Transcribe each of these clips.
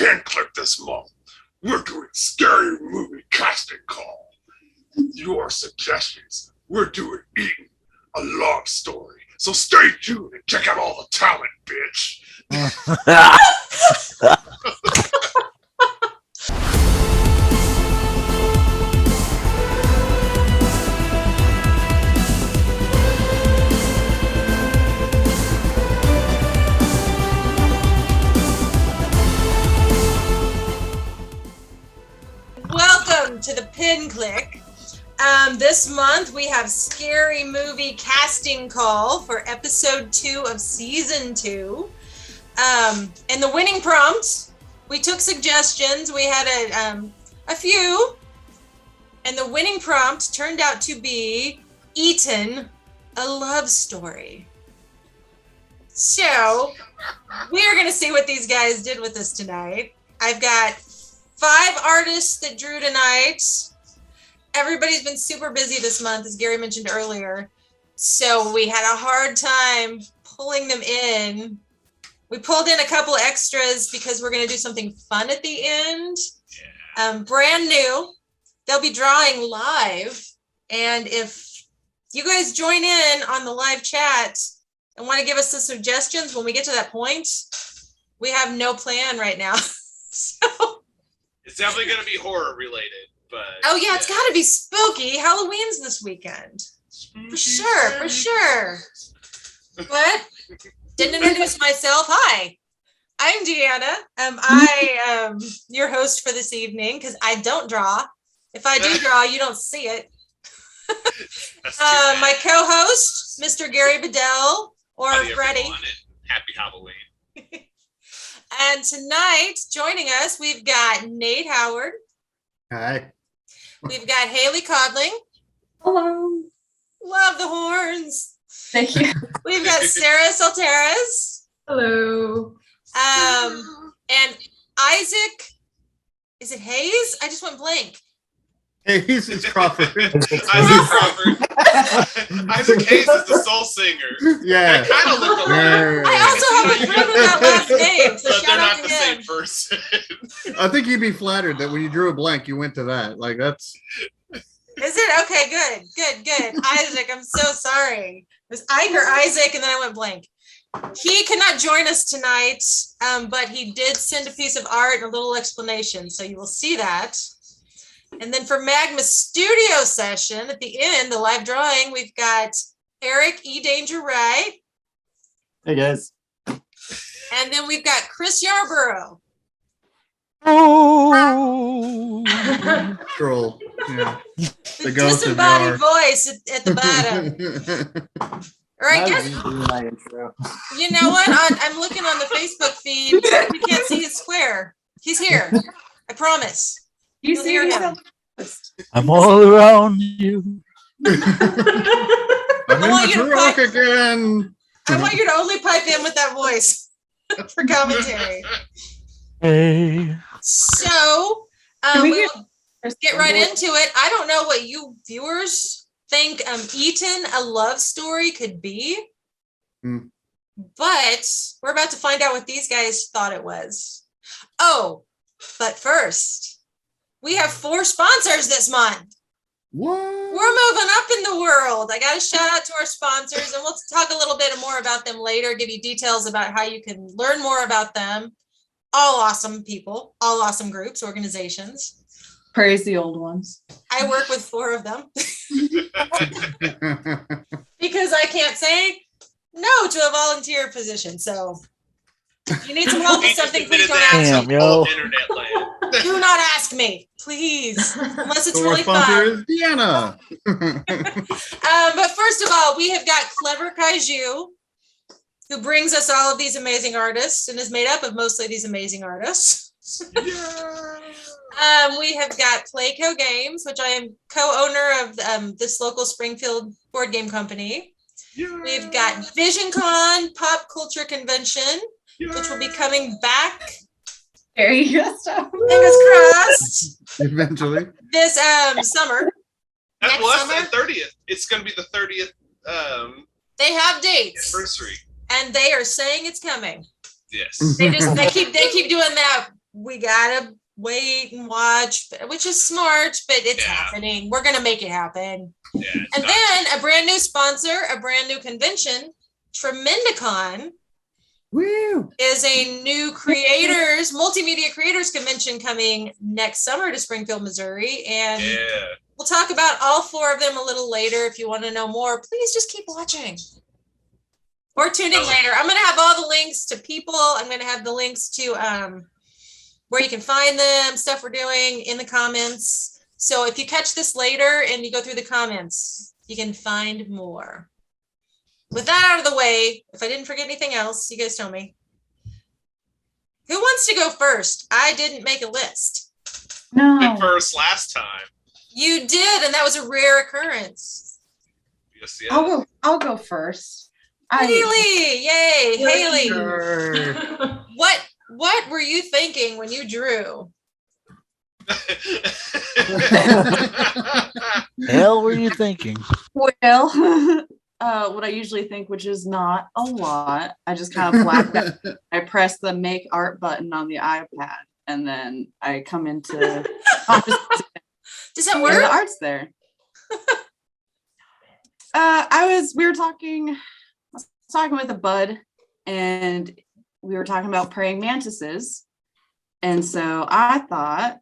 Pin Clique this month, we're doing scary movie casting call. Your suggestions, we're doing Eating a Love Story. So stay tuned and check out all the talent, bitch. Welcome to the Pin Clique. This month we have scary movie casting call for episode 2 of season 2. And the winning prompt, we took suggestions. We had a few, and the winning prompt turned out to be Eaten a Love Story. So we are going to see what these guys did with us tonight. I've got 5 artists that drew tonight. Everybody's been super busy this month, as Gary mentioned earlier. So we had a hard time pulling them in. We pulled in a couple extras because we're going to do something fun at the end. Yeah. Brand new. They'll be drawing live. And if you guys join in on the live chat and want to give us some suggestions when we get to that point, we have no plan right now. So it's definitely going to be horror related. But oh yeah, it's got to be spooky. Halloween's this weekend. Spooky, for sure. But didn't introduce myself. Hi, I'm Deanna. I am your host for this evening because I don't draw. If I do draw, you don't see it. My co-host, Mr. Gary Bedell, or Freddie. Happy Halloween. And tonight, joining us, we've got Nate Howard. Hi. We've got Haley Codling. Hello. Love the horns. Thank you. We've got Sarah Solteras. Hello. And Isaac, is it Hayes? I just went blank. Hayes is Crawford. Isaac Crawford. Isaac Hayes is the soul singer. Yeah. They kind of look alike. I also have a friend with that last name, so But shout they're out not to the him. same person. I think you'd be flattered that when you drew a blank, you went to that. Like, that's... Is it? Okay, good. Isaac, I'm so sorry. It was Ike or Isaac, and then I went blank. He cannot join us tonight, but he did send a piece of art and a little explanation, so you will see that. And then for Magma's studio session, at the end, the live drawing, we've got Eric E. Danger Wright. Hey, guys. And then we've got Chris Yarborough. Oh. Troll. Yeah. The disembodied voice at the bottom. Or I guess, My intro. you know what? I'm looking on the Facebook feed. You can't see his square. He's here. I promise. You You'll see hear yourself? I'm all around you. I'm want in you the to truck pipe- again. I want you to only pipe in with that voice for commentary. Hey. So Can we we'll get right into it. I don't know what you viewers think Eaten a Love Story could be, but we're about to find out what these guys thought it was. Oh, but first, we have 4 sponsors this month. What? We're moving up in the world. I got to shout out to our sponsors, and we'll talk a little bit more about them later, give you details about how you can learn more about them. All awesome people, all awesome groups, organizations. Praise the old ones. I work with 4 of them because I can't say no to a volunteer position. So if you need some help with something, please don't ask Damn, me. yo. Internet land. Do not ask me, please, unless it's So our really sponsor fun. is Deanna. But first of all, we have got Clever Kaiju, who brings us all of these amazing artists and is made up of mostly these amazing artists. We have got Playco Games, which I am co-owner of this local Springfield board game company. We've got VisionCon Pop Culture Convention, which will be coming back. There you go. Stop. Fingers crossed. Eventually. This summer. Next Well, summer? that's the 30th. It's going to be the 30th They have dates, anniversary. and they are saying it's coming. Yes. They keep doing that we gotta wait and watch, which is smart, but it's happening. We're gonna make it happen. Yeah, And then a brand new sponsor, a brand new convention, Tremendicon, Woo! is a new creators, multimedia creators convention coming next summer to Springfield, Missouri. And we'll talk about all 4 of them a little later. If you want to know more, please just keep watching. Or tune in later. I'm going to have all the links to people. I'm going to have the links to where you can find them, stuff we're doing in the comments. So if you catch this later and you go through the comments, you can find more. With that out of the way, if I didn't forget anything else, you guys tell me. Who wants to go first? I didn't make a list. Went first last time. You did, and that was a rare occurrence. Yes. I'll go first. Haley, yay, Haley. Sure. What were you thinking when you drew? Hell were you thinking? Well, what I usually think, which is not a lot, I just kind of blacked out. I press the make art button on the iPad, and then I come into Does that and work? the art's there. We were talking with a bud, and we were talking about praying mantises, and so I thought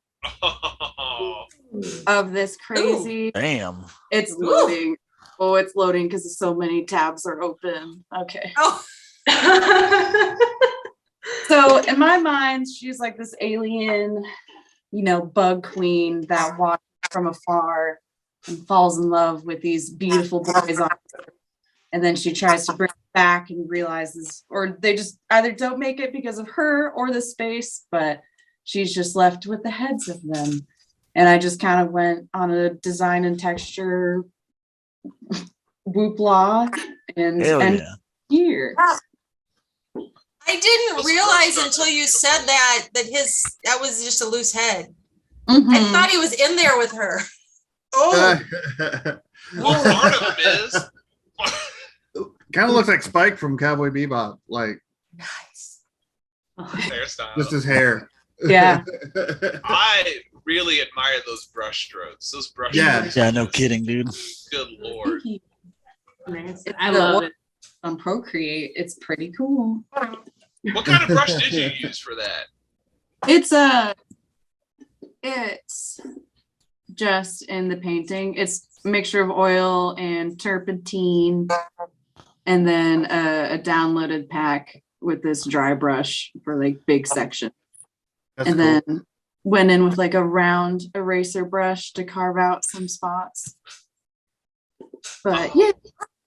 of this crazy. Damn. It's loading. Oh, it's loading because so many tabs are open. Okay. Oh. So in my mind, she's like this alien, bug queen that watches from afar and falls in love with these beautiful boys on her. And then she tries to bring it back and realizes, or they just either don't make it because of her or the space, but she's just left with the heads of them. And I just kind of went on a design and texture whoopla and here. I didn't realize until you said that was just a loose head. Mhm. I thought he was in there with her. Oh, Well, part of him is. Kind of looks like Spike from Cowboy Bebop, like nice. Hairstyle. just his hair. Yeah. I really admire those brush strokes. Those brush Yeah. strokes. Yeah, no kidding, dude. Good lord. I love it. On Procreate, it's pretty cool. What kind of brush did you use for that? It's just in the painting. It's a mixture of oil and turpentine, and then a downloaded pack with this dry brush for like big section. That's And cool. then went in with like a round eraser brush to carve out some spots. But yeah,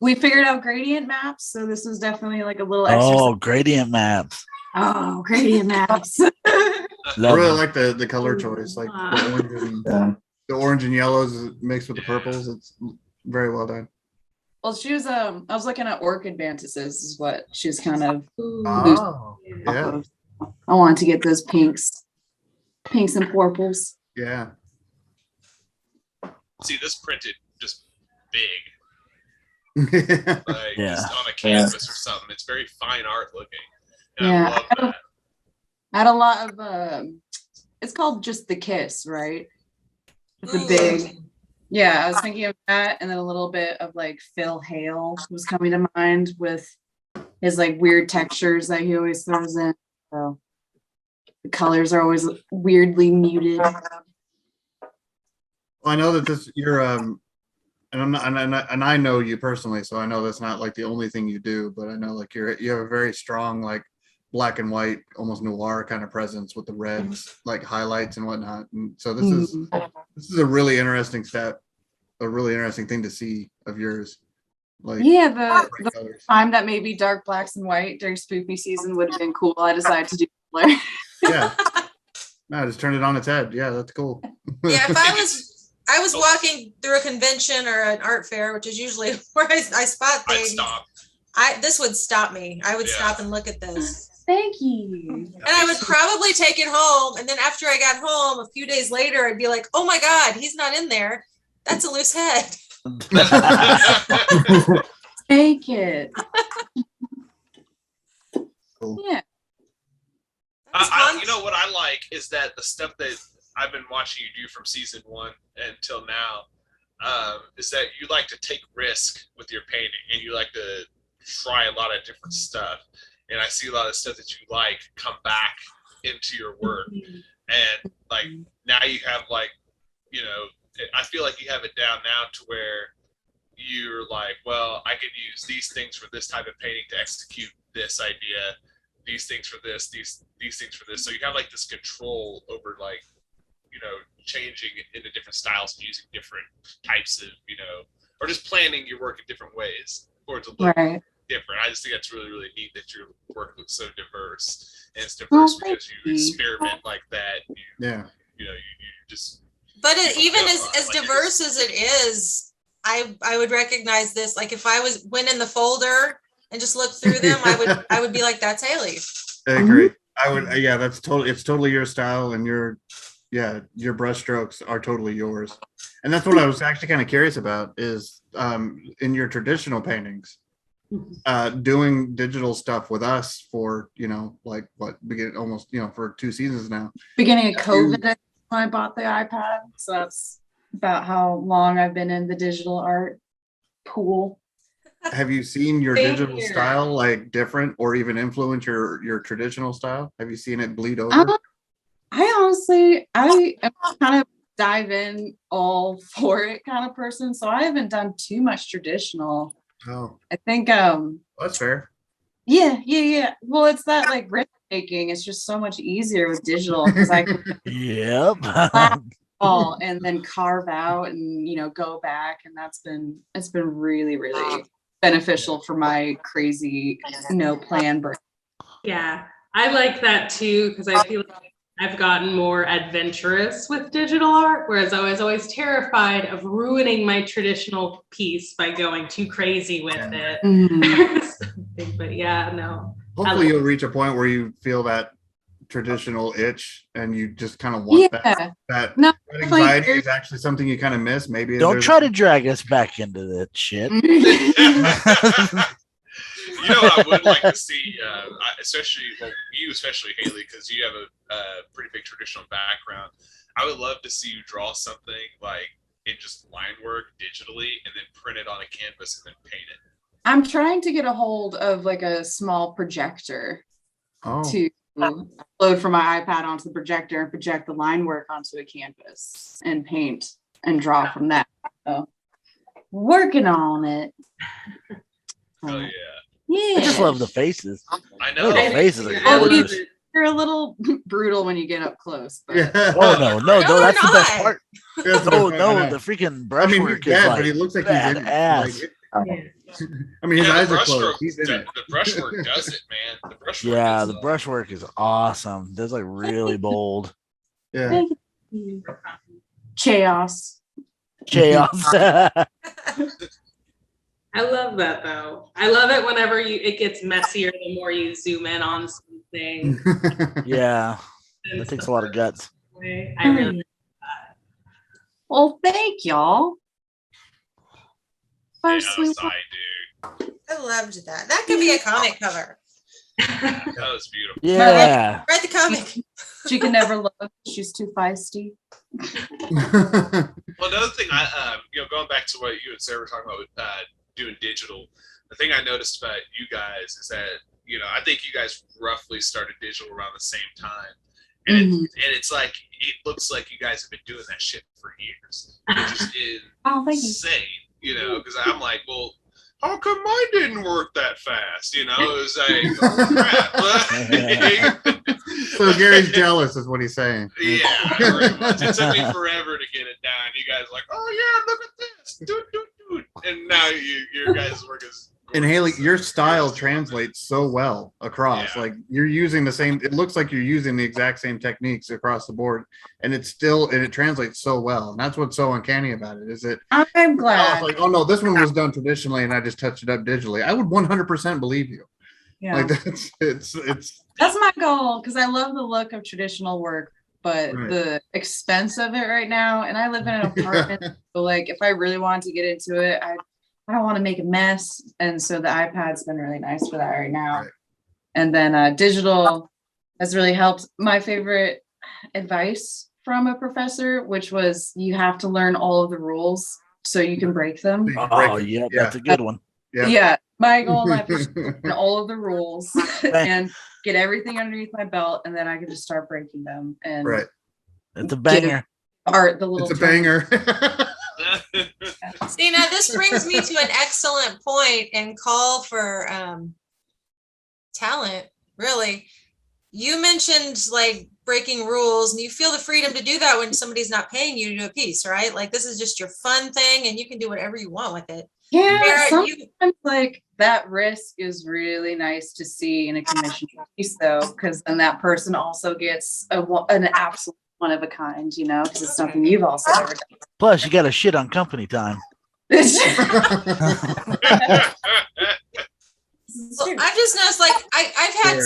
we figured out gradient maps, so this was definitely like a little extra. Oh, gradient maps. Oh, gradient maps. I Love really it. like the color choice, like the orange and yellows mixed with the purples. It's very well done. Well, she was I was looking at orchid mantises is what she was kind of Oh, yeah, I wanted to get those pinks and purples. yeah. See, this printed just big. Yeah. Like Yeah. just on a canvas or something. It's very fine art looking. And Yeah. I love that. I had a lot of it's called Just the Kiss, right? The Ooh. big. Yeah, I was thinking of that, and then a little bit of like Phil Hale was coming to mind with his like weird textures that he always throws in. So the colors are always weirdly muted. Well, I know that you're and I'm not, and I know you personally, so I know that's not like the only thing you do, but I know like you have a very strong like black and white, almost noir kind of presence with the reds, like highlights and whatnot. And so this is a really interesting step, a really interesting thing to see of yours. Like Yeah, bright the colors. time that maybe dark blacks and white during spooky season would have been cool. I decided to do color. Yeah. No, just turn it on its head. Yeah, that's cool. Yeah, if I was walking through a convention or an art fair, which is usually where I spot I'd things. stop. This would stop me. I would Yeah. stop and look at this. Thank you. And I would probably take it home. And then after I got home, a few days later, I'd be like, oh my God, he's not in there. That's a loose head. Take it. Cool. Yeah. That's You know what I like is that the stuff that I've been watching you do from season 1 until now is that you like to take risk with your painting and you like to try a lot of different stuff. And I see a lot of stuff that you like come back into your work. And like now you have like, you know, I feel like you have it down now to where you're like, well, I can use these things for this type of painting to execute this idea, these things for this, these things for this. So you have like this control over like, you know, changing into different styles and using different types of, you know, or just planning your work in different ways or to look different. I just think that's really, really neat that your work looks so diverse, and it's diverse because you experiment like that. You know, you just. But even as diverse as it is, I would recognize this. Like if I went in the folder and just looked through them, I would be like, that's Haley. I agree. I would. Yeah, it's totally your style, and your brush strokes are totally yours. And that's what I was actually kind of curious about is in your traditional paintings, doing digital stuff with us for, you know, like almost, you know, for 2 seasons now. Beginning of COVID, I bought the iPad, so that's about how long I've been in the digital art pool. Have you seen your digital style like different or even influence your traditional style? Have you seen it bleed over? I honestly, I am kind of dive in all for it kind of person, so I haven't done too much traditional. Oh, I think that's fair. Yeah. Well, it's that like risk taking. It's just so much easier with digital because I can all and then carve out and, you know, go back, and it's been really, really beneficial for my crazy no plan birth. Yeah, I like that too because I feel like I've gotten more adventurous with digital art, whereas I was always terrified of ruining my traditional piece by going too crazy with it. But yeah, no. Hopefully you'll reach a point where you feel that traditional itch and you just kind of want that anxiety is actually something you kind of miss. Maybe don't try to drag us back into that shit. You know what I would like to see, especially Haley, because you have a pretty big traditional background. I would love to see you draw something like in just line work digitally and then print it on a canvas and then paint it. I'm trying to get a hold of like a small projector to upload from my iPad onto the projector and project the line work onto a canvas and paint and draw from that. So working on it. Oh yeah. I just love the faces. I know. The faces are gorgeous. You're a little brutal when you get up close. But. Yeah. Oh no, that's the best part. No, the freaking brushwork is like but he looks like he's in it. ass. I mean, his eyes are closed. He's in it. The brushwork does it, man. The brushwork. Yeah, the brushwork is awesome. That's like really bold. Yeah. Chaos. I love that though. I love it whenever it gets messier the more you zoom in on something. Yeah, that takes a lot of guts. I really like that. Well, thank y'all. I loved that. That could be a comic cover. That was beautiful. Yeah. Read the comic. She can never love. She's too feisty. Well, another thing, going back to what you and Sarah were talking about doing digital, the thing I noticed about you guys is that, you know, I think you guys roughly started digital around the same time. And it's like, it looks like you guys have been doing that shit for years, which is insane, you know, because I'm like, well, how come mine didn't work that fast? You know, it was like, crap. So Gary's jealous is what he's saying. Yeah, pretty much. It took me forever to get it down. You guys are like, oh yeah, look at this. Dude. And now your guys' work is And Haley, your style translates so well across. Like you're using the same, it looks like you're using the exact same techniques across the board, and it translates so well. And that's what's so uncanny about it, is that I'm glad. I was like, oh no, this one was done traditionally and I just touched it up digitally. I would 100% believe you. Yeah. Like that's my goal, because I love the look of traditional work, but the expense of it right now, and I live in an apartment, so like if I really wanted to get into it, I don't want to make a mess. And so the iPad's been really nice for that right now. And then digital, Has really helped. My favorite advice from a professor, which was you have to learn all of the rules so you can break them. Oh, yeah, that's a good one. Yeah. My goal in life is to learn all of the rules and get everything underneath my belt, and then I can just start breaking them. And Right. It's a banger. Art the little. It's a banger. See, now this brings me to an excellent point and call for talent, really. You mentioned like breaking rules, and you feel the freedom to do that when somebody's not paying you to do a piece, right? Like this is just your fun thing and you can do whatever you want with it. Yeah, Sarah, sometimes like that risk is really nice to see in a commissioned piece, though, because then that person also gets an absolute one of a kind, you know, because it's something you've also ever done. Plus, you got to shit on company time. Well, I've just noticed, like I've had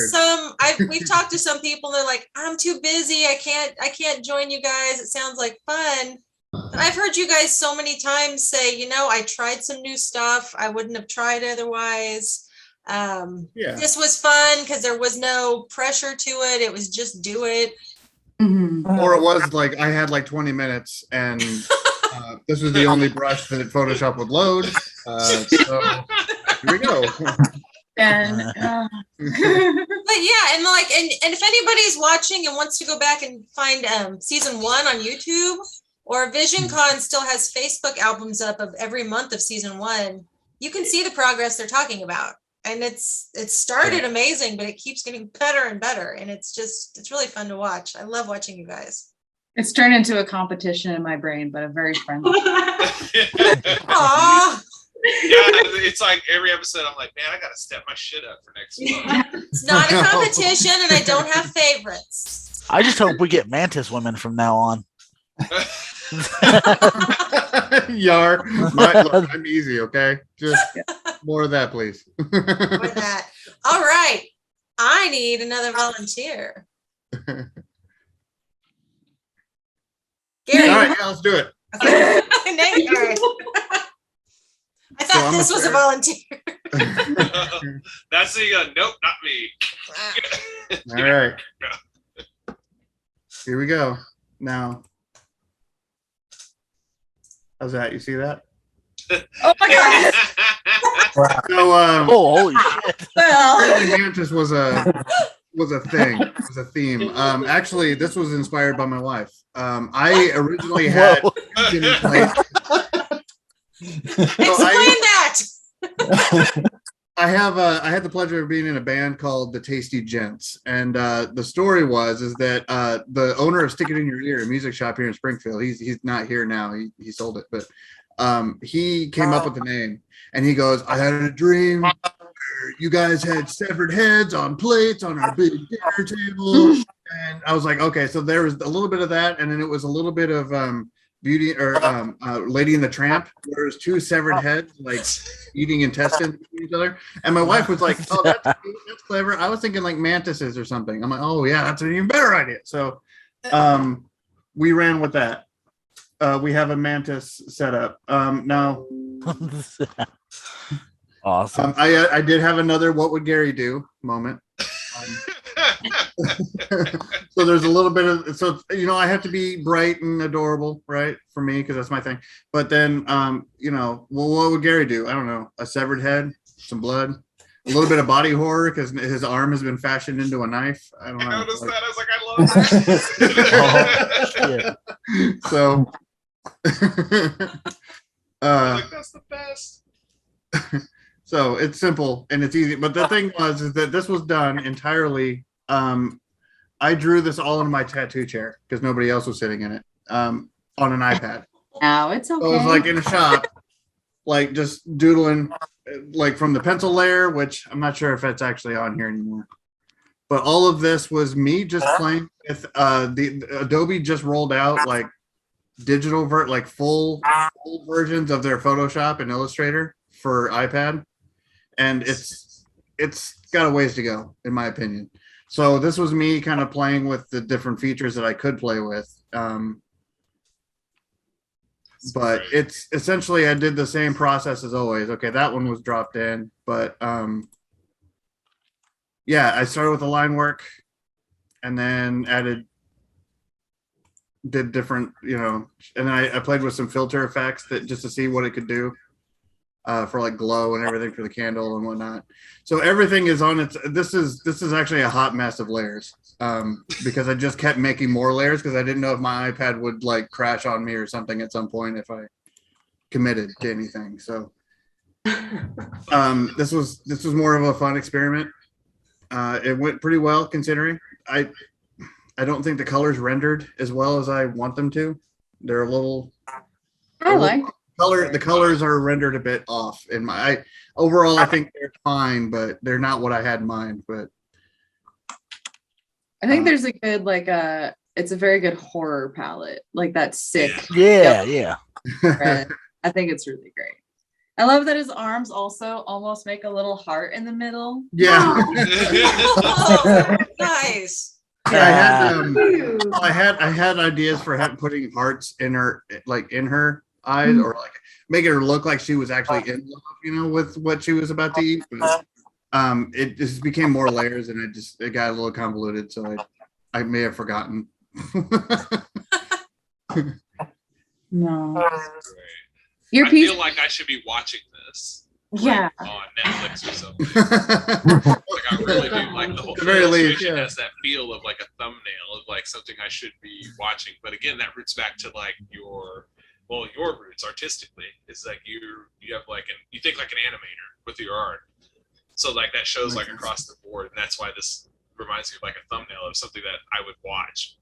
we've talked to some people. They're like, I'm too busy. I can't join you guys. It sounds like fun. But I've heard you guys so many times say, you know, I tried some new stuff. I wouldn't have tried otherwise. This was fun because there was no pressure to it. It was just do it. Mm-hmm. Or it was like I had like 20 minutes and this was the only brush that Photoshop would load. So here we go. And but yeah, and like and if anybody's watching and wants to go back and find season 1 on YouTube, or VisionCon still has Facebook albums up of every month of season 1, you can see the progress they're talking about. And it started amazing, but it keeps getting better and better. And it's really fun to watch. I love watching you guys. It's turned into a competition in my brain, but a very friendly. Aww. Yeah, it's like every episode I'm like, man, I gotta step my shit up for next month. It's not a competition and I don't have favorites. I just hope we get Mantis women from now on. Yar. Look, I'm easy, okay? Just more of that, please. More of that. All right. I need another volunteer. Gary. All right, yeah, let's do it. Okay. All right. I thought this was a volunteer. That's the nope, not me. All right. Here we go. Now, how's that? You see that? Oh my god! So, holy shit! Well, Mantis was a thing. It was a theme. Actually, this was inspired by my wife. I originally had. Explain that. I had the pleasure of being in a band called the Tasty Gents, and the story is that the owner of Stick It in Your Ear, a music shop here in Springfield, he's not here now. He sold it, but he came up with the name, and he goes, "I had a dream where you guys had severed heads on plates on our big dinner table," and I was like, okay, so there was a little bit of that, and then it was a little bit of Beauty or Lady and the Tramp, where there's 2 severed heads like eating intestines to each other. And my wife was like, "Oh, that's clever." I was thinking like mantises or something. I'm like, "Oh yeah, that's an even better idea." So we ran with that. We have a mantis set up. Now awesome. I did have another "What would Gary do" moment. So there's a little bit of, so you know, I have to be bright and adorable, right, for me, because that's my thing. But then you know, well, what would Gary do? I don't know, a severed head, some blood, a little bit of body horror because his arm has been fashioned into a knife. I don't know. I noticed like, that. I was like, I love that. So Like, that's the best. so it's simple and it's easy. But the thing is that this was done entirely. I drew this all in my tattoo chair because nobody else was sitting in it on an iPad. now it's okay. So it was like in a shop, like just doodling, like from the pencil layer, which I'm not sure if that's actually on here anymore. But all of this was me just playing with the Adobe just rolled out like digital like full versions of their Photoshop and Illustrator for iPad, and it's got a ways to go in my opinion. So this was me kind of playing with the different features that I could play with. But it's essentially, I did the same process as always. Okay, that one was dropped in, but yeah, I started with the line work, and then did different, and then I played with some filter effects that just to see what it could do for like glow and everything for the candle and whatnot. So everything is on its. This is actually a hot mess of layers because I just kept making more layers because I didn't know if my iPad would like crash on me or something at some point if I committed to anything. So this was more of a fun experiment. It went pretty well considering. I don't think the colors rendered as well as I want them to. They're a little. The colors are rendered a bit off in my. Overall, I think they're fine, but they're not what I had in mind. But I think there's a good it's a very good horror palette, like that sick. Yeah. Red. I think it's really great. I love that his arms also almost make a little heart in the middle. Yeah. Oh, nice. I had ideas for putting hearts in her eyes or like making her look like she was actually in love, with what she was about to eat. But, it just became more layers and it got a little convoluted. So I may have forgotten. No. I feel like I should be watching this. Yeah. On Netflix or something. Like I really do. Like the whole illustration has that feel of like a thumbnail of like something I should be watching. But again, that roots back to like your roots artistically. It's like you have like you think like an animator with your art. So like that shows like across the board, and that's why this reminds me of like a thumbnail of something that I would watch,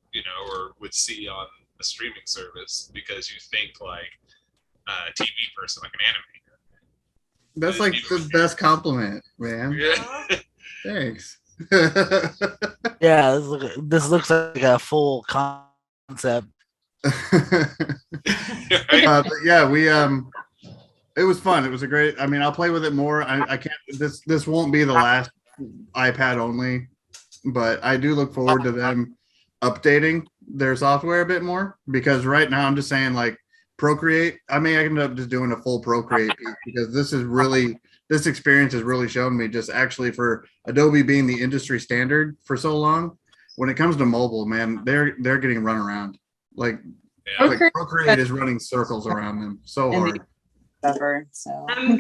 or would see on a streaming service because you think like a TV person, like an animator. That's like the best compliment, man. Yeah. Thanks. Yeah, this looks like a full concept. But yeah, we it was fun. It was a great. I mean, I'll play with it more. I can't. This won't be the last iPad only, but I do look forward to them updating their software a bit more because right now I'm just saying like Procreate. I may end up just doing a full Procreate piece because this experience has really shown me just actually for Adobe being the industry standard for so long. When it comes to mobile, man, they're getting run around. Like Procreate is running circles around them so hard. So I'm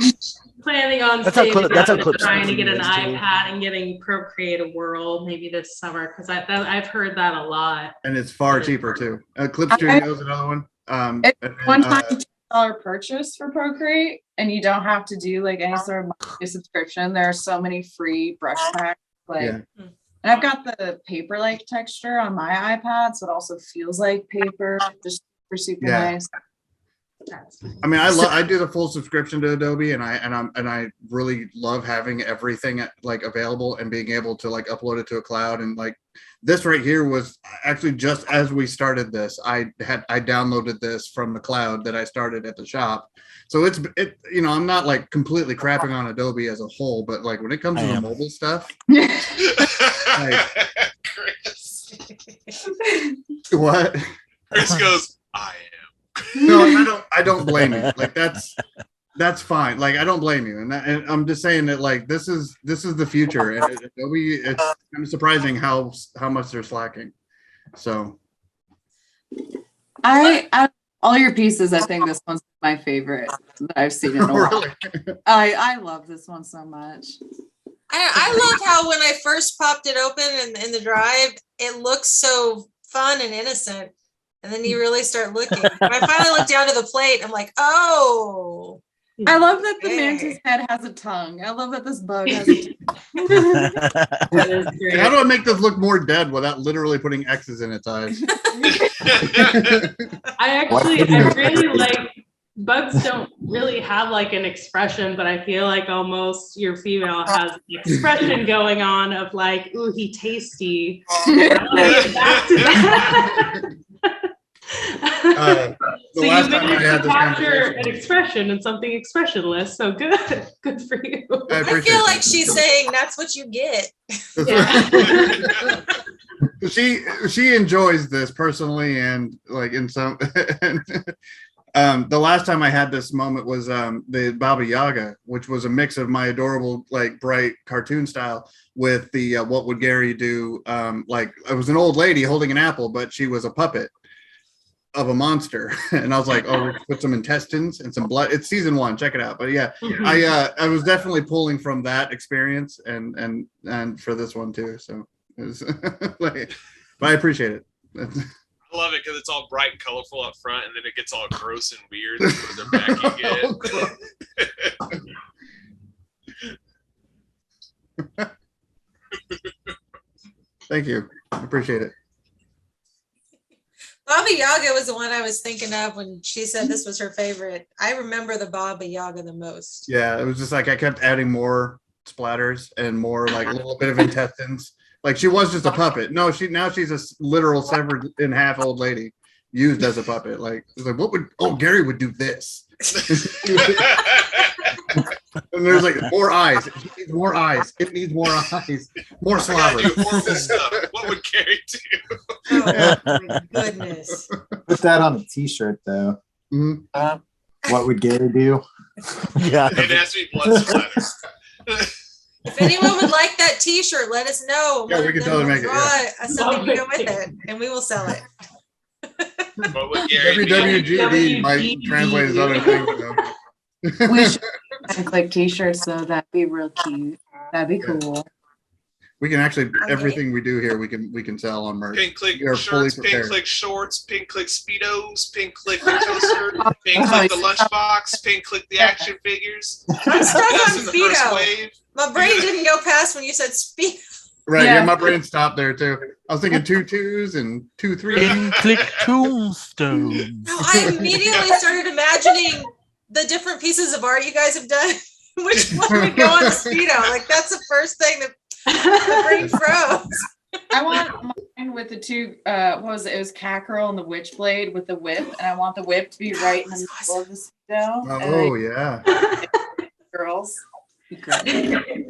planning on trying to get an iPad and getting Procreate a World maybe this summer because I've heard that a lot. And it's far cheaper too. Clip Studio is another one. It's one-time $10 purchase for Procreate, and you don't have to do like any sort of monthly subscription. There are so many free brush packs, and I've got the paper-like texture on my iPad, so it also feels like paper. Just super nice. I mean, I do the full subscription to Adobe, and I really love having everything like available and being able to like upload it to a cloud. And like this right here was actually just as we started this, I downloaded this from the cloud that I started at the shop. So I'm not like completely crapping on Adobe as a whole, but like when it comes to the mobile stuff, Chris. What? Chris goes, I am. No, I don't blame you. Like that's fine. Like I don't blame you, and I'm just saying that like this is the future, and Adobe. It's kind of surprising how much they're slacking. So, I all your pieces. I think this one's my favorite that I've seen in a while. Really? I love this one so much. I love how when I first popped it open in the drive, it looks so fun and innocent. And then you really start looking. When I finally look down to the plate, I'm like, oh. I love that the mantis head has a tongue. I love that this bug has a tongue. How do I make this look more dead without literally putting X's in its eyes? I really like bugs don't really have like an expression, but I feel like almost your female has an expression going on of like, ooh, he tasty. I want to get back to that. So you managed to capture an expression and something expressionless. So good for you. I feel like she's saying that's what you get. She enjoys this personally, and like in some, The last time I had this moment was the Baba Yaga, which was a mix of my adorable, like bright cartoon style with the what would Gary do? Like it was an old lady holding an apple, but she was a puppet of a monster, and I was like, oh, we put some intestines and some blood. It's season 1, check it out. But yeah, I was definitely pulling from that experience and for this one too. So it was like, but I appreciate it. I love it because it's all bright and colorful up front, and then it gets all gross and weird towards the back you get. Thank you. I appreciate it. Baba Yaga was the one I was thinking of when she said this was her favorite. I remember the Baba Yaga the most. Yeah, it was just like I kept adding more splatters and more like a little bit of intestines. Like she was just a puppet. No, she's a literal severed in half old lady used as a puppet. Like it's like Gary would do this. And there's like more eyes. It needs more eyes. It needs more eyes. More slobber. Do horrible stuff. What would Gary do? Oh my goodness. Put that on a t-shirt though. Mhm. What would Gary do? Yeah. It has to be blood splatter. If anyone would like that T-shirt, let us know. Yeah, we can totally make it, yeah. Something to go with it, and we will sell it. What would Gary do? WWGD might translate as other things. We should Clique t-shirts though. That'd be real cute. That'd be cool. We can actually everything we do here we can sell on merch. Pink Clique We are fully shirts, Pink prepared. Clique shorts, Pink Clique speedos, Pink Clique the toaster, Pink Clique the lunchbox, Pink Clique the action figures. I'm stuck Us on in the first Speedo. wave. My brain didn't go past when you said Speedo. Right, Yeah. yeah, my brain stopped there too. I was thinking 2 2s and 2 3s. In click tombstone. No, I immediately started imagining the different pieces of art you guys have done. Which one would go on the Speedo? Like that's the first thing that the brain froze. I want mine with the two. What was it? It was Cackerel and the Witchblade with the whip, and I want the whip to be right in the middle of the Speedo. Oh yeah. Girls. Great.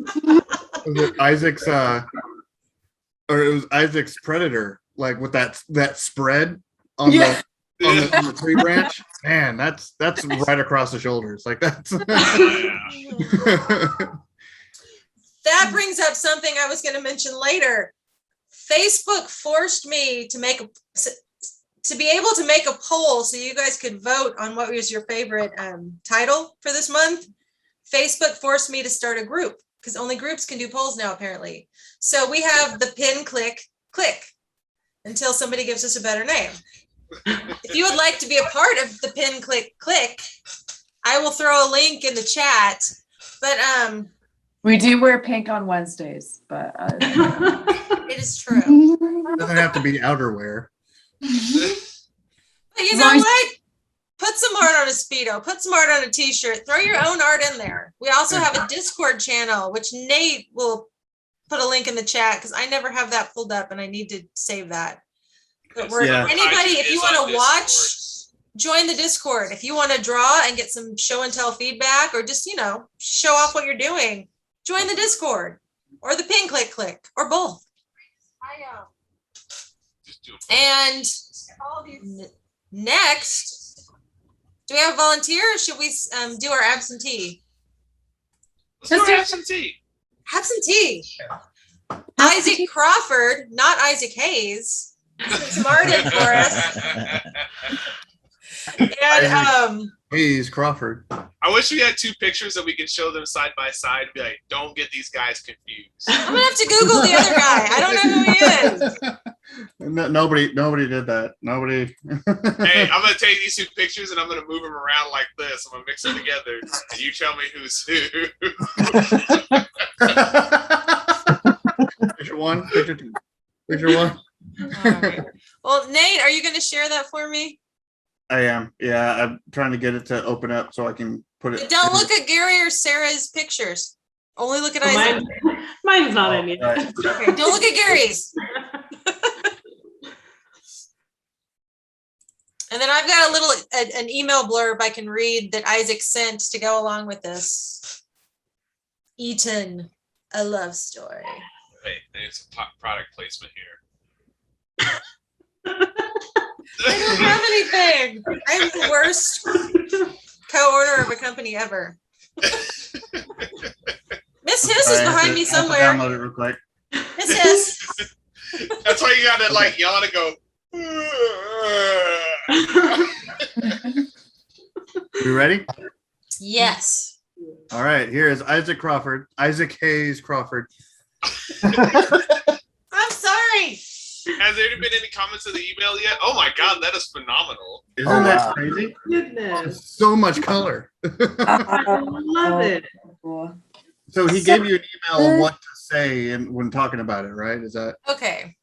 Was it Isaac's or it was Isaac's Predator, like with that spread on Yeah. on the tree branch. Man, that's right across the shoulders. Like that's That brings up something I was going to mention later. Facebook forced me to be able to make a poll so you guys could vote on what was your favorite title for this month. Facebook forced me to start a group because only groups can do polls now, apparently. So we have the Pin Click until somebody gives us a better name. If you would like to be a part of the Pin Click, I will throw a link in the chat. But We do wear pink on Wednesdays, but it is true. it doesn't have to be outerwear. But you know what? Put some art on a Speedo. Put some art on a T-shirt. Throw your own art in there. We also have a Discord channel, which Nate will put a link in the chat because I never have that pulled up and I need to save that. But anybody, if you want to watch, join the Discord. If you want to draw and get some show and tell feedback or just, show off what you're doing, join the Discord or the Pin Click or both. And next, do we have a volunteer or should we do our absentee? Let's do absentee. Absentee. Isaac Crawford, not Isaac Hayes. Some art in for us. And Hayes Crawford. I wish we had 2 pictures that we could show them side by side and be like, don't get these guys confused. I'm gonna have to Google the other guy. I don't know who he is. Nobody did that. Nobody. Hey, I'm gonna take these 2 pictures and I'm gonna move them around like this. I'm gonna mix them together, and you tell me who's who. Picture 1, picture 2, picture 1. All right. Well, Nate, are you gonna share that for me? I am. Yeah, I'm trying to get it to open up so I can put it. Don't look at Gary or Sarah's pictures. Only look at Isaac. Mine's not in yet. Right. Okay, don't look at Gary's. And then I've got an email blurb I can read that Isaac sent to go along with this. Eaton, a love story. Hey, there's a product placement here. I don't have anything. I'm the worst co-owner of a company ever. Miss Hiss is behind me I have to somewhere. download it real quick. Miss Hiss. That's why you gotta like yawn and go. You ready? Yes. All right. Here is Isaac Crawford. Isaac Hayes Crawford. I'm sorry. Has there been any comments in the email yet? Oh my god, that is phenomenal. Isn't that crazy? Goodness. So much color. I love it. Cool. So he gave you an email on what to say and when talking about it, right? Is that Okay.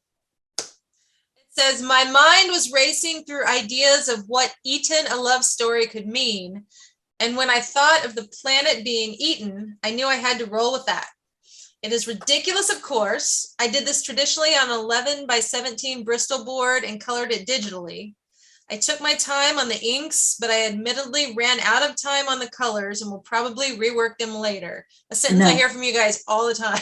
It says, my mind was racing through ideas of what eaten a love story could mean. And when I thought of the planet being eaten, I knew I had to roll with that. It is ridiculous, of course. I did this traditionally on an 11 by 17 Bristol board and colored it digitally. I took my time on the inks, but I admittedly ran out of time on the colors and will probably rework them later. A sentence I hear from you guys all the time.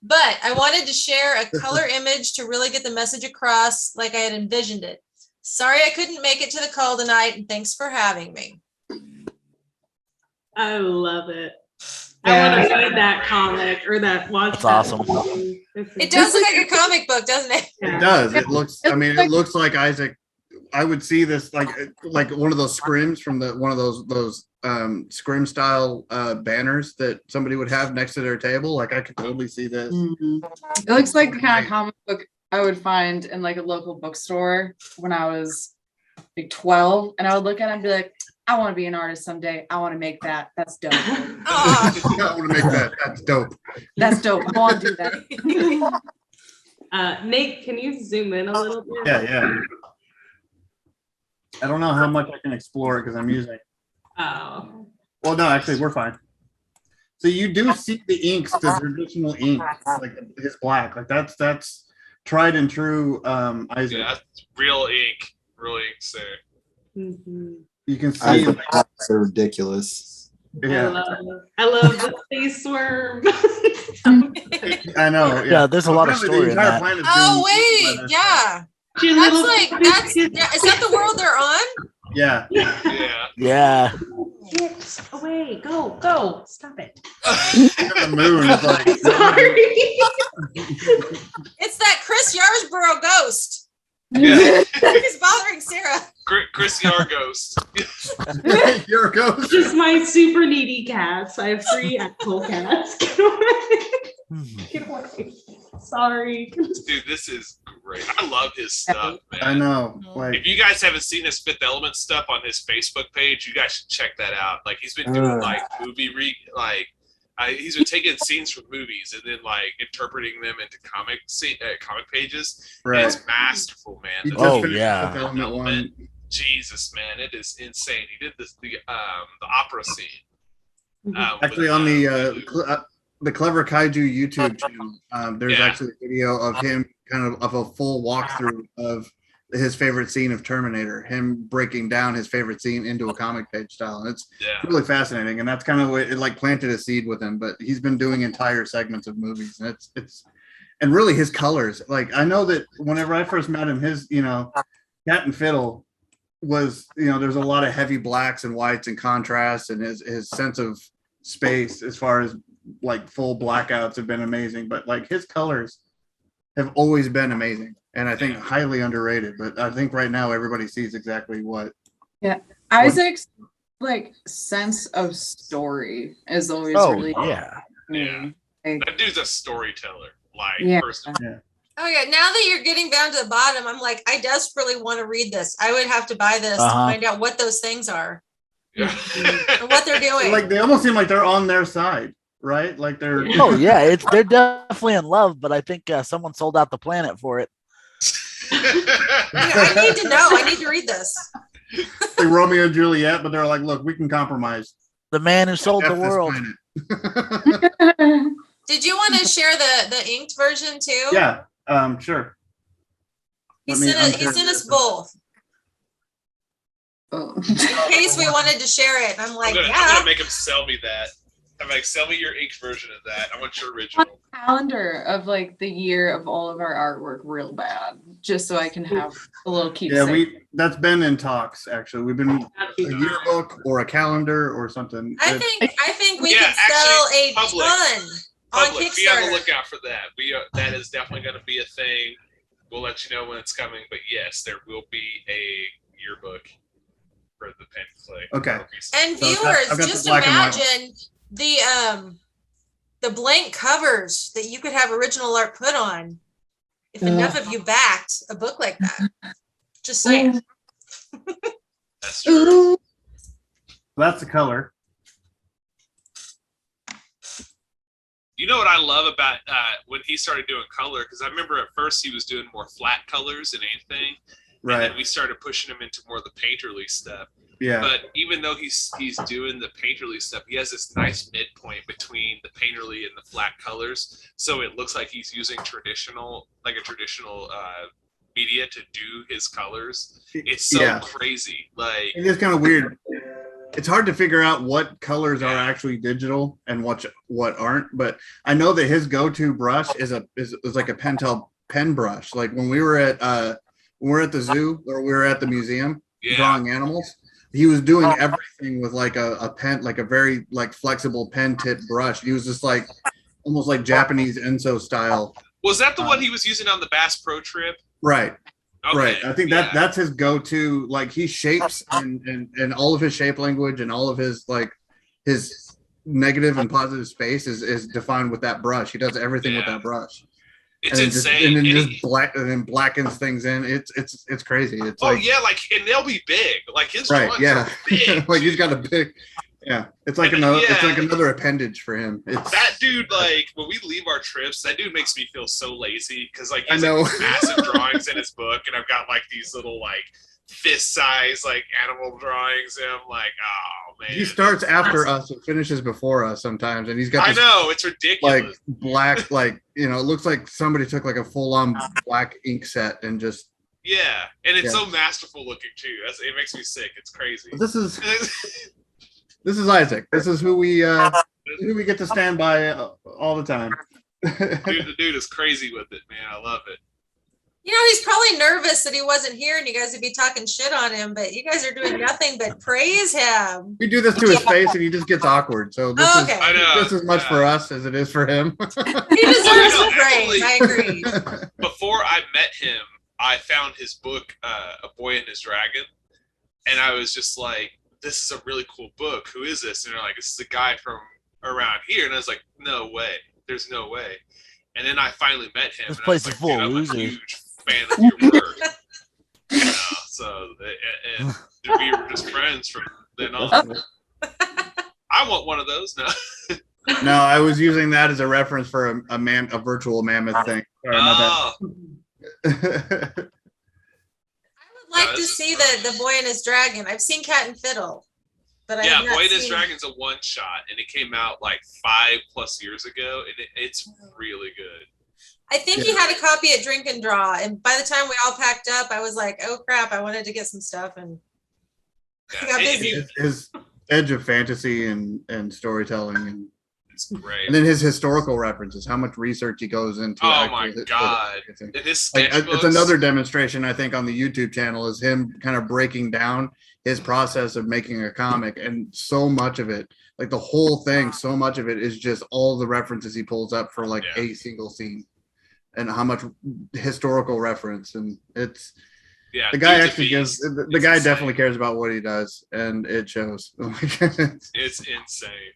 But I wanted to share a color image to really get the message across like I had envisioned it. Sorry I couldn't make it to the call tonight, and thanks for having me. I love it. I want to read that comic or watch That's that awesome. movie. It does look like a comic book, doesn't it? it does. It looks I mean it looks like Isaac. I would see this like one of those scrims from one of those scrim style banners that somebody would have next to their table. Like I could totally see this. It looks like the kind of comic book I would find in like a local bookstore when I was like 12, and I would look at it and be like, I want to be an artist someday. I want to make that. That's dope. Aw. I want to make that. That's dope. That's dope. I want to do that. Nate, can you zoom in a little bit? Yeah. I don't know how much I can explore it because I'm using. Oh. Well, no, actually, we're fine. So you do see the inks, the traditional ink, like his black, like that's tried and true. Isaac, Yeah, that's real ink there. Mhm. you can see. Isaac Clarke's so ridiculous. Yeah, I love the space worm. I know. Yeah, there's a lot of Apparently story in that. Oh, wait. Yeah. That's is that the world they're on? Yeah. Yeah. Yeah. Get away. Go. Stop it. The moon is like. Sorry. It's that Chris Yarsborough ghost. Yeah. He's bothering Sarah. Chris Yarghost. You're a ghost. Just my super needy cats. I have 3 actual cats. Get away. Get away. Sorry. Dude, this is great. I love his stuff, man. I know. Like, If you guys haven't seen his Fifth Element stuff on his Facebook page, you guys should check that out. Like he's been doing like he's been taking scenes from movies and then like interpreting them into comic pages. right. And it's masterful, man. You The just Oh, finished yeah. Fifth Element one. Jesus, man, it is insane. He did the opera scene. Actually, on the Clever Kaiju YouTube channel, there's Yeah. actually a video of him kind of a full walkthrough of his favorite scene of Terminator, him breaking down his favorite scene into a comic page style. And it's really fascinating. And that's kind of what it like planted a seed with him, but he's been doing entire segments of movies, and it's and really his colors. Like I know that whenever I first met him, his, Cat and Fiddle was, there's a lot of heavy blacks and whites and contrasts, and his sense of space as far as like full blackouts have been amazing, but like his colors have always been amazing, and I think highly underrated. But I think right now everybody sees exactly what. Yeah, Isaac's like sense of story is always really. Yeah. That dude's a storyteller. Like, first of all. Yeah. Oh yeah, now that you're getting down to the bottom, I'm like, I desperately want to read this. I would have to buy this to find out what those things are. Yeah. And what they're doing. Like they almost seem like they're on their side, right? Like they're. Oh yeah, they're definitely in love, but I think someone sold out the planet for it. I need to know. I need to read this. Like Romeo and Juliet, but they're like, look, we can compromise. The man who sold the world. Did you want to share the inked version too? Yeah, sure. He sent us both. Oh. In case we wanted to share it. I'm like, I'm gonna make him sell me that. I'm like, sell me your inked version of that. I want your original. Calendar of like the year of all of our artwork real bad. just so I can have a little Yeah, keepsake. that's been in talks actually. We've been a yearbook or a calendar or something. I think we Yeah, could sell a public. ton on Public, be on the Kickstarter. lookout for that. That is definitely going to be a thing. We'll let you know when it's coming. But yes, there will be a yearbook for the pen clay. Okay. And So viewers, I've got the just black and white imagine the blank covers that you could have original art put on if enough of you backed a book like that. Just saying. That's true. That's the color. You know what I love about when he started doing color? Because I remember at first he was doing more flat colors than anything. Right. And then we started pushing him into more of the painterly stuff. Yeah. But even though he's doing the painterly stuff, he has this nice midpoint between the painterly and the flat colors. So it looks like he's using a traditional media to do his colors. It's so crazy. Like, it is kind of weird. It's hard to figure out what colors are actually digital and what aren't. But I know that his go-to brush is like a Pentel pen brush. Like when we were at the zoo or we were at the museum drawing animals, he was doing everything with like a pen, like a very like flexible pen tip brush. He was just like almost like Japanese Enso style. Was that the one he was using on the Bass Pro trip? Right. Okay. Right. I think that's his go-to. Like he shapes and all of his shape language and all of his like his negative and positive space is defined with that brush. He does everything with that bruch. It's and insane. And then blackens things in. It's crazy. It's and they'll be big. Like his drawings are big. Like he's got a big. Yeah, it's like another appendage for him. It's that dude. Like when we leave our trips, that dude makes me feel so lazy because like he's like massive drawings in his book, and I've got like these little like fist size like animal drawings, and I'm like, oh man. He starts after us and finishes before us sometimes, and he's got. I know it's ridiculous. Like black, like it looks like somebody took like a full-on black ink set and just. Yeah, and it's so masterful looking too. It makes me sick. It's crazy. This is Isaac. This is who we get to stand by all the time. The dude is crazy with it, man. I love it. You know, he's probably nervous that he wasn't here and you guys would be talking shit on him, but you guys are doing nothing but praise him. We do this to his face and he just gets awkward. So this is just as much for us as it is for him. He deserves the praise. I agree. Before I met him, I found his book, A Boy and His Dragon, and I was just like, this is a really cool book. Who is this? And they're like, this is a guy from around here. And I was like, no way. There's no way. And then I finally met him. This place is full of losers. I'm a huge fan of your work. So and we were just friends from then on. I want one of those now. No, I was using that as a reference for a virtual mammoth thing. Sorry, oh. Like to see the Boy and His Dragon. I've seen Cat and Fiddle, but Boy and His Dragon's a one shot, and it came out like 5+ years ago, and it's really good. I think he had a copy at Drink and Draw, and by the time we all packed up, I was like, "Oh crap!" I wanted to get some stuff, and I got busy. His edge of fantasy and storytelling and. Great. And then his historical references, how much research he goes into. Oh my god! It's another demonstration, I think, on the YouTube channel is him kind of breaking down his process of making a comic, and so much of it, like the whole thing, so much of it is just all the references he pulls up for like a single scene, and how much historical reference, and it's. Yeah, the guy actually gives. The guy definitely cares about what he does, and it shows. It's insane.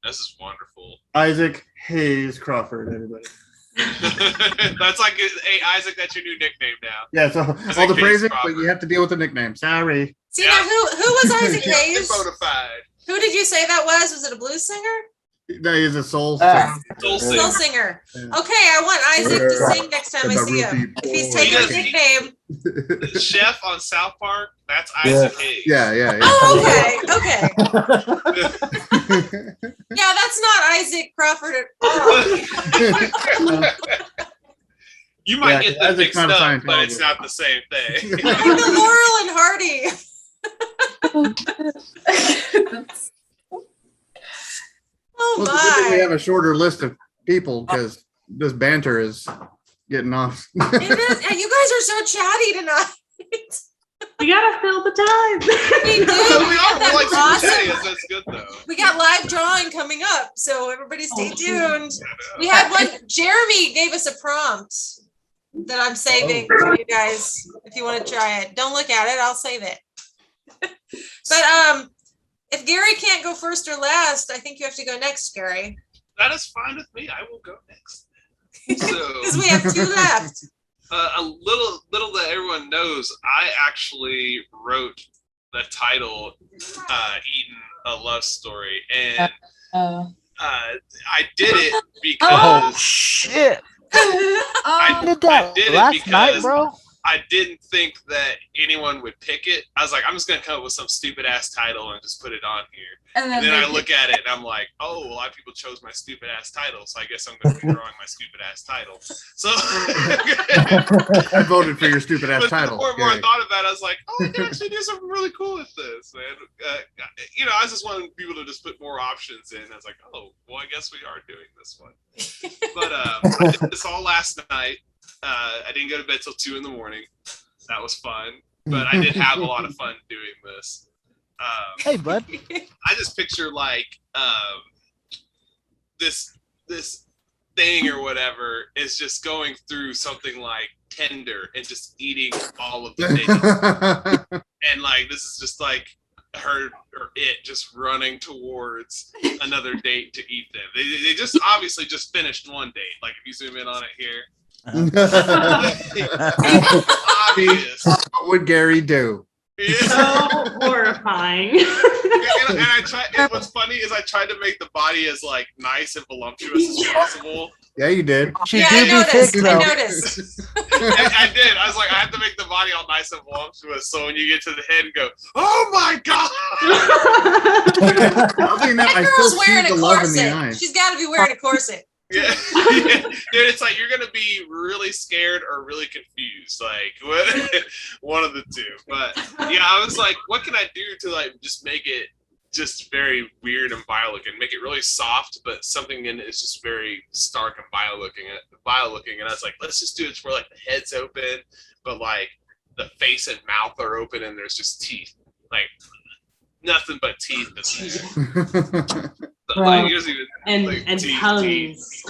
This is wonderful. Isaac Hayes Crawford, everybody. That's like, hey, Isaac, that's your new nickname now. Yeah, so all the praising, but you have to deal with the nickname. Sorry. See, now who was Isaac Hayes? Bonafide. Who did you say that was? Was it a blues singer? No, he's a soul singer. Soul singer. Okay, I want Isaac to sing next time I see him. If he's taking his nickname. The chef on South Park, that's Isaac Hayes. Yeah. Oh, okay. Yeah, that's not Isaac Crawford at all. You might get them mixed up, but it's not the same thing. I'm the Laurel and Hardy. Oh well, my! we have a shorter list of people because this banter is getting off. It is. And you guys are so chatty tonight. We gotta fill the time. We do. We We got are that like super awesome. chatty. That's good though. We got live drawing coming up, so everybody stay Oh, tuned. We had one. Jeremy gave us a prompt that I'm saving for you guys if you want to try it. Don't look at it. I'll save it. But if Gary can't go first or last, I think you have to go next, Gary, That is fine with me. I will go next. So because we have 2 left. a little that everyone knows, I actually wrote the title "Eating a Love Story," and I did it Oh because shit! I I did that did it last night, because bro. I didn't think that anyone would pick it. I was like, I'm just gonna come up with some stupid ass title and just put it on here. And And then I look at it and I'm like, oh, a lot of people chose my stupid ass title, so I guess I'm gonna be drawing my stupid ass title. So I voted for your stupid ass but title. the more and more I Gary. thought about it, I was like, oh, I can actually do something really cool with this, man. I just wanted people to just put more options in. I was like, oh, well, I guess we are doing this one. But I did this all last night. I didn't go to bed till 2 a.m. That was fun, but I did have a lot of fun doing this. Hey, bud. I just picture like this thing or whatever is just going through something like Tinder and just eating all of the dates. And like this is just like her or it just running towards another date to eat them. They just obviously just finished one date. Like if you zoom in on it here, obvious. What would Gary do? Yeah. So horrifying. And I tried. And what's funny is I tried to make the body as like nice and voluptuous as possible. Yeah, you did. She Yeah, do I be noticed. thick I though. noticed. And I did. I was like, I have to make the body all nice and voluptuous. So when you get to the head and go, oh my god! Other than that, I That still girl's see wearing a the love in the corset. eyes. She's got to be wearing a corset. Yeah. Dude, it's like you're gonna be really scared or really confused, like what, one of the two. But yeah, I was like, what can I do to like just make it just very weird and vile looking, make it really soft, but something in it is just very stark and vile looking. And I was like, let's just do it where like the head's open, but like the face and mouth are open, and there's just teeth, like nothing but teeth in there. So, like, there's even, and like, and teeth. tongues.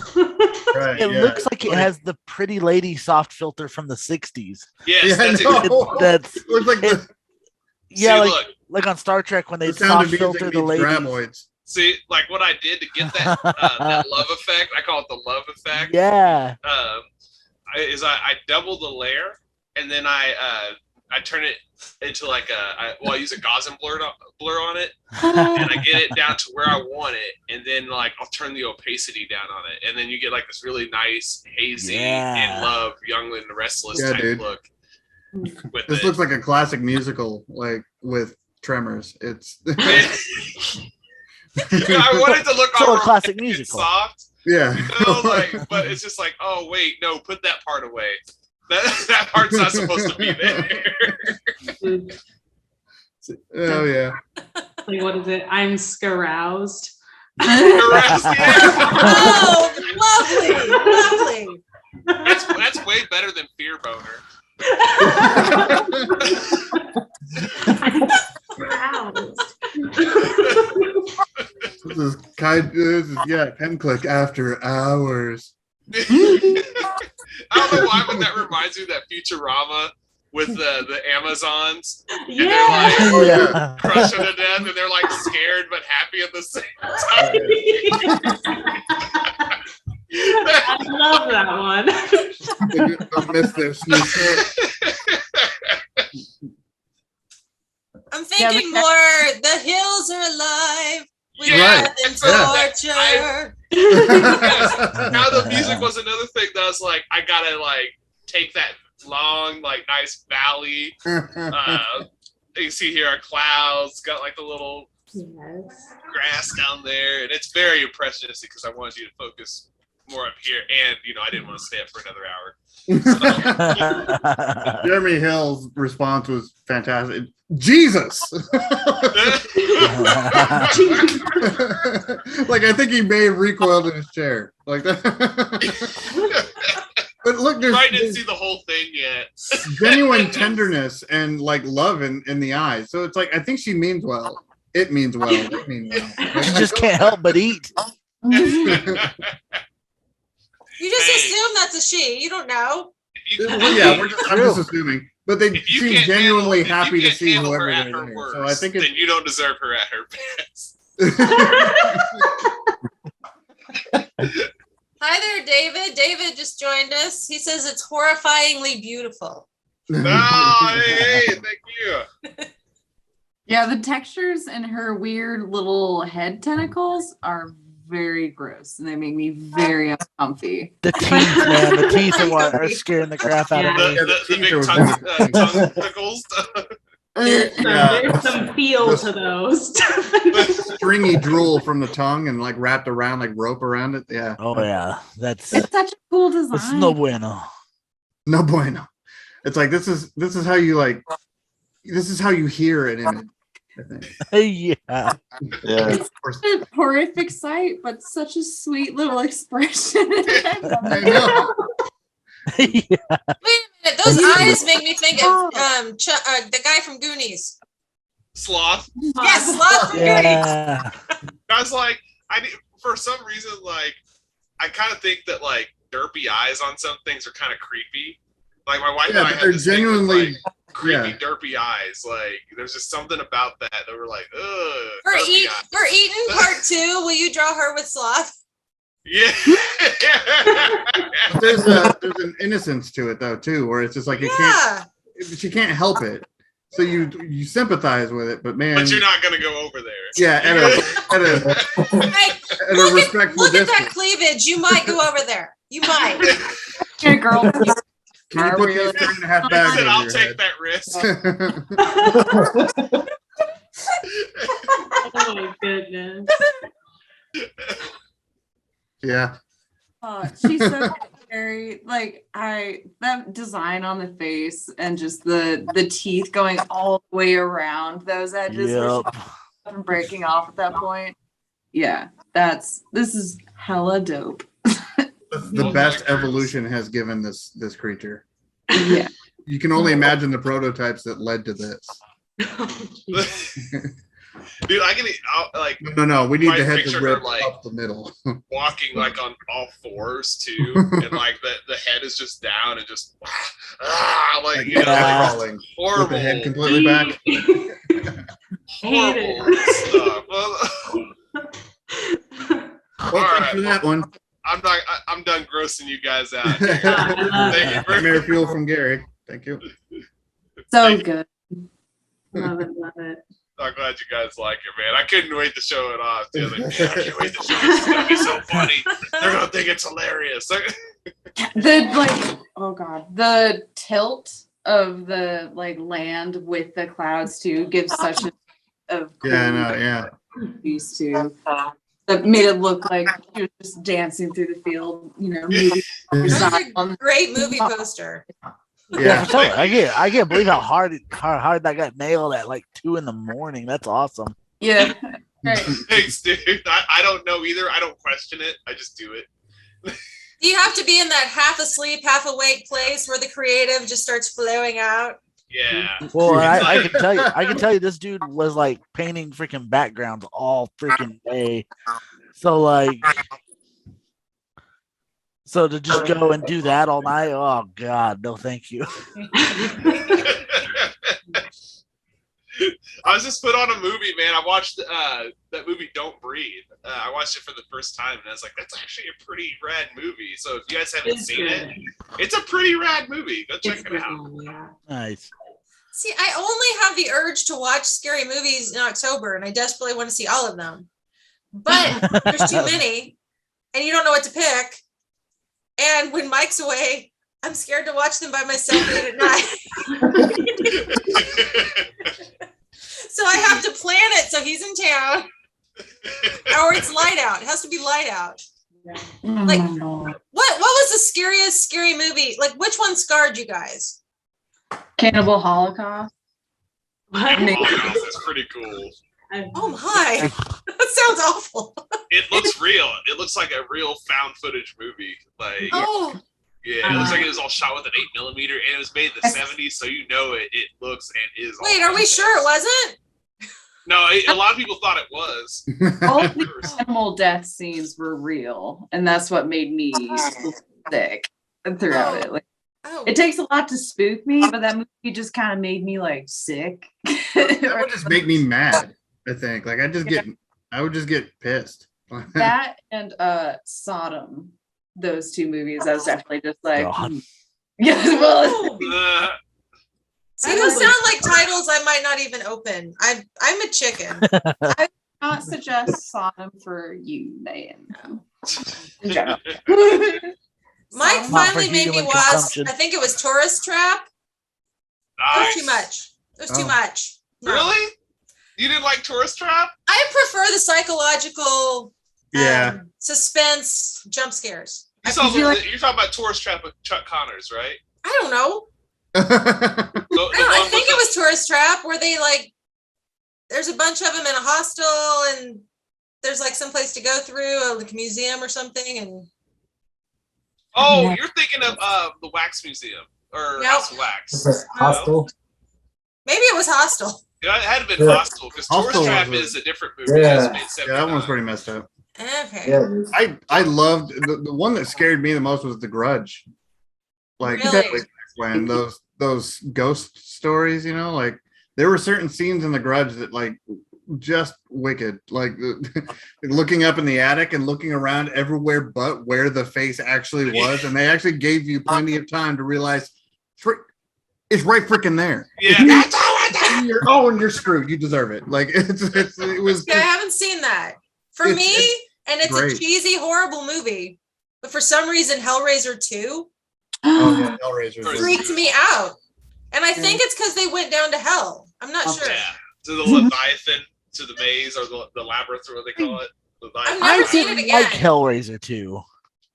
Right, It yeah. looks like it has the pretty lady soft filter from the 60s. Yes, Yeah, that's no. it. That's It looks like the yeah, See, like, look. like on Star Trek when they sound soft of music filter the meets ladies. graboids. See, like what I did to get that that love effect, I call it the love effect. Yeah. I double the layer, and then I turn it into like I use a Gaussian blur on it, and I get it down to where I want it, and then like I'll turn the opacity down on it, and then you get like this really nice hazy Yeah. in love, young and restless Yeah, type dude. look. With This it. looks like a classic musical, like with Tremors. It's I wanted to look So all a classic romantic and musical. soft. yeah. You know, like, but it's just like, oh wait, no, put that part away. That part's not supposed to be there. Oh yeah. Like, what is it? I'm scaroused. Harassed, yeah. Oh, lovely, lovely. That's way better than fear boner. I'm scaroused. This is yeah, pen click after hours. I don't know why, but that reminds me of that Futurama with the Amazons. And they're Yeah. like Yeah. crushing to death, and they're like scared but happy at the same time. I love that one. They just don't miss their sneak. I'm thinking more. The hills are alive. We Yeah, got them yeah. torture. Now the music was another thing that I was like, I gotta like take that long, like nice valley. You can see here are clouds, got like the little Yes. grass down there, and it's very impressionistic because I wanted you to focus more up here, and I didn't want to stay up for another hour. Jeremy Hill's response was fantastic. Jesus! Like I think he may have recoiled in his chair. Like that. But look, there's, I didn't see the whole thing yet. genuine tenderness and like love in the eyes. So it's like I think she means well. It means well. They mean well. You just can't help but eat. You just assume that's a she. You don't know. Well, yeah, I'm just assuming. But they If you seem can't genuinely handle- if happy you to can't see handle whoever her at they're her there. worst, So I think then you don't deserve her at her best. Hi there, David. David just joined us. He says it's horrifyingly beautiful. Hey, thank you. Yeah, the textures in her weird little head tentacles are very gross, and they make me very uncomfy. The teeth, man. The teeth are what are scaring the crap out of me. The big tongue tickles. There's some feel to those. stringy drool from the tongue and like wrapped around like rope around it. Yeah. Oh yeah, that's It's such a cool design. it's no bueno. No bueno. It's like this is how you like. This is how you hear an image. I think. Yeah. Yeah. It's such a horrific sight, but such a sweet little expression. I know. Yeah. Wait a minute. Those eyes make me think of the guy from Goonies. Sloth. Yes, Sloth from Goonies. Yeah. I was like, for some reason, like, I kind of think that like derpy eyes on some things are kind of creepy. Like my wife and I Yeah, have they're this thing with, genuinely like, creepy derpy eyes. Like there's just something about that that we're like, ugh. For derpy eyes. Eaton Part 2, will you draw her with Sloth? Yeah. There's an innocence to it though too, where it's just like you can't. She can't help it. So you sympathize with it, but man. But you're not gonna go over there. Yeah, at a respectful Look at distance. that cleavage. You might go over there. You might. Okay, girl. Can you put these 3.5 I bags said, over I'll your take head? that risk. Oh my goodness. Yeah. She's so scary. Like that design on the face and just the teeth going all the way around those edges where Yep. she's breaking off at that point. Yeah, this is hella dope. The best evolution has given this creature. Yeah. You can only imagine the prototypes that led to this. Dude, I'll like No. We need Try to to head picture the rib her, like, up the middle. walking like on all fours too, and like the head is just down and just like you know, like Crawling horrible, with the head completely back. horrible stuff. Well, Well, All thanks right, for that one. I'm done grossing you guys out. I love Thank you it. very Mayor Fuel from Gary. Thank you. So good. Love it. Love it. I'm glad you guys like it, man. I couldn't wait to show it off. Dude. Like, man, I can't wait to show it. It's gonna be so funny. They're gonna think it's hilarious. The tilt of the like land with the clouds too gives such a cool Yeah. piece too. That made it look like she was just dancing through the field, moving That's on a great movie poster. Yeah, for sure. I can't believe how hard that got nailed at like 2 a.m. That's awesome. Yeah. Right. Thanks, dude. I don't know either. I don't question it. I just do it. You have to be in that half asleep, half awake place where the creative just starts flowing out. Yeah. Well, I can tell you, this dude was like painting freaking backgrounds all freaking day. So to just go and do that all night, oh God, no, thank you. I was just put on a movie, man. I watched that movie Don't Breathe. I watched it for the first time, and I was like, that's actually a pretty rad movie. So if you guys haven't It's seen good. it, it's a pretty rad movie. Go check It's it out. good, yeah. Nice. See, I only have the urge to watch scary movies in October, and I desperately want to see all of them. But there's too many, and you don't know what to pick. And when Mike's away, I'm scared to watch them by myself late at night. So I have to plan it so he's in town, or it's light out. It has to be light out. Like, what was the scariest scary movie? Like, which one scarred you guys? Cannibal Holocaust. What? That's pretty cool. Oh my, that sounds awful. It looks real. It looks like a real found footage movie. Like, Oh, Yeah, it looks like it was all shot with an 8mm, and it was made in the 70s, so you know it looks and is. Wait, are we sure it wasn't? No, a lot of people thought it was. All the animal death scenes were real, and that's what made me sick throughout it. Like, Oh, it takes a lot to spook me, but that movie just kind of made me like sick. That would just make me mad. I think. Like I would just get pissed. That and Sodom, those two movies, I was definitely just like, God. yeah, well, Uh, see, those sound like titles I might not even open. I'm a chicken. not suggest Sodom for you, Diane. In general. Mike Sodom- Not for finally made me human watch. consumption. I think it was Tourist Trap. It was too nice. much. It was too Oh. much. No. Really? You didn't like Tourist Trap? I prefer the psychological Yeah. suspense jump scares. You're talking about Tourist Trap with Chuck Connors, right? I don't know. The I one think with it was Tourist Trap where they like, there's a bunch of them in a hostel and there's like some place to go through, like a museum or something. And Oh, you're thinking of the Wax Museum or Nope. House of Wax. Hostel. maybe it was Hostel. Yeah, it had to been Yeah. Hostel because Tourist Hostel Trap was a- is a different movie. Yeah. That was made in Yeah, that one's 79. pretty messed up. Okay. Yeah. it is. I loved the one that scared me the most was The Grudge. Like Really? way back when those ghost stories, you know, like there were certain scenes in The Grudge that like just wicked. Like looking up in the attic and looking around everywhere but where the face actually was, and they actually gave you plenty of time to realize it's right freaking there. Yeah. And you're screwed. You deserve it. Like it was. Yeah, I haven't seen that. For It's- me, and it's great. a cheesy, horrible movie, but for some reason, Hellraiser 2 Oh yeah, Hellraiser. Freak- freaked me out. And I think it's because they went down to hell. I'm not sure. Yeah. To the Leviathan, to the maze, or the labyrinth, or what they call it. Leviathan. I've never I seen didn't it again. like Hellraiser 2.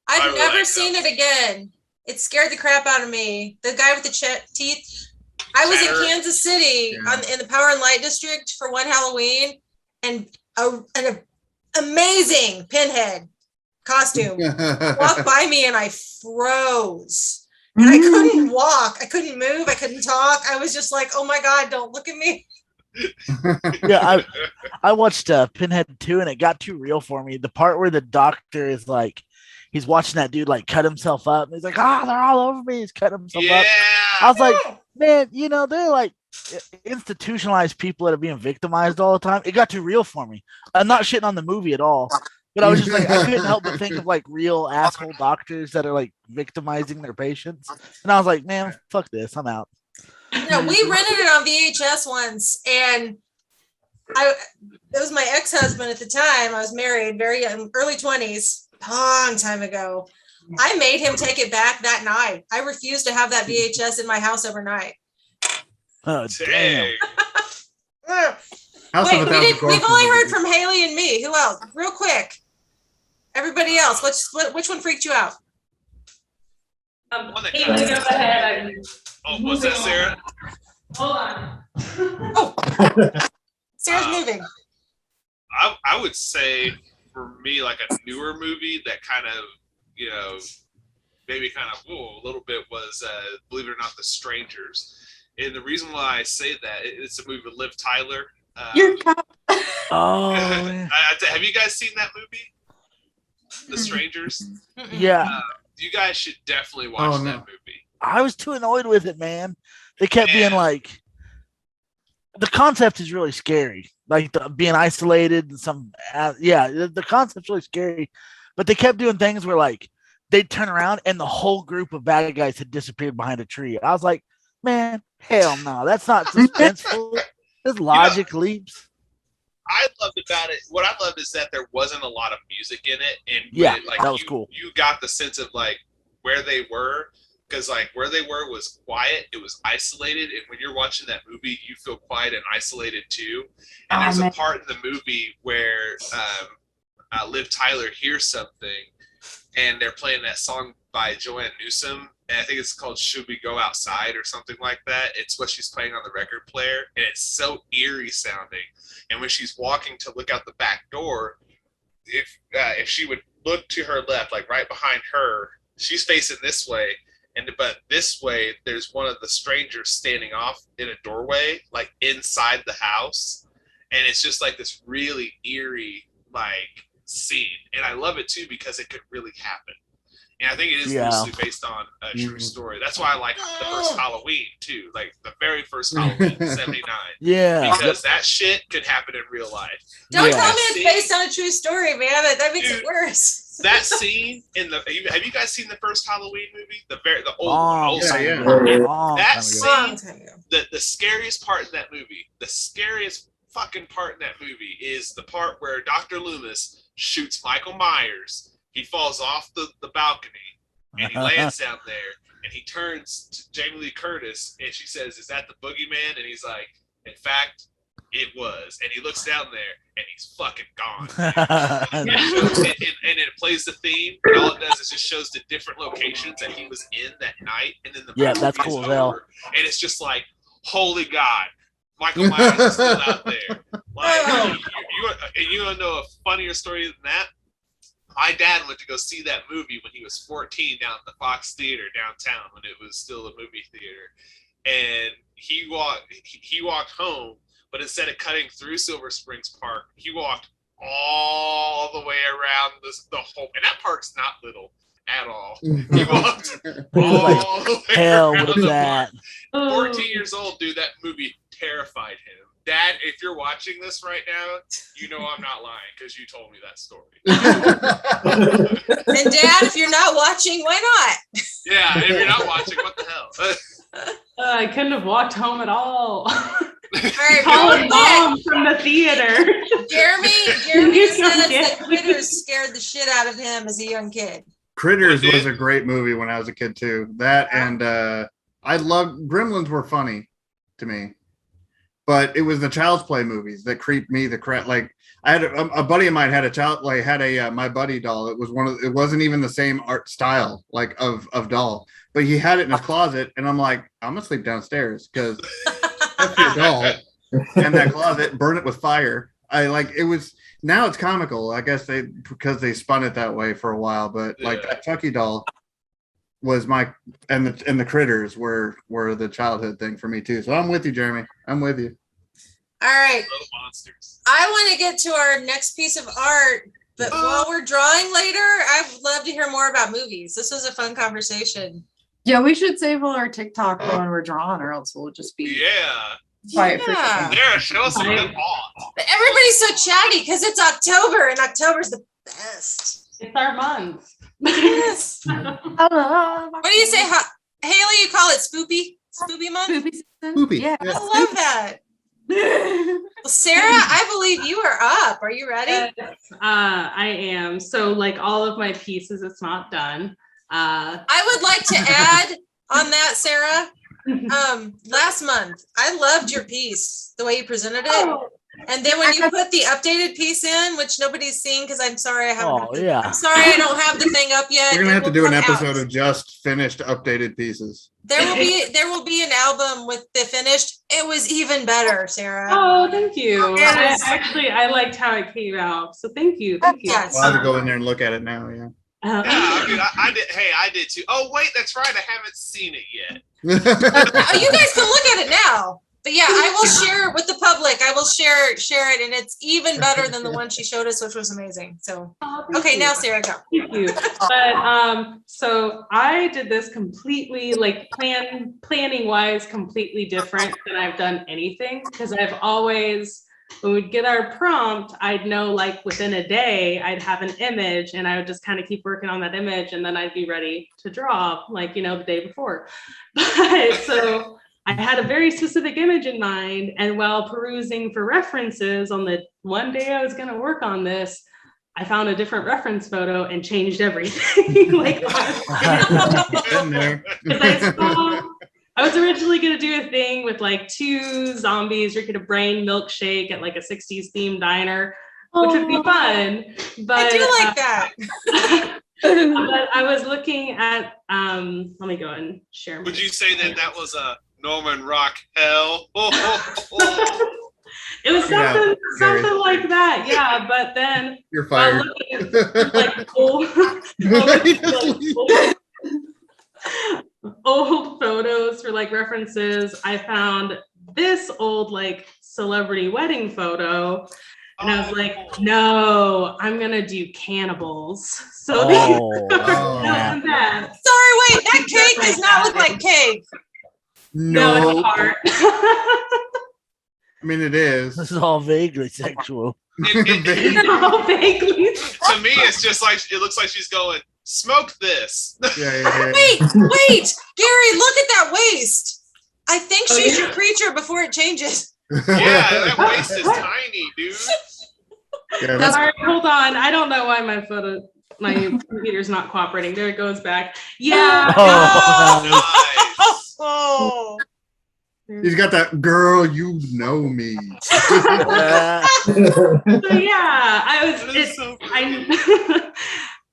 I've I really never like seen that. it again. It scared the crap out of me. The guy with the teeth. I was in Cheddar. Kansas City Yeah. in the Power and Light District for one Halloween, and an amazing pinhead costume walked by me, and I froze. And I couldn't walk. I couldn't move. I couldn't talk. I was just like, oh my God, don't look at me. Yeah, I watched Pinhead 2 and it got too real for me. The part where the doctor is like, he's watching that dude like cut himself up. And he's like, they're all over me. He's cutting himself Yeah. up. I was like, man, they're like institutionalized people that are being victimized all the time. It got too real for me. I'm not shitting on the movie at all. But I was just like, I couldn't help but think of like real asshole doctors that are like victimizing their patients. And I was like, man, fuck this. I'm out. No, we rented it on VHS once, and it was my ex-husband at the time. I was married, very young, early 20s, long time ago. I made him take it back that night. I refused to have that VHS in my house overnight. Oh, damn. Dang. Ugh. House Wait, of a Thousand we've Corpses only is- heard from Haley and me. Who else? Real quick. Everybody else, which one freaked you out? One that Haley, kinda- go ahead. Oh, what's that, Sarah? Hold on. Sarah's moving. I would say for me, like a newer movie that kind of, maybe kind of a little bit was, believe it or not, The Strangers. And the reason why I say that, it's a movie with Liv Tyler. You're Oh, yeah. Have you guys seen that movie? The Strangers? Yeah. You guys should definitely watch Oh, no. that movie. I was too annoyed with it, man. They kept being Yeah. like, the concept is really scary. Like being isolated and the concept's really scary. But they kept doing things where like they'd turn around and the whole group of bad guys had disappeared behind a tree. I was like, man, hell no, that's not suspenseful. There's logic leaps. I loved about it. What I loved is that there wasn't a lot of music in it, and Yeah, like that was cool. You got the sense of like where they were, because like where they were was quiet. It was isolated, and when you're watching that movie, you feel quiet and isolated too. And there's a part in the movie where Liv Tyler hears something, and they're playing that song by Joanne Newsom, and I think it's called "Should We Go Outside" or something like that. It's what she's playing on the record player, and it's so eerie sounding. And when she's walking to look out the back door, if she would look to her left, like right behind her, she's facing this way, but this way there's one of the strangers standing off in a doorway, like inside the house, and it's just like this really eerie like scene, and I love it too because it could really happen. And I think it is loosely based on a true story. That's why I like the first Halloween too, like the very first Halloween, '79. Yeah, because that shit could happen in real life. Don't tell me it's based on a true story, man. That makes it worse. That scene in the have you guys seen the first Halloween movie? The old that scene, the scariest part in that movie, the scariest fucking part in that movie is the part where Dr. Loomis shoots Michael Myers. He falls off the balcony and he lands down there and he turns to Jamie Lee Curtis and she says, "Is that the boogeyman?" And he's like, "In fact, it was." And he looks down there and he's fucking gone. And it plays the theme, and all it does is just shows the different locations that he was in that night. And then the movie that's cool as hell. And it's just like, holy God, Michael Myers is still out there. Like, you want to know a funnier story than that? My dad went to go see that movie when he was 14 down at the Fox Theater downtown when it was still a movie theater. And he walked home, but instead of cutting through Silver Springs Park, he walked all the way around the whole, and that park's not little at all. He walked all the way around the park. 14 years old, dude, that movie terrified him. Dad, if you're watching this right now, you know I'm not lying because you told me that story. And Dad, if you're not watching, why not? Yeah, if you're not watching, what the hell? I couldn't have walked home at all. All right, calling mom from the theater. Jeremy says that Critters scared the shit out of him as a young kid. Critters was a great movie when I was a kid too. That and I loved Gremlins were funny to me. But it was the Child's Play movies that creeped me the crap. Like I had a buddy of mine had a My Buddy doll. It was it wasn't even the same art style like of doll, but he had it in his closet, and I'm like, I'm gonna sleep downstairs because that's your doll. And that closet, burn it with fire. It was. Now it's comical, I guess because they spun it that way for a while. But like that Chucky doll was and the Critters were the childhood thing for me too. So I'm with you, Jeremy. I'm with you. All right. Little monsters. I want to get to our next piece of art, but while we're drawing later, I would love to hear more about movies. This was a fun conversation. Yeah, we should save all our TikTok when we're drawing, or else we'll just be quiet. There, show us some good art. But everybody's so chatty because it's October, and October's the best. It's our month. Yes. What do you say, Haley? You call it Spoopy month? Spoopy. Yeah. I love that. Well, Sarah, I believe you are up. Are you ready? I am. So, like all of my pieces, it's not done. I would like to add on that, Sarah. Last month, I loved your piece, the way you presented it. And then when you put the updated piece in, which nobody's seen because I'm sorry I haven't. I'm sorry I don't have the thing up yet. We're gonna have to do an episode of just finished updated pieces. There will be an album with the finished. It was even better, Sarah. Oh, thank you. I liked how it came out. So thank you. Yes. I'll have to go in there and look at it now. Yeah. I mean, I did. Hey, I did too. Oh wait, that's right. I haven't seen it yet. You guys can look at it now. But yeah, I will share it with the public. I will share it, and it's even better than the one she showed us, which was amazing. So, okay, now Sarah, go. Thank you. But so I did this completely, like planning wise, completely different than I've done anything, because I've always, when we'd get our prompt, I'd know like within a day I'd have an image, and I would just kind of keep working on that image, and then I'd be ready to draw, like the day before. But so I had a very specific image in mind, and while perusing for references on the one day I was going to work on this, I found a different reference photo and changed everything. I was originally going to do a thing with like 2 zombies drinking a brain milkshake at like a 60s themed diner, which would be fun. But I do like that. But I was looking at, let me go and share. Would you say that was a Norman Rockwell? It was something like that, yeah. But then you're fired. Old photos for like references. I found this old like celebrity wedding photo, and I was like, no, I'm gonna do cannibals. So Oh, that was that. Sorry, wait, that cake does not look like cake. No, No, it's hard. I mean it is. this is all vaguely sexual. No, vaguely. To me, it's just like it looks like she's going, smoke this. Yeah. Wait, Gary, look at that waist. I think Oh, she's yeah. your creature before it changes. Yeah, that waist is tiny, dude. Yeah, All that's, right, hold on. I don't know why my computer's not cooperating. There it goes back. Yeah. Oh, Nice. Oh. he's got that girl, you know me. So yeah, That is so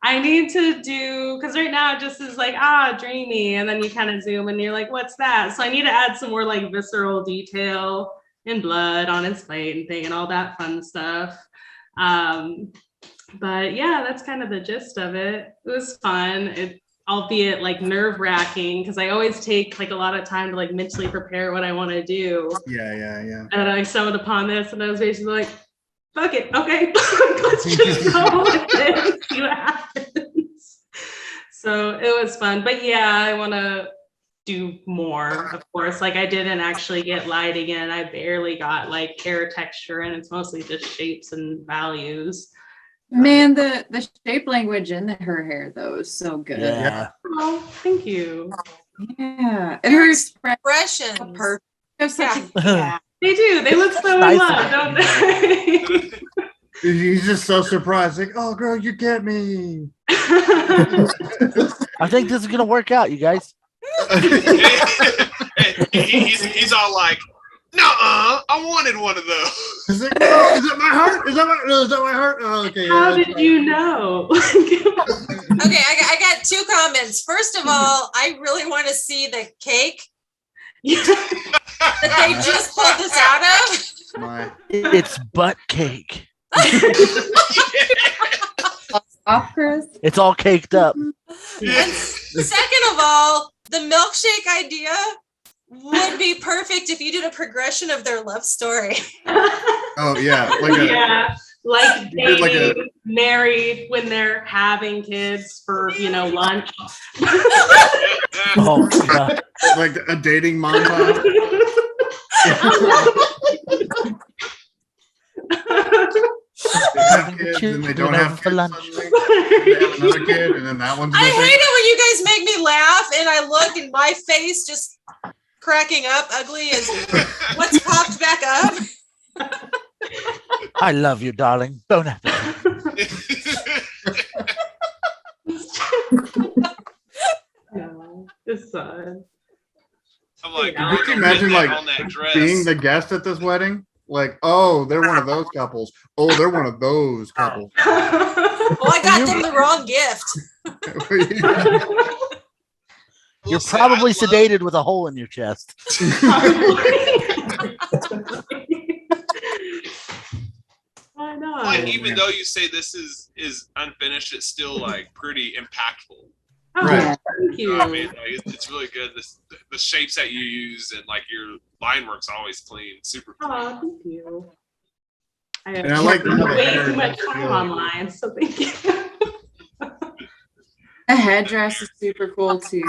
I need to do, because right now it just is like, dreamy, and then you kind of zoom and you're like, what's that? So I need to add some more like visceral detail and blood on his plate and thing and all that fun stuff. But yeah, that's kind of the gist of it. It was fun. Albeit like nerve-wracking, because I always take like a lot of time to like mentally prepare what I want to do. Yeah. And I stumbled upon this and I was basically like, fuck it, okay, let's just go with it, see what happens. So it was fun. But yeah, I want to do more, of course. Like I didn't actually get lighting in. I barely got like hair texture, and it's mostly just shapes and values. Man, the shape language in her hair though is so good. yeah. Oh, thank you. Yeah. And her expression Expressions. is perfect. There's such a yeah. They do. They look so in Nice. love, don't they? He's just so surprised, like, oh girl, you get me. I think this is gonna work out, you guys. He's all like, nuh-uh, I wanted one of those. Is it, oh, is that my heart? Is that my heart? Oh, okay. How yeah, did you know? Okay, I got 2 comments. First of all, I really want to see the cake that they just pulled this out of. my It's butt cake. Off, Chris. It's all caked up. And second of all, the milkshake idea would be perfect if you did a progression of their love story. oh yeah, like a Yeah, like You did like a- dating, married when they're having kids for lunch. Oh god. like a dating montage. They have kids and they don't have for kids lunch. suddenly. They have another kid and then that one's I missing. hate it when you guys make me laugh and I look and my face just cracking up ugly as what's popped back up. I love you, darling. Bon appetit. No, it's sad. I'm like, Could girl, you don't imagine, get that like, on that dress. Being the guest at this wedding, like, oh, they're one of those couples. Oh, they're one of those couples. Well, I got them the wrong gift. You're Listen, probably I love- sedated with a hole in your chest. Why not? Like, even though you say this is unfinished, it's still like pretty impactful. Oh, Right. thank You you. know what I mean? Like, it's really good. The shapes that you use and like your line work's always clean, super clean. Oh, thank you. I And I like spent how the way hair too much is time really- online, so thank you. The headdress is super cool too.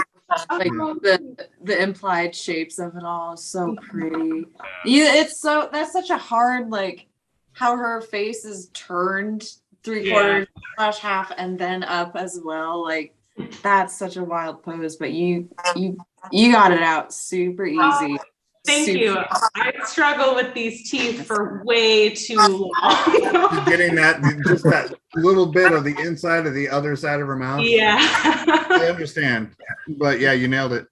Like the implied shapes of it all is so pretty. Yeah, that's such a hard like how her face is turned 3/4 / half and then up as well. Like that's such a wild pose, but you got it out super easy. Thank Super- you. I struggle with these teeth for way too long. Just getting just that little bit of the inside of the other side of her mouth. I Yeah. understand. But yeah, you nailed it.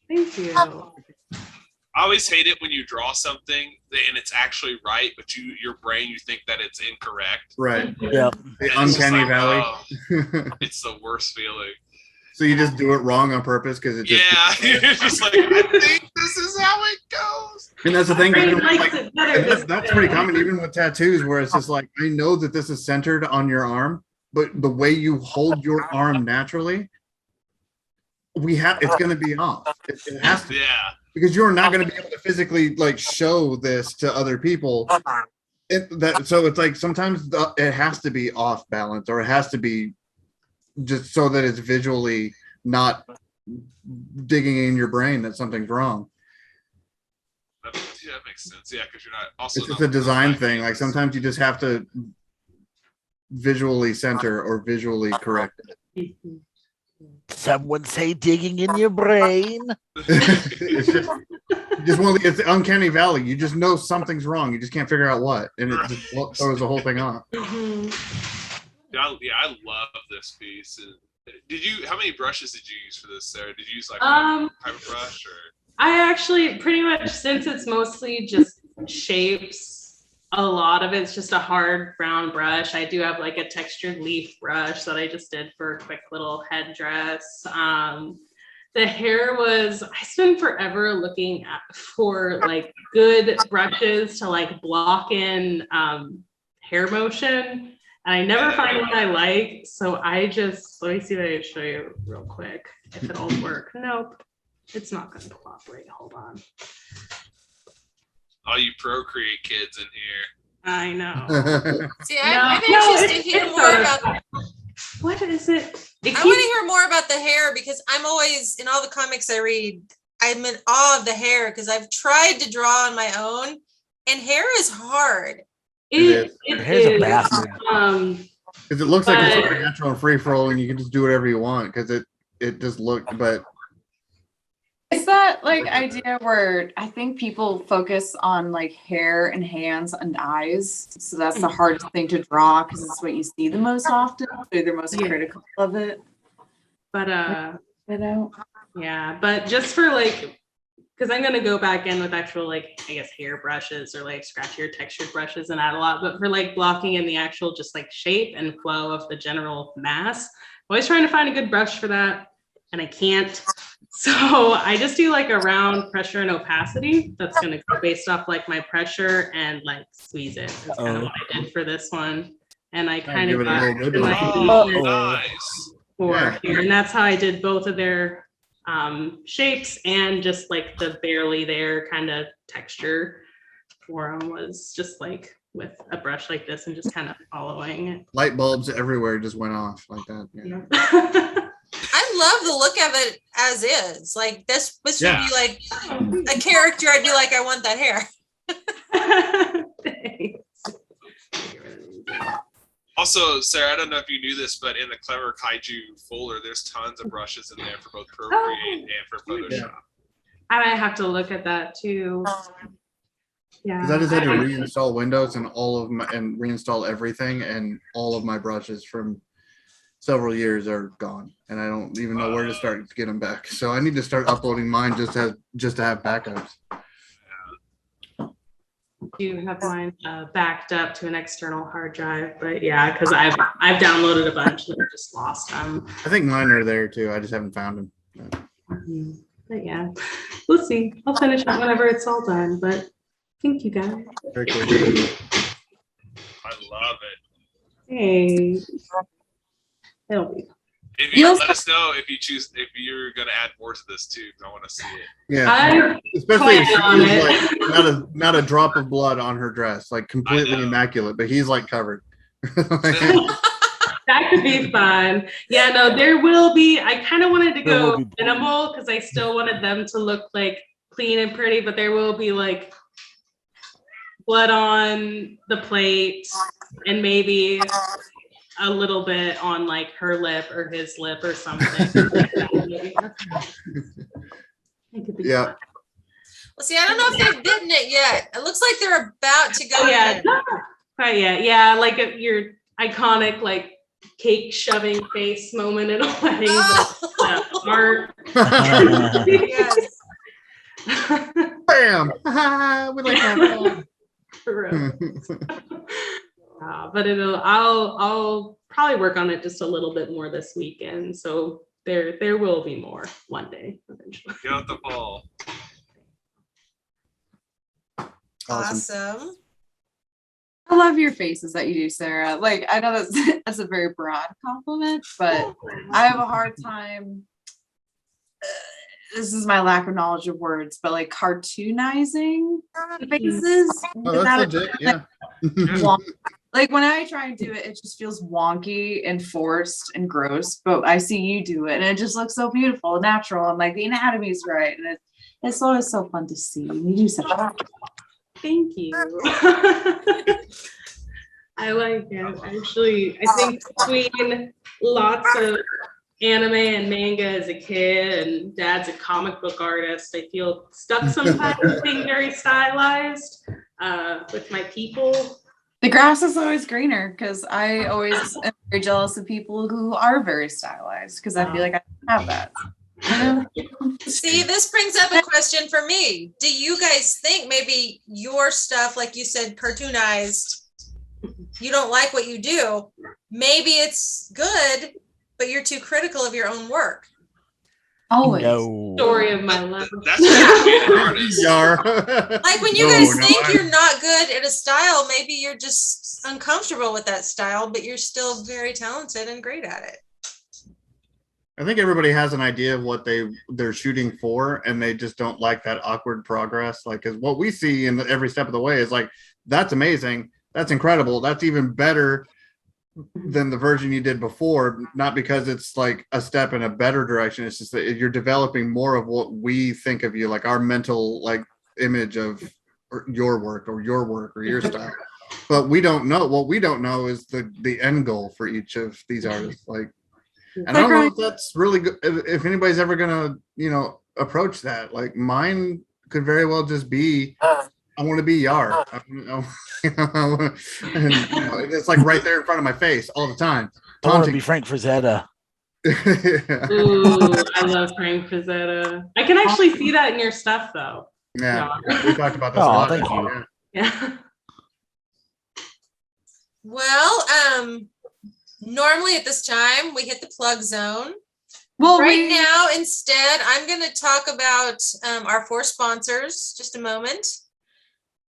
Thank you. I always hate it when you draw something and it's actually right, but your brain, you think that it's incorrect. Right. Yep. The And it's just uncanny like, valley. oh, it's the worst feeling. So you just do it wrong on purpose because it just Yeah, you're just like, I think this is how it goes. and that's the thing. My brain even with, likes like, it better and this that's way. pretty common even with tattoos where it's just like I know that this is centered on your arm, but the way you hold your arm naturally it's going to be off. It has to, Yeah. because you're not going to be able to physically like show this to other people. So it's like sometimes it has to be off balance, or it has to be just so that it's visually not digging in your brain that something's wrong. That makes sense. Yeah, because you're not also. It's a design thing. Like sometimes you just have to visually center or visually correct it. Some would say digging in your brain. It's it's uncanny valley. You just know something's wrong. You just can't figure out what, and it just throws the whole thing off. Yeah, I love this piece. How many brushes did you use for this, Sarah? Did you use like a private brush or? I actually pretty much, since it's mostly just shapes, a lot of it's just a hard brown brush. I do have like a textured leaf brush that I just did for a quick little headdress. The hair was, I spent forever looking for like good brushes to like block in hair motion. And I never find what I like. So I just, let me see if I can show you real quick if it'll work. Nope, it's not going to cooperate. Hold on. All you Procreate kids in here. I know. See, I'm anxious to hear more about. What is it? I want to hear more about the hair, because I'm always, in all the comics I read, I'm in awe of the hair, because I've tried to draw on my own, and hair is hard. It Here's a is. bastard. Because it looks like it's super natural and free for all, and you can just do whatever you want. Because it just looked, but It's that like idea where I think people focus on like hair and hands and eyes. So that's the hardest thing to draw, because it's what you see the most often. They're the most critical of it. But Yeah. but just for like, because I'm gonna go back in with actual like, I guess, hair brushes or like scratchier textured brushes and add a lot. But for like blocking in the actual just like shape and flow of the general mass, I'm always trying to find a good brush for that, and I can't. So I just do like a round pressure and opacity. That's going to go based off like my pressure and like squeeze it. That's kind of what I did for this one. And I kind of got Nice. for here. And that's how I did both of their shapes, and just like the barely there kind of texture for them was just like with a brush like this and just kind of following it. light bulbs everywhere just went off like that. Yeah. I love the look of it as is. Like this would be like a character. I'd be like, I want that hair. Thanks. Also, Sarah, I don't know if you knew this, but in the Clever Kaiju folder, there's tons of brushes in there for both Procreate and for Photoshop. I might have to look at that too. Yeah. Because I just had to reinstall Windows and reinstall everything, and all of my brushes from several years are gone, and I don't even know where to start to get them back. So I need to start uploading mine just to have backups. Do have mine backed up to an external hard drive, but yeah, because I've downloaded a bunch and I just lost them. I think mine are there too. I just haven't found them. But yeah, we'll see. I'll finish it whenever it's all done. But thank you guys. Very cool. I love it. Hey, it'll be. If you let us know if you're gonna add more to this too, because I want to see it. Yeah, especially if she's like not a drop of blood on her dress, like completely immaculate, but he's like covered. That could be fun. Yeah, no, there will be. I kind of wanted to go minimal because I still wanted them to look like clean and pretty, but there will be like blood on the plate and maybe a little bit on like her lip or his lip or something. Yeah. Well, see, I don't know if they've bitten it yet. It looks like they're about to go. Oh, yeah, not quite yet. Yeah, like your iconic like cake shoving face moment in a wedding. Art. Yes. Bam! We like that. But I'll probably work on it just a little bit more this weekend. So there will be more one day eventually. Get out the ball. Awesome. I love your faces that you do, Sarah. Like, I know that's a very broad compliment, but I have a hard time this is my lack of knowledge of words, but like cartoonizing faces. Oh, that's legit. Yeah. Like when I try and do it, it just feels wonky and forced and gross. But I see you do it, and it just looks so beautiful and natural, and like the anatomy's right, and it's always so fun to see. You do such a Thank you. I like it. Actually, I think between lots of anime and manga as a kid and dad's a comic book artist, I feel stuck sometimes being very stylized with my people. The grass is always greener because I always am very jealous of people who are very stylized because I feel like I don't have that. See, this brings up a question for me. Do you guys think maybe your stuff, like you said, cartoonized, you don't like what you do? Maybe it's good, but you're too critical of your own work. Always. No. Story of my life. That's what being an artist. Like when you guys think you're not good at a style, maybe you're just uncomfortable with that style, but you're still very talented and great at it. I think everybody has an idea of what they're shooting for, and they just don't like that awkward progress. Like, because what we see in every step of the way is like, that's amazing, that's incredible, that's even better than the version you did before. Not because it's like a step in a better direction. It's just that you're developing more of what we think of you, like our mental like image of your work or your style. But we don't know. What we don't know is the end goal for each of these artists. Like. And I don't know if that's really good. If anybody's ever gonna, approach that, like mine could very well just be, I want to be Yar. And, it's like right there in front of my face all the time. I want to be Frank Frazetta. Ooh, I love Frank Frazetta. I can actually see that in your stuff, though. Yeah, we talked about this. Oh, thank you. Yeah. Well, normally at this time we hit the plug zone. Well, right now, instead, I'm going to talk about our 4 sponsors. Just a moment.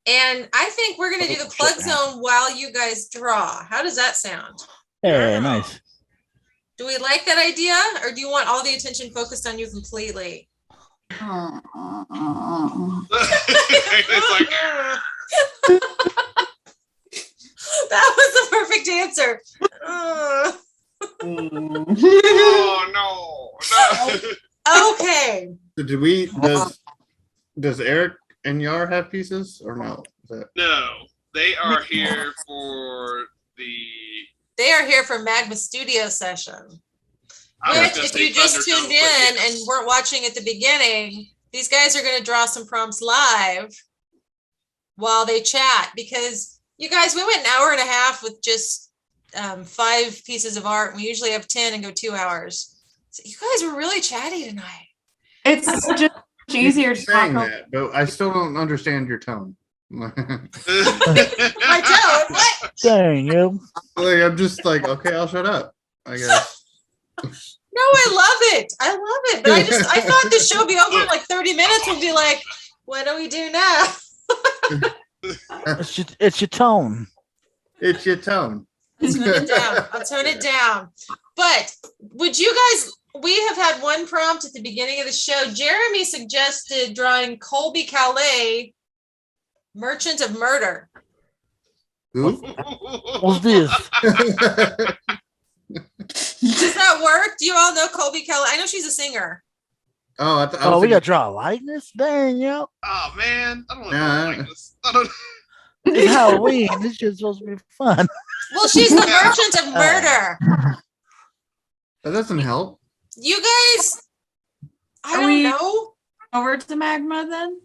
And I think we're going to do the plug zone while you guys draw. How does that sound? Hey, nice. Do we like that idea, or do you want all the attention focused on you completely? It's like, that was the perfect answer. oh no. Okay. So does Eric and Yar have pieces or no? No, they are here for They are here for Magma Studio session. Which, if you just tuned in and weren't watching at the beginning, these guys are going to draw some prompts live while they chat, because you guys, we went an hour and a half with just 5 pieces of art. We usually have 10 and go 2 hours. So you guys were really chatty tonight. It's just easier to talk. That, but I still don't understand your tone. My tone? What? Dang you. Like, I'm just like, okay, I'll shut up, I guess. No, I love it. I love it. But I thought the show would be over in like 30 minutes. We'd be like, what do we do now? It's your tone. It's your tone. I'll tone it down. I'll tone it down. But would you guys, we have had one prompt at the beginning of the show. Jeremy suggested drawing Colby Calais, Merchant of Murder. Who? What's this? Does that work? Do you all know Colby Calais? I know she's a singer. Oh, We got to draw a likeness? Dang, yo. Oh man, I don't want to like this. I don't. It's Halloween. This shit's supposed to be fun. Well, she's the Merchant of Murder. That doesn't help. You guys, I don't know. Over to Magma then?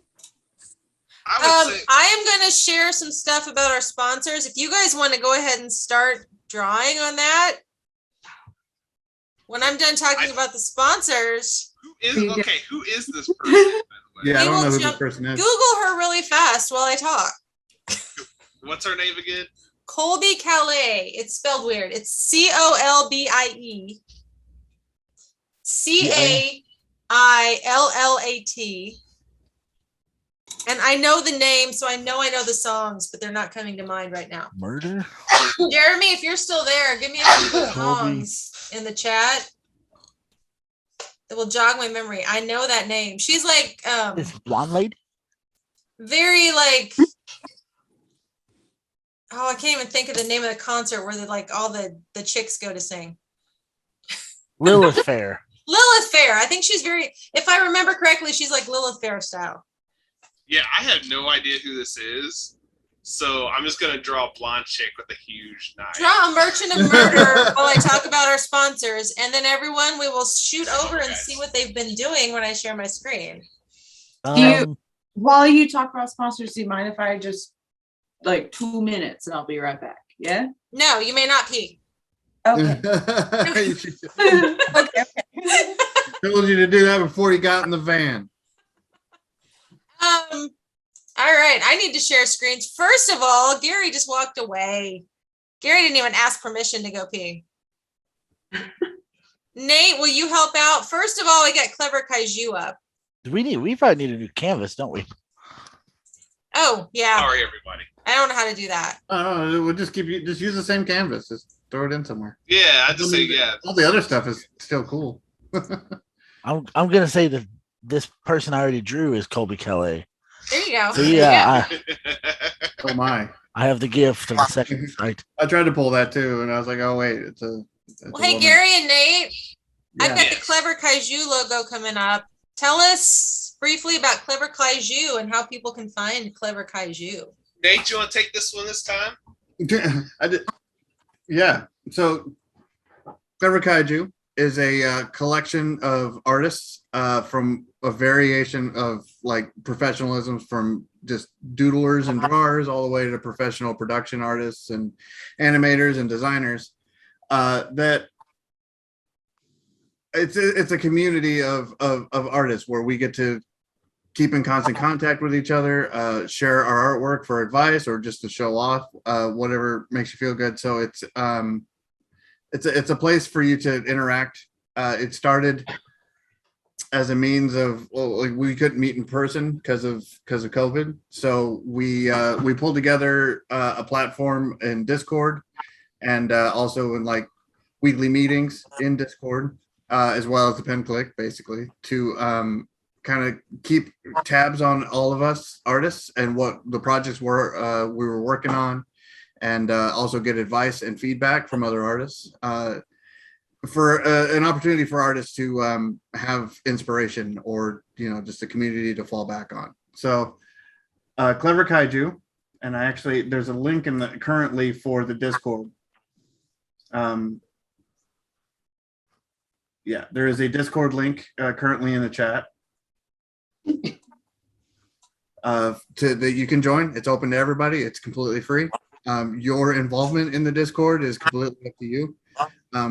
I am going to share some stuff about our sponsors. If you guys want to go ahead and start drawing on that, when I'm done talking about the sponsors. Who is this person? Yeah, I don't know who this person is. Google her really fast while I talk. What's her name again? Colby Calais. It's spelled weird. It's COLBIE. CAILLAT. And I know the name, so I know the songs, but they're not coming to mind right now. Murder? Jeremy, if you're still there, give me a few songs in the chat. that will jog my memory. I know that name. She's like This blonde lady. very like oh, I can't even think of the name of the concert where all the chicks go to sing. Lilith Fair. Lilith Fair. I think she's very, if I remember correctly, she's like Lilith Fair style. Yeah, I have no idea who this is, so I'm just gonna draw a blonde chick with a huge knife. Draw a merchant of murder while I talk about our sponsors, and then everyone we will shoot over and see what they've been doing when I share my screen. While you talk about sponsors, do you mind if I just like 2 minutes and I'll be right back? Yeah. No, you may not pee. Okay. Okay. Told you to do that before you got in the van. All right, I need to share screens. First of all, Gary just walked away. Gary didn't even ask permission to go pee. Nate, will you help out? First of all, we got Clever Kaiju up. We probably need a new canvas, don't we? Oh, yeah. Sorry, everybody. I don't know how to do that. Oh, we'll just use the same canvas. Just throw it in somewhere. Yeah, I just say yeah. All the other stuff is still cool. I'm gonna say that this person I already drew is Colby Kelly. There you go. So yeah, Oh my! I have the gift of the second sight. I tried to pull that too, and I was like, "Oh wait, it's a." Well, hey, Gary and Nate, I've Yeah. got the Clever Kaiju logo coming up. Tell us briefly about Clever Kaiju and how people can find Clever Kaiju. Nate, you want to take this one this time? I did. Yeah. So, Clever Kaiju is a collection of artists from a variation of like professionalisms, from just doodlers and drawers all the way to professional production artists and animators and designers. That it's a community of artists where we get to keep in constant contact with each other, share our artwork for advice or just to show off, whatever makes you feel good. So it's a place for you to interact. It started as a means of, well, like we couldn't meet in person because of COVID. So we pulled together a platform in Discord and also in like weekly meetings in Discord, as well as the pen click, basically, to kind of keep tabs on all of us artists and what the projects were we were working on, and also get advice and feedback from other artists, for an opportunity for artists to have inspiration or just a community to fall back on. So Clever Kaiju, and there's a link in currently for the Discord. Yeah, there is a Discord link currently in the chat that you can join. It's open to everybody. It's completely free. Your involvement in the Discord is completely up to you.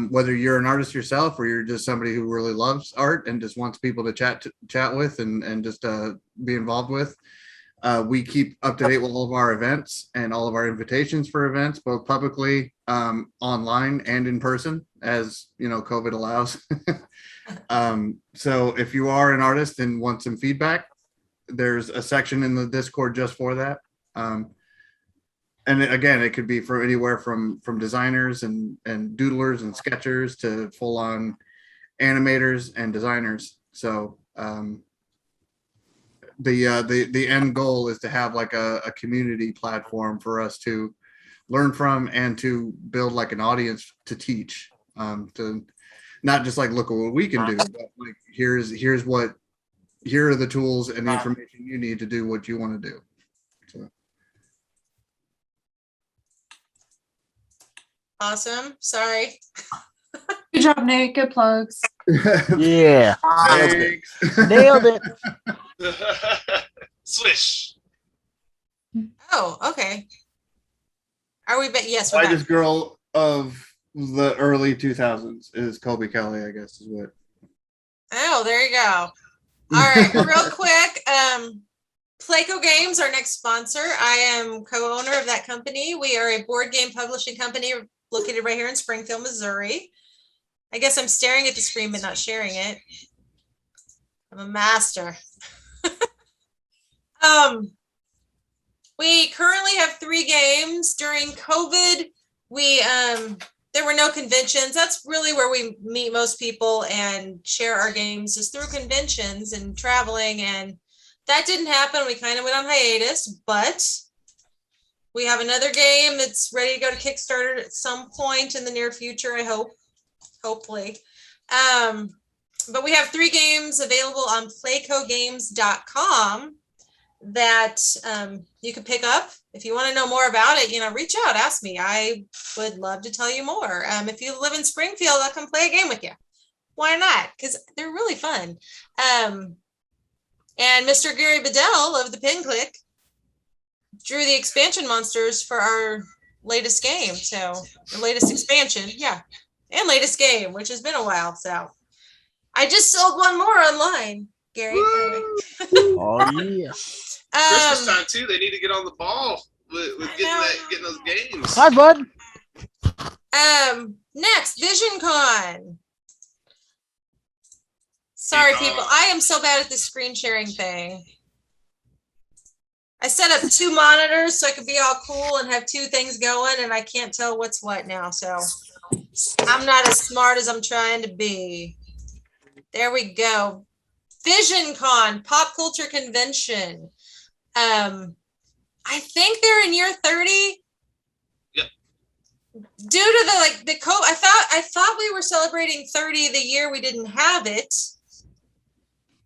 Whether you're an artist yourself or you're just somebody who really loves art and just wants people to chat with and just be involved with. We keep up to date with all of our events and all of our invitations for events, both publicly, online and in person, as COVID allows. So if you are an artist and want some feedback, there's a section in the Discord just for that. And again, it could be for anywhere from designers and doodlers and sketchers to full on animators and designers. So the end goal is to have like a community platform for us to learn from and to build like an audience to teach, to not just like look at what we can do, but like here are the tools and the information you need to do what you want to do. So. Awesome. Sorry. Good job, Nate. Good plugs. Yeah. Nailed it. Swish. Oh, okay. Are we back? Yes, we're back. Whitest girl of the early 2000s is Colby Kelly, I guess, is what. Oh, there you go. All right, real quick. Pleco Games, our next sponsor. I am co-owner of that company. We are a board game publishing company located right here in Springfield, Missouri. I guess I'm staring at the screen but not sharing it. I'm a master. We currently have 3 games. During COVID, we there were no conventions. That's really where we meet most people and share our games, is through conventions and traveling. And that didn't happen. We kind of went on hiatus, but we have another game that's ready to go to Kickstarter at some point in the near future, I hope, hopefully. But we have 3 games available on playcogames.com that you can pick up. If you want to know more about it, reach out, ask me. I would love to tell you more. If you live in Springfield, I'll come play a game with you. Why not? Because they're really fun. And Mr. Gary Bedell of the Pin Clique drew the expansion monsters for our latest game. So the latest expansion, yeah, and latest game, which has been a while. So I just sold one more online, Gary. Oh yeah. Christmas time too. They need to get on the ball with getting those games. Hi, bud. Next, VisionCon. Sorry, people. I am so bad at this screen sharing thing. I set up 2 monitors so I could be all cool and have 2 things going, and I can't tell what's what now. So I'm not as smart as I'm trying to be. There we go. VisionCon, Pop Culture Convention. I think they're in year 30. Yep. Due to the COVID, I thought we were celebrating 30 the year we didn't have it.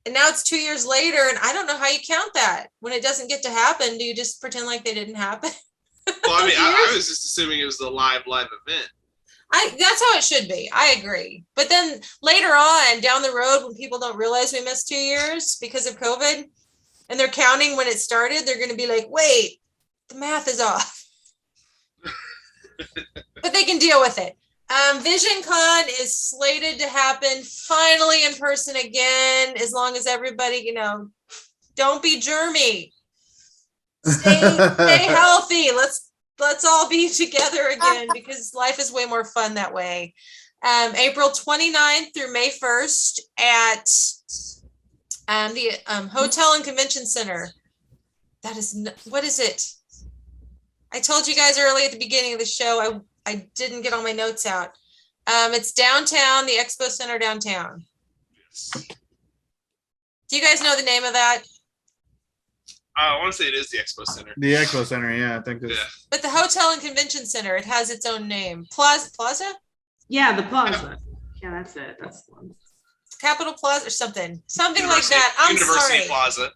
And now it's 2 years later, and I don't know how you count that. When it doesn't get to happen, do you just pretend like they didn't happen? Well, I mean, I was just assuming it was the live event. That's how it should be. I agree. But then later on, down the road, when people don't realize we missed 2 years because of COVID, and they're counting when it started, they're going to be like, wait, the math is off. But they can deal with it. VisionCon is slated to happen finally in person again, as long as everybody, don't be germy. Stay healthy. Let's all be together again, because life is way more fun that way. April 29th through May 1st at the Hotel and Convention Center. What is it? I told you guys early at the beginning of the show, I didn't get all my notes out. It's downtown, the Expo Center downtown. Do you guys know the name of that? I want to say it is the Expo Center. The Expo Center, yeah, I think. Yeah. But the Hotel and Convention Center, it has its own name. Plaza? Yeah, the Plaza. Yeah, that's it. That's the one. Capitol Plaza or something like University- that. I'm University sorry. Plaza.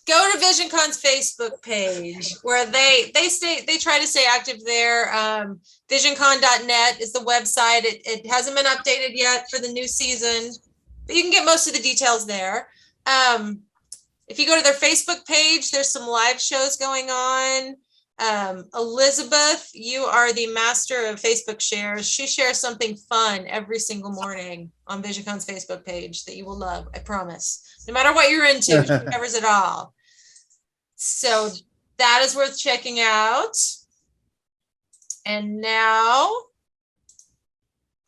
Go to VisionCon's Facebook page, where they try to stay active there. VisionCon.net is the website. It hasn't been updated yet for the new season, but you can get most of the details there. If you go to their Facebook page, there's some live shows going on. Elizabeth, you are the master of Facebook shares. She shares something fun every single morning on VisionCon's Facebook page that you will love, I promise. No matter what you're into, she covers it all. So that is worth checking out. And now,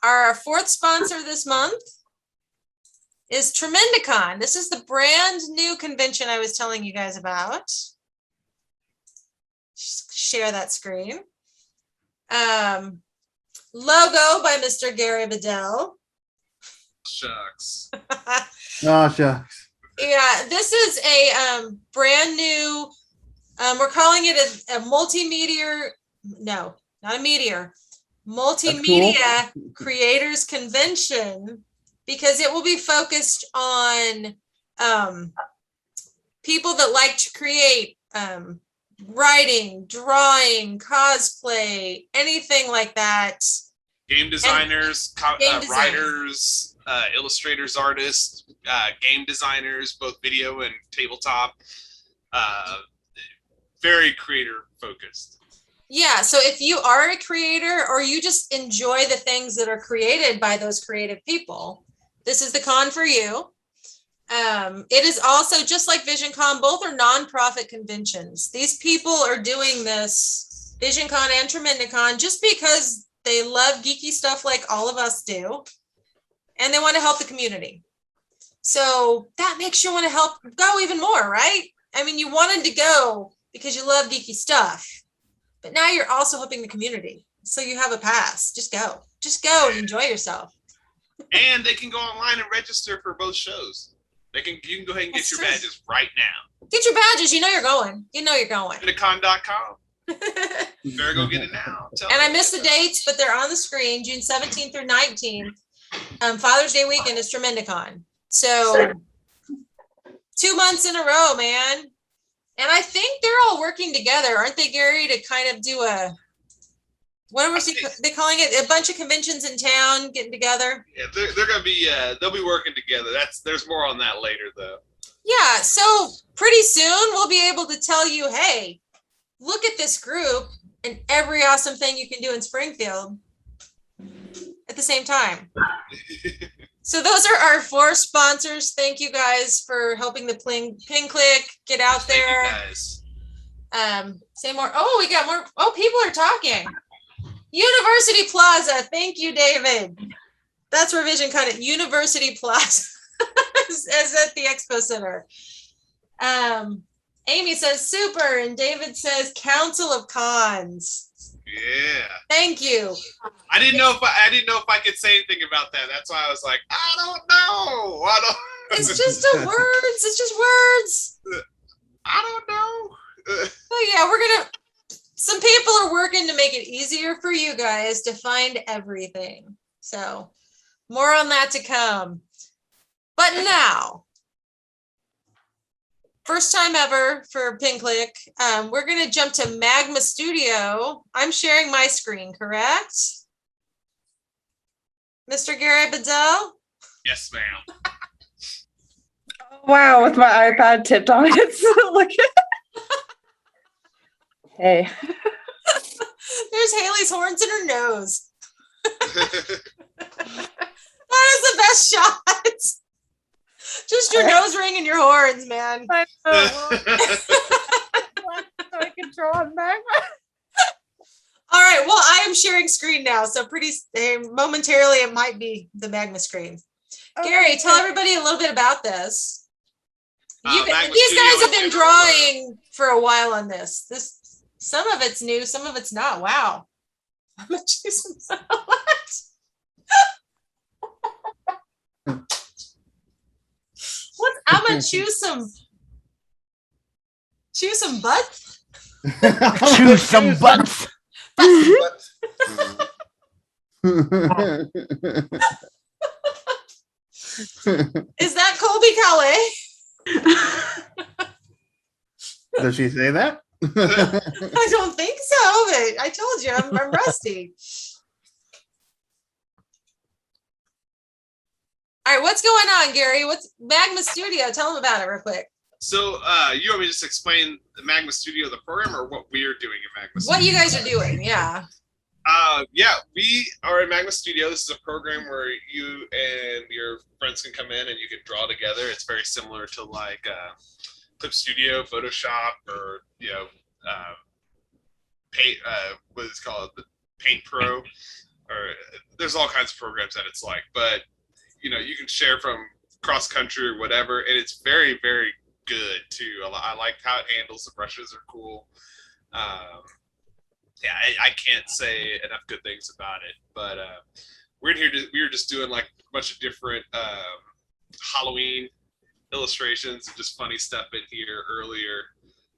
our 4th sponsor this month is Tremendicon. This is the brand new convention I was telling you guys about. Share that screen. Logo by Mr. Gary Bedell. Shucks. Oh, shucks. Yeah, this is a brand new, we're calling it a multimedia, no, not a meteor, multimedia creators convention, because it will be focused on people that like to create writing, drawing, cosplay, anything like that. Game designers, writers, illustrators, artists, game designers, both video and tabletop. Very creator focused. Yeah, so if you are a creator or you just enjoy the things that are created by those creative people, this is the con for you. It is also, just like VisionCon, both are nonprofit conventions. These people are doing this, VisionCon and Tremendicon, just because they love geeky stuff like all of us do, and they want to help the community. So that makes you want to help go even more, right? I mean, you wanted to go because you love geeky stuff, but now you're also helping the community. so you have a pass. Just go and enjoy yourself. And they can go online and register for both shows. You can go ahead and get That's your true. badges right now. Get your badges. You know you're going. Unicon.com. You better go get it now. And I missed the dates, but they're on the screen, June 17th through 19th. Father's Day weekend is Tremendicon. So 2 months in a row, man. And I think they're all working together, aren't they, Gary, to kind of do what are they calling it? A bunch of conventions in town getting together. Yeah, they're gonna be they'll be working together. There's more on that later though. Yeah, so pretty soon we'll be able to tell you, hey, look at this group and every awesome thing you can do in Springfield at the same time. So those are our 4 sponsors. Thank you guys for helping the Pin Clique get out there. Thank you guys. Say more. Oh, we got more. Oh, people are talking. University Plaza. Thank you, David. That's Revision Con at University Plaza as at the Expo Center. Amy says super, and David says Council of Cons. Yeah. Thank you. I didn't know if I could say anything about that. That's why I was like, I don't know. It's just words. It's just words. I don't know. Oh yeah, some people are working to make it easier for you guys to find everything. So more on that to come. But now, first time ever for Pin Clique, we're going to jump to Magma Studio. I'm sharing my screen, correct? Mr. Gary Bedell? Yes, ma'am. Wow, with my iPad tipped on it. So look at Hey. There's Haley's horns in her nose. That is the best shot. Just your nose ring and your horns, man. I know. So I can draw on Magma. All right. Well, I am sharing screen now, so momentarily it might be the Magma screen. Gary, tell everybody a little bit about this. These guys have been drawing for a while on this. Some of it's new, some of it's not. Wow. I'm gonna choose some. I'm gonna choose some butts. Choose some butts. Is that Colby Calais? Does she say that? I don't think so, but I told you I'm rusty. All right, what's going on, Gary? What's Magma Studio? Tell them about it real quick. So, you want me to just explain the Magma Studio, the program, or what we're doing in Magma Studio? What you guys are doing, yeah. Yeah, we are in Magma Studio. This is a program where you and your friends can come in and you can draw together. It's very similar to like Clip Studio, Photoshop, or Paint. What is it called? The Paint Pro. Or there's all kinds of programs that it's like, but you can share from cross country or whatever, and it's very, very good too. I like how it handles. The brushes are cool. Yeah, I can't say enough good things about it. But we're in here. We were just doing like a bunch of different Halloween illustrations and just funny stuff in here earlier,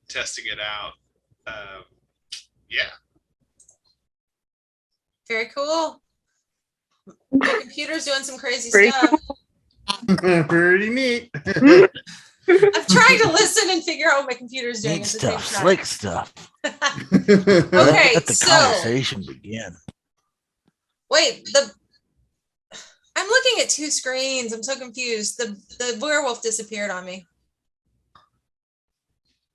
testing it out. Yeah. Very cool. My computer's doing some crazy stuff. Pretty neat. I'm trying to listen and figure out what my computer's doing. Neat stuff, slick stuff. Okay, Let the so conversation begin. wait, I'm looking at 2 screens. I'm so confused. The werewolf disappeared on me.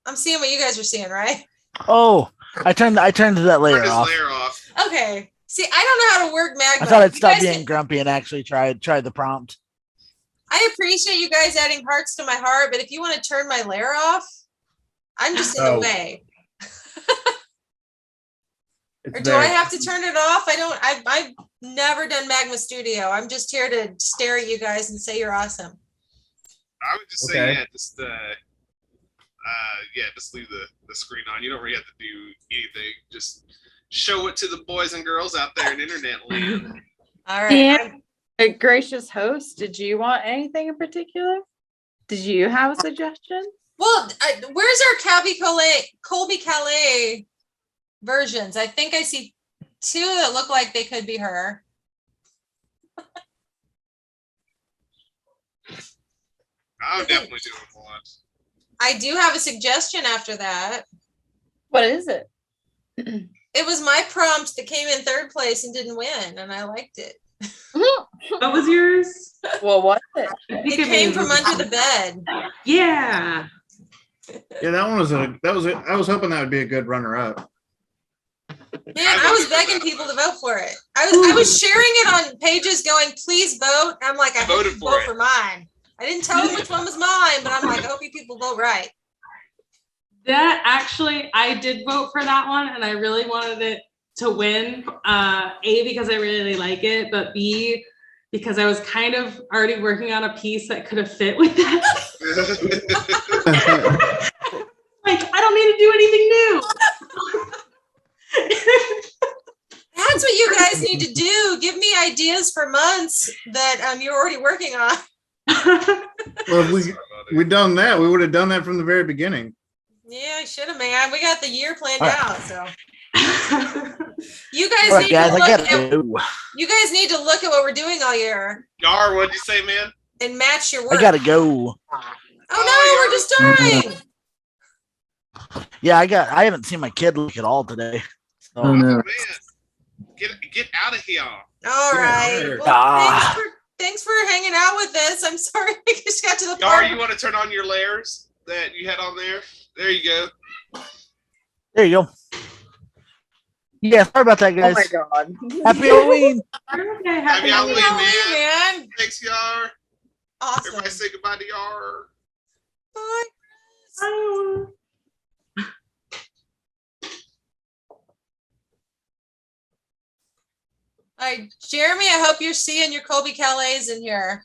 I'm seeing what you guys are seeing, right? Oh, I turned that layer Turn his off. layer off. Okay. See, I don't know how to work Magma. I thought I'd You stop guys being can- grumpy and actually try the prompt. I appreciate you guys adding hearts to my heart, but if you want to turn my layer off, I'm just in the Oh. way. It's Or do I there. have to turn it off? I've never done Magma Studio. I'm just here to stare at you guys and say you're awesome. I would just Okay. say, just leave the screen on. You don't really have to do anything. Just show it to the boys and girls out there in internet land. All right. Dan, a gracious host, did you want anything in particular? Did you have a suggestion? Well, where's our Colby Calais versions? I think I see 2 that look like they could be her. I'm definitely doing one. I do have a suggestion after that. What is it? It was my prompt that came in 3rd place and didn't win, and I liked it. What was yours? Well, what is it? I think It came from under the bed. Yeah. Yeah, that one was I was hoping that would be a good runner up. Man, I was begging people to vote for it. I was sharing it on pages going, please vote. I'm like, I hope voted you for vote it. for mine. I didn't tell them which one was mine, but I'm like, I hope you people vote right. That actually, I did vote for that one, and I really wanted it to win. A, because I really like it, but B, because I was kind of already working on a piece that could have fit with that. Like, I don't need to do anything new. That's what you guys need to do. Give me ideas for months that you're already working on. Well, if we'd done that, we would have done that from the very beginning. Yeah, I should have, man. We got the year planned All right. out, so you guys All right, need guys, to I look gotta at go. you guys need to look at what we're doing all year Yar, what'd you say, man? and match your work. I gotta go. Oh no, we're just starting. Yeah, I haven't seen my kid look at all today. So. Oh, no. Man, get out of here. All right. there. Well, thanks for hanging out with us. I'm sorry we just got to the Yar, part. you want to turn on your layers that you had on there? There you go. There you go. Yeah, sorry about that, Oh guys. my god. Happy Halloween. Okay, Happy Halloween, Halloween, man. man. Thanks, Yar. Awesome. Everybody say goodbye to Yar. Bye. Bye. All right, Jeremy, I hope you're seeing your Colby Calais in here.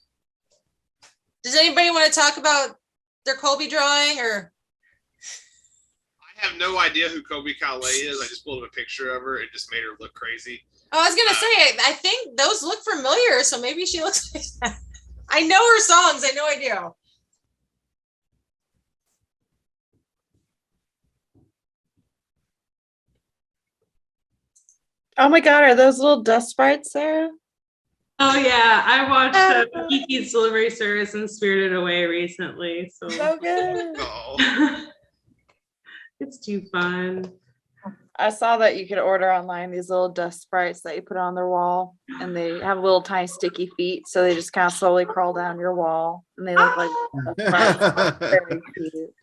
Does anybody want to talk about their Colby drawing or? I have no idea who Kobe Calais is. I just pulled up a picture of her. It just made her look crazy. Oh, I was gonna say, I think those look familiar, so maybe she looks like that. I know her songs. I had no idea. Oh my god, are those little dust sprites there? Oh yeah, I watched Kiki's Delivery Service and Spirited Away recently. So So good. Oh, it's too fun. I saw that you could order online these little dust sprites that you put on their wall, and they have little tiny sticky feet, so they just kind of slowly crawl down your wall, and they look like dust sprites. Very cute.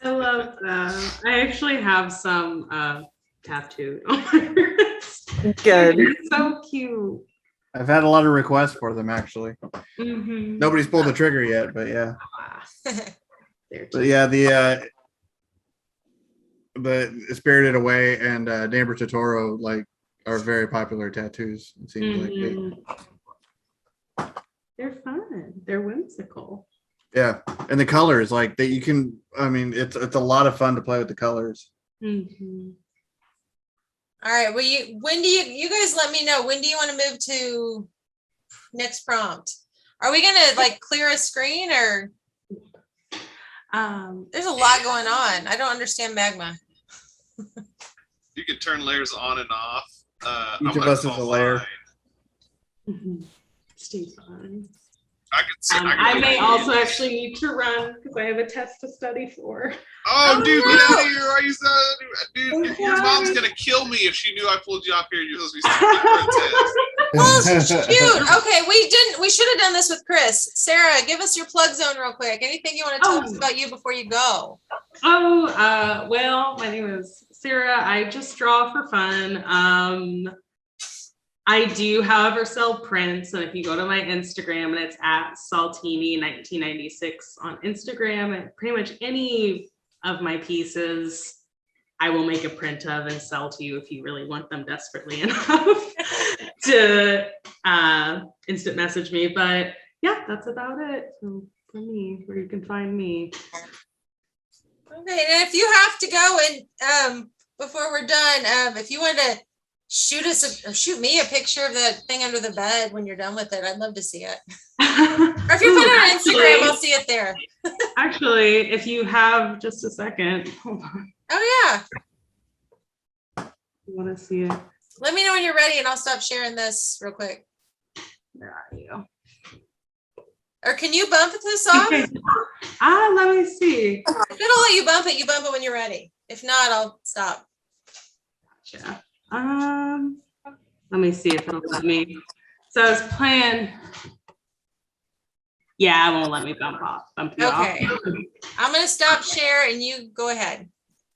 I love that. I actually have some tattooed on my wrist. Good. They're so cute. I've had a lot of requests for them actually. Mhm. Nobody's pulled the trigger yet, but yeah. They're But cute. yeah, the Spirited Away and Neighbor Totoro like are very popular tattoos. It seems like They're fun. They're whimsical. yeah, and the colors like that you can. I mean, it's a lot of fun to play with the colors. Mhm. All right. Well, when do you guys let me know? When do you want to move to next prompt? Are we gonna like clear a screen or there's a lot going on? I don't understand magma. you can turn layers on and off. Each of us is a layer. Mhm. It's too fun. I could say. I may also actually need to run because I have a test to study for. Oh, dude, no. get out of here! Are you so, dude? Okay. Your mom's gonna kill me if she knew I pulled you off here. You're supposed to be studying for a test. Well, shoot. Okay, we should have done this with Chris. Sarah, give us your plug zone real quick. Anything you want to tell us about you before you go? Oh, well, my name is Sarah. I just draw for fun. I do, however, sell prints. And if you go to my Instagram, and it's at Saltini1996 on Instagram, and pretty much any of my pieces I will make a print of and sell to you if you really want them desperately enough to instant message me. But yeah, that's about it. So for me, where you can find me. Okay, and if you have to go and before we're done, if you want to shoot me a picture of that thing under the bed when you're done with it, I'd love to see it. Or if you put it on Instagram, I'll see it there. Actually, if you have just a second, hold on. Oh yeah. You want to see it? Let me know when you're ready and I'll stop sharing this real quick. Where are you? Or can you bump this off? Let me see. If it'll let you bump it when you're ready. If not, I'll stop. Gotcha. Let me see if it'll let me. So I was playing. Yeah, it won't let me bump you Okay. off. I'm gonna stop share and you go ahead.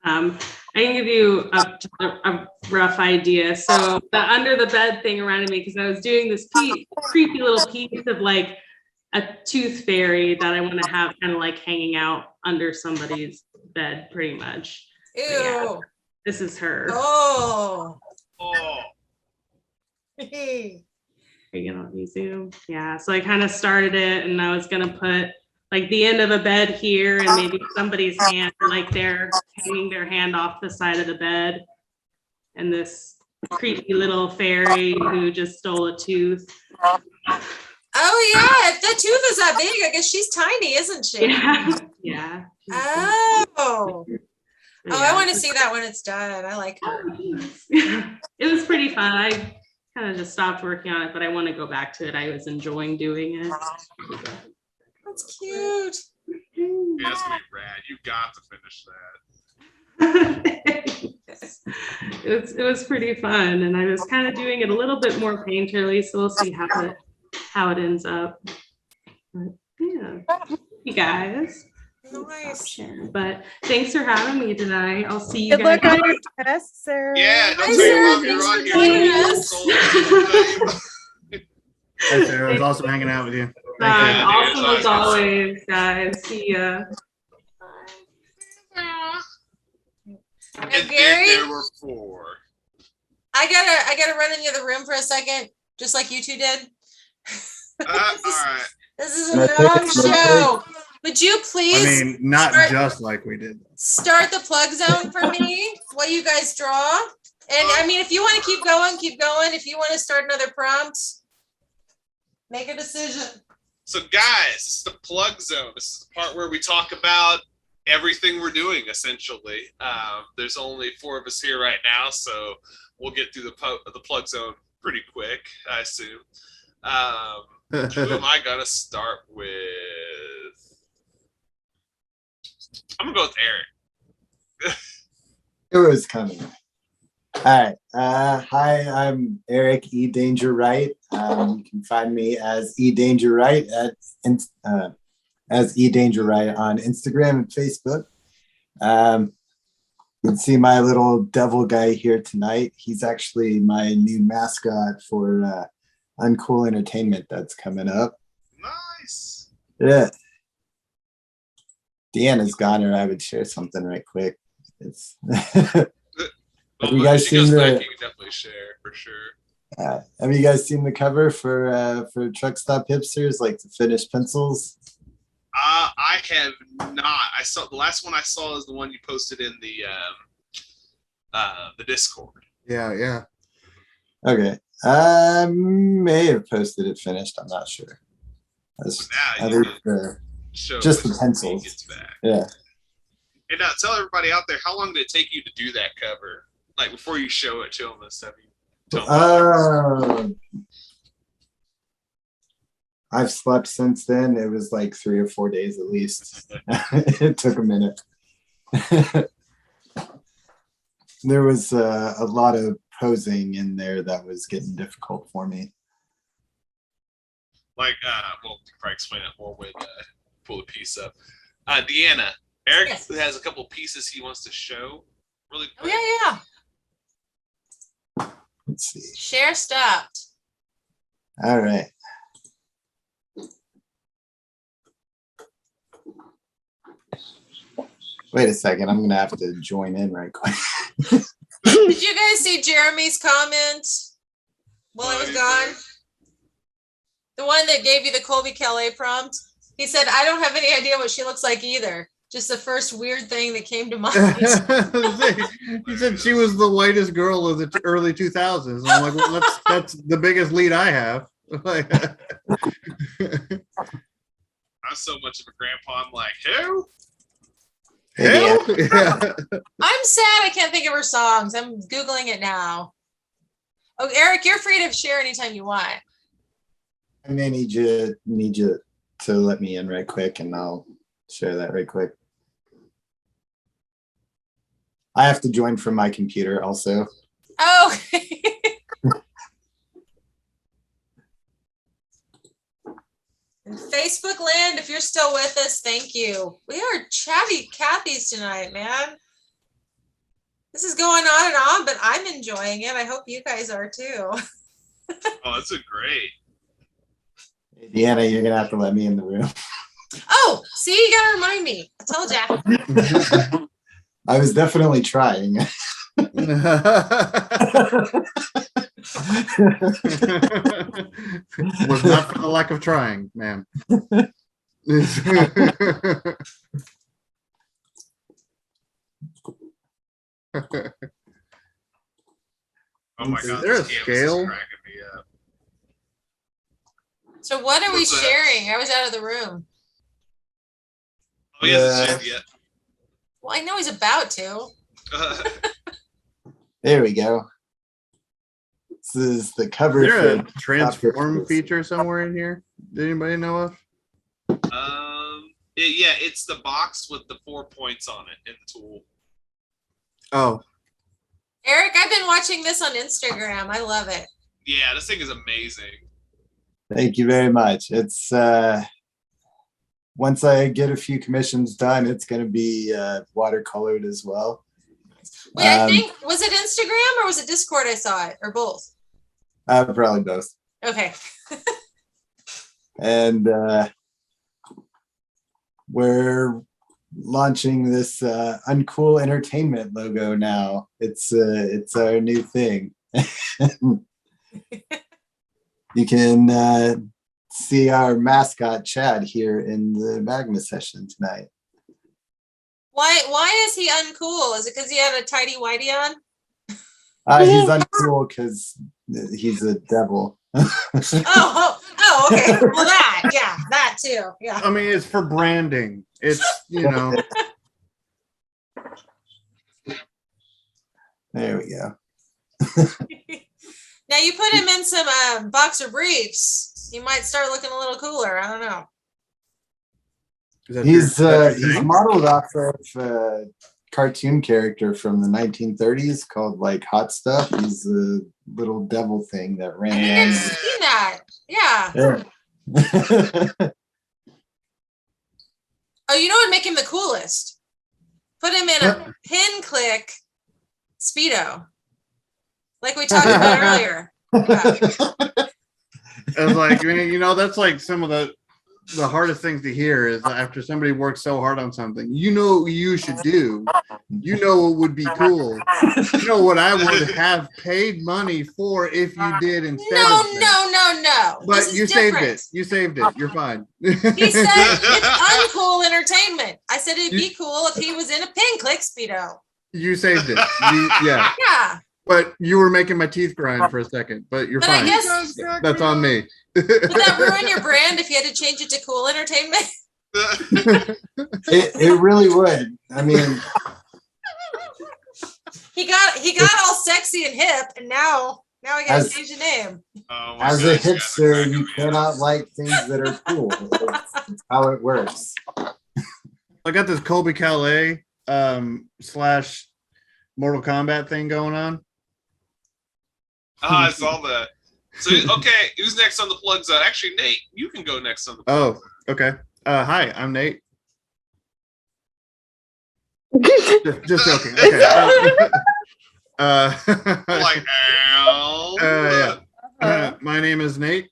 I can give you a rough idea. So the under the bed thing reminded me because I was doing this creepy little piece of like a tooth fairy that I want to have kind of like hanging out under somebody's bed, pretty much. Ew. Yeah, this is her. Oh. Oh, Are you gonna let me zoom? Yeah. So I kind of started it, and I was gonna put like the end of a bed here, and maybe somebody's hand, like they're hanging their hand off the side of the bed, and this creepy little fairy who just stole a tooth. Oh yeah, if that tooth is that big, I guess she's tiny, isn't she? Yeah. Yeah. Oh. Yeah. Oh, I want to see that when it's done. I like her. It was pretty fun. I kind of just stopped working on it, but I want to go back to it. I was enjoying doing it. That's cute. yeah, that's gonna be rad. You got to finish that. It was pretty fun, and I was kind of doing it a little bit more painterly, so we'll see how it ends up. But yeah, you guys. Nice. But thanks for having me tonight. I'll see you Good guys. luck on your test, Sarah. Yeah, don't Hi, tell your Sarah. mom you're Thanks on for here. joining us. Hey, Sarah, it was awesome hanging out with you. Thank you. Yeah, Awesome as awesome. always, guys. See ya. And Now, then Gary, there were 4. I gotta run in the other room for a second, just like you two did. All right. This is Can I a take long a show. Would you please I mean, not start- just like we did. start the plug zone for me while you guys draw? And I mean, if you want to keep going, keep going. If you want to start another prompt, make a decision. So, guys, this is the plug zone. This is the part where we talk about everything we're doing, essentially. There's only 4 of us here right now, so we'll get through the plug zone pretty quick, I assume. Who am I gonna start with? I'm gonna go with Eric. It was coming. All right. Hi, I'm Eric E. Danger Wright. You can find me as E. Danger Wright as E. Danger Wright on Instagram and Facebook. You can see my little devil guy here tonight. He's actually my new mascot for Uncool Entertainment that's coming up. Nice. Yeah. Deanna's gone, or I would share something right quick. It's Well, you guys if she goes seen back, the- you can definitely share for sure. have you guys seen the cover for Truck Stop Hipsters, like the finished pencils? I have not. I saw the last one I saw is the one you posted in the Discord. Yeah. Okay. I may have posted it finished. I'm not sure. That's, Now I you think can show just the when he pencils. gets back. Yeah. And now tell everybody out there, how long did it take you to do that cover? Like before you show it to them and stuff. I've slept since then. It was like 3 or 4 days at least. It took a minute. There was a lot of posing in there that was getting difficult for me. Like, well, you can probably explain it more when pull the piece up. Deanna, Eric Yes. has a couple pieces he wants to show really Oh, quick. yeah. Let's see. Share stopped. All right. Wait a second. I'm going to have to join in right quick. Did you guys see Jeremy's comment while I was gone? The one that gave you the Colby Calais prompt. He said, I don't have any idea what she looks like either. Just the first weird thing that came to mind. He said she was the whitest girl of the early 2000s. And I'm like, well, that's the biggest lead I have. Like, I'm so much of a grandpa. I'm like, who? hell? Yeah. I'm sad I can't think of her songs. I'm Googling it now. Oh, Eric, you're free to share anytime you want. I may need you to let me in right quick, and I'll share that right quick. I have to join from my computer also. Oh, in Facebook land, if you're still with us, thank you. We are chatty Cathy's tonight, man. This is going on and on, but I'm enjoying it. I hope you guys are too. Oh, that's a great. Deanna, you're gonna have to let me in the room. Oh, see, you gotta remind me. I told ya. I was definitely trying. Was not for the lack of trying, ma'am. Oh my Is god, there this a canvas scale? is cracking me up. So what are we What's that? sharing? I was out of the room. Oh, he hasn't shared Well, I know he's about to. yet. There we go. This is the cover. Is there a for transform Top feature somewhere in here? Did anybody know of? Yeah, it's the box with the 4 points on it in the tool. Oh, Eric, I've been watching this on Instagram. I love it. Yeah, this thing is amazing. Thank you very much. It's once I get a few commissions done, it's going to be watercolored as well. Wait, I think, was it Instagram or was it Discord I saw it, or both? Probably both. Okay. And we're launching this Uncool Entertainment logo now. It's our new thing. You can see our mascot Chad here in the Magma session tonight. Why is he uncool? Is it because he had a tidy whitey on? He's uncool because he's a devil. Oh, okay. Well, that too. Yeah. I mean, it's for branding. It's, you know. There we go. Now you put him in some boxer briefs, he might start looking a little cooler. I don't know. He's modeled off of a cartoon character from the 1930s called like Hot Stuff. He's a little devil thing that ran I think around. I've seen that. Yeah. Oh, you know what would make him the coolest? Put him in a pin click Speedo. Like we talked about earlier. Yeah. I was like, you know, that's like some of the hardest things to hear is after somebody works so hard on something, you know what you should do. You know what would be cool. You know what I would have paid money for if you did instead of that. No. But you saved it. You saved it. You're fine. He said it's uncool entertainment. I said it'd be cool if he was in a pin click Speedo. You saved it. Yeah. Yeah. But you were making my teeth grind for a second. But you're fine. I guess that's on me. Would that ruin your brand if you had to change it to cool entertainment? It really would. I mean, he got all sexy and hip, and now I gotta change the name. As a hipster, you cannot like things that are cool. It's how it works. I got this Colby Calais / Mortal Kombat thing going on. I saw that. So, okay, who's next on the plug zone? Actually, Nate, you can go next on the plug zone. Okay. Hi, I'm Nate. just joking. Okay. Like, my name is Nate.